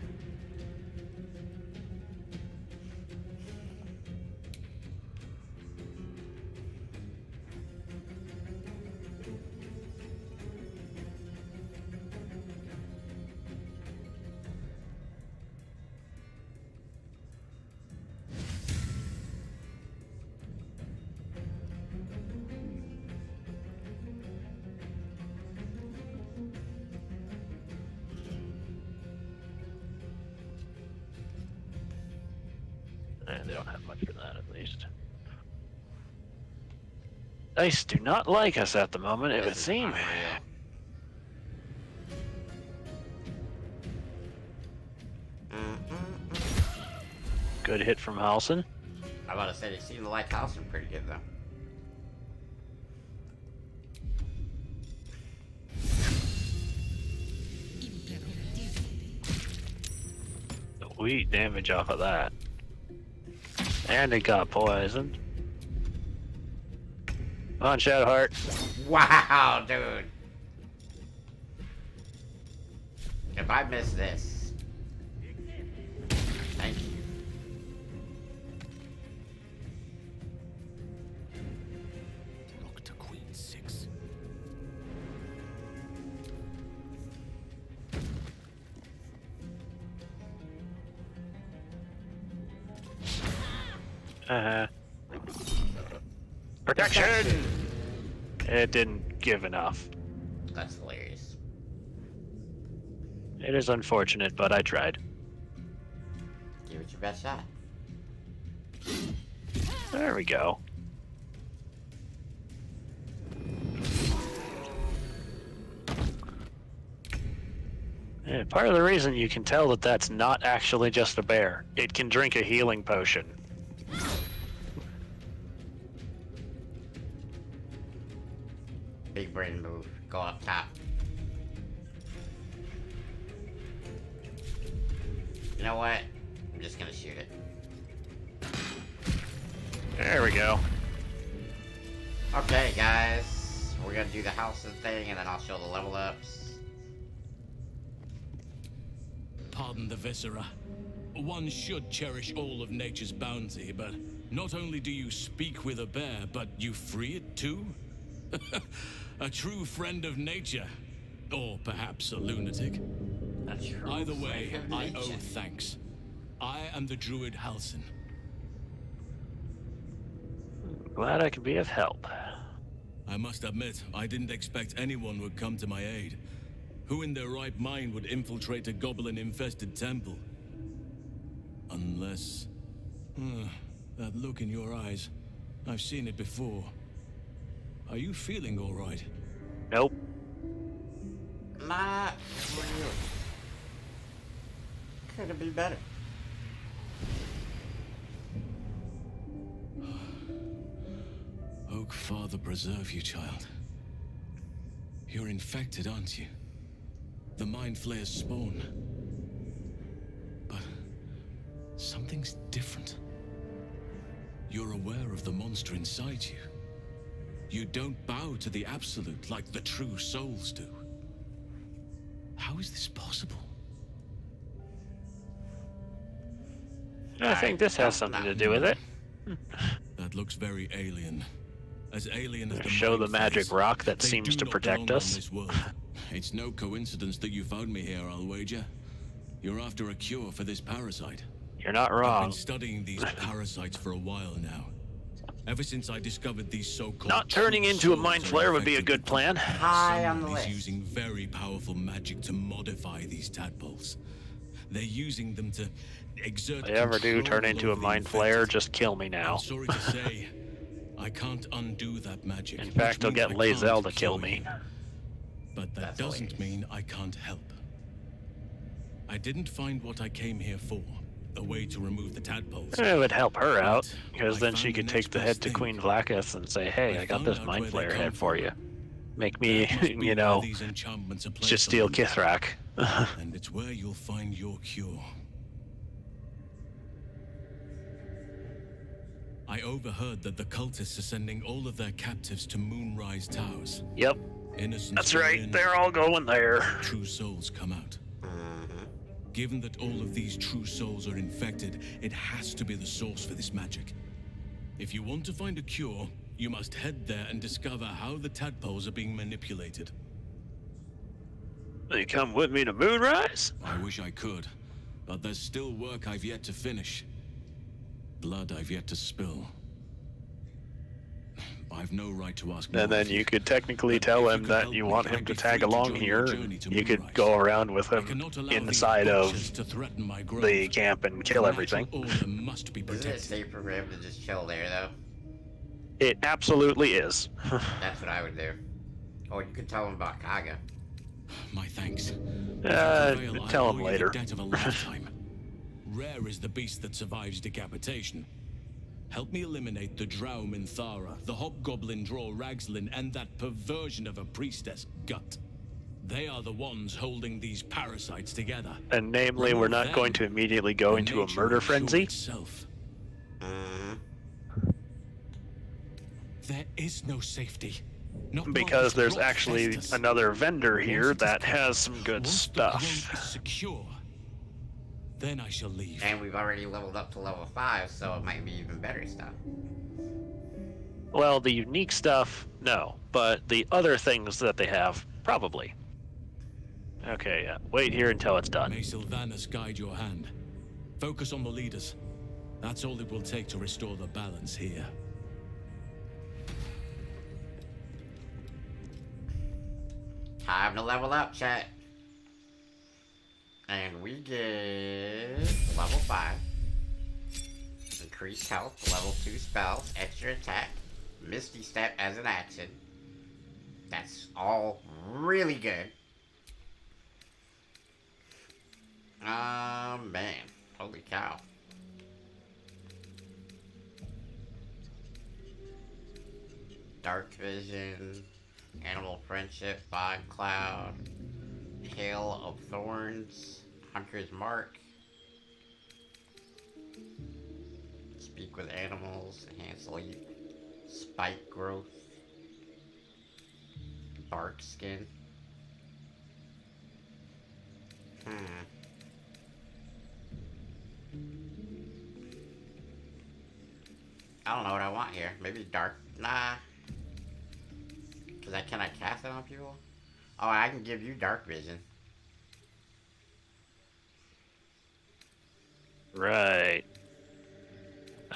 They don't have much for that, at least. Dice do not like us at the moment, it would seem. Good hit from Halson. I about to say they seem to like Halson pretty good though. Sweet damage off of that. And it got poisoned. Come on, Shadowheart. Wow, dude. If I miss this, thank you. Look to Queen 6. Protection! It didn't give enough. That's hilarious. It is unfortunate, but I tried. Give it your best shot. There we go. And part of the reason you can tell that that's not actually just a bear, it can drink a healing potion. Big brain move. Go up top. You know what? I'm just gonna shoot it. There we go. Okay, guys. We're gonna do the house thing, and then I'll show the level ups. Pardon the viscera. One should cherish all of nature's bounty, but not only do you speak with a bear, but you free it too? A true friend of nature. Or perhaps a lunatic. Either way, I owe thanks. I am the druid Halsin. Glad I could be of help. I must admit, I didn't expect anyone would come to my aid. Who in their right mind would infiltrate a goblin-infested temple? Unless... that look in your eyes. I've seen it before. Are you feeling all right? Nope. Not really. Could have been better. Oak, Father, preserve you, child. You're infected, aren't you? The Mind Flayer's spawn. But something's different. You're aware of the monster inside you. You don't bow to the Absolute like the true souls do. How is this possible? I think this has something to do with it. That looks very alien. As alien as the Show the Mind magic Flayers, rock that they seems do to not protect belong us. on this world. It's no coincidence that you found me here, I'll wager. You're after a cure for this parasite. You're not I've wrong. been studying these parasites for a while now. Ever since I discovered these so-called Not turning true into a souls mind are flare would be a infected good with plan. High on the Someone is list. using very powerful magic to modify these tadpoles. They're using them to exert If I ever do control turn into a over the mind flare, infected. just kill me now. I'm sorry to say, I can't undo that magic. In fact, which I'll means get I Lae'zel can't to kill cure me. you. But that That's doesn't hilarious. mean I can't help. I didn't find what I came here for, a way to remove the tadpoles. It would help her out, because I then found she the could next take the head best to thing. Queen Vlaakith and say, hey, I got found this out mind where they flare come head for from. you. Make me, That must be you where know, these enchantments are placed just steal on. Kithrak. And it's where you'll find your cure. I overheard that the cultists are sending all of their captives to Moonrise Towers. Yep, Innocents that's go right. in, They're all going there. true souls come out. Given that all of these true souls are infected, it has to be the source for this magic. If you want to find a cure, you must head there and discover how the tadpoles are being manipulated. Will you come with me to Moonrise? I wish I could, but there's still work I've yet to finish. Blood I've yet to spill. I've no right to ask more And then of you could technically But tell if him could that help you me, want I'd him to be tag free to along join here, your and journey to you could Moonrise. go around with I him cannot allow inside these of butchers to threaten my grove. the camp and kill The everything. natural order must be Isn't it protected. safer for him to just chill there, though? It absolutely is. That's what I would do. Or you could tell him about Kaga. My thanks. Tell him later. The debt of a lifetime. Rare is the beast that survives decapitation. Help me eliminate the Drow Minthara, the Hobgoblin Draw Ragslin, and that perversion of a priestess, Gut. They are the ones holding these parasites together. And namely, we're not going to immediately go into a murder frenzy. Itself. There is no safety. Not Because while there's this rot actually festers. another vendor Once here it is that covered, has some good once the grove stuff. is secure, then I shall leave. And we've already leveled up to level 5, so it might be even better stuff. Well, the unique stuff, no. But the other things that they have, probably. Okay, yeah. Wait here until it's done. May Sylvanas guide your hand. Focus on the leaders. That's all it will take to restore the balance here. Time to level up, chat. And we get level 5. Increased health, level 2 spells, extra attack, Misty Step as an action. That's all really good. Man. Holy cow. Dark Vision, Animal Friendship, Fog Cloud, Hail of Thorns, Hunter's Mark, Speak with Animals, Enhance Leap, Spike Growth, Bark Skin. I don't know what I want here. Maybe dark. Nah. Cause I cannot cast it on people. Oh, I can give you dark vision. Right.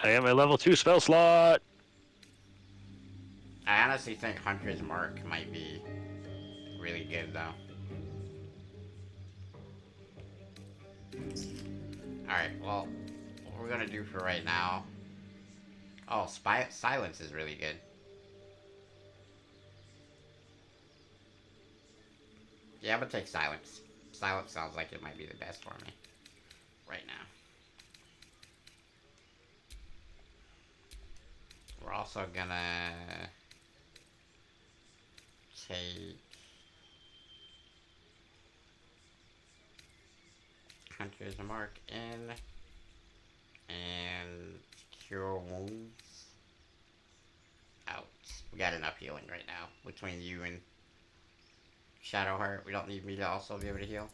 I got my level 2 spell slot. I honestly think Hunter's Mark might be really good though. Alright, well, what we're gonna do for right now. Oh, Silence is really good. Yeah, I'm gonna take Silence. Silence sounds like it might be the best for me right now. We're also gonna take Hunter's Mark in and Cure Wounds out. We got enough healing right now between you and Shadowheart. We don't need me to also be able to heal.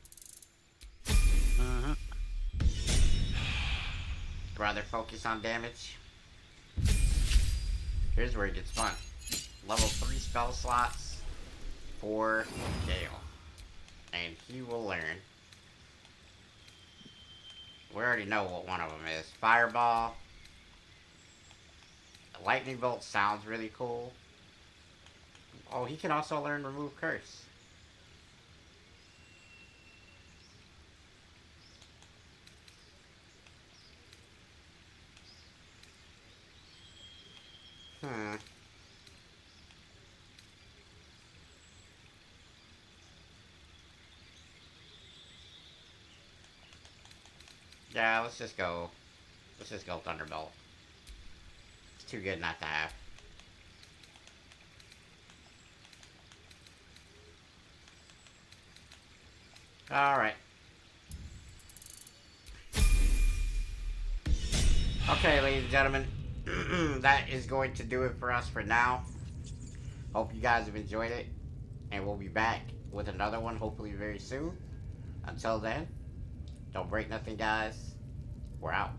Rather focus on damage. Here's where it gets fun. Level 3 spell slots for Gale. And he will learn. We already know what one of them is. Fireball. Lightning Bolt sounds really cool. Oh, he can also learn Remove Curse. Yeah, let's just go Thunderbolt. It's too good not to have. Alright. Okay, ladies and gentlemen. That is going to do it for us for now. Hope you guys have enjoyed it. And we'll be back with another one hopefully very soon. Until then, don't break nothing, guys. We're out.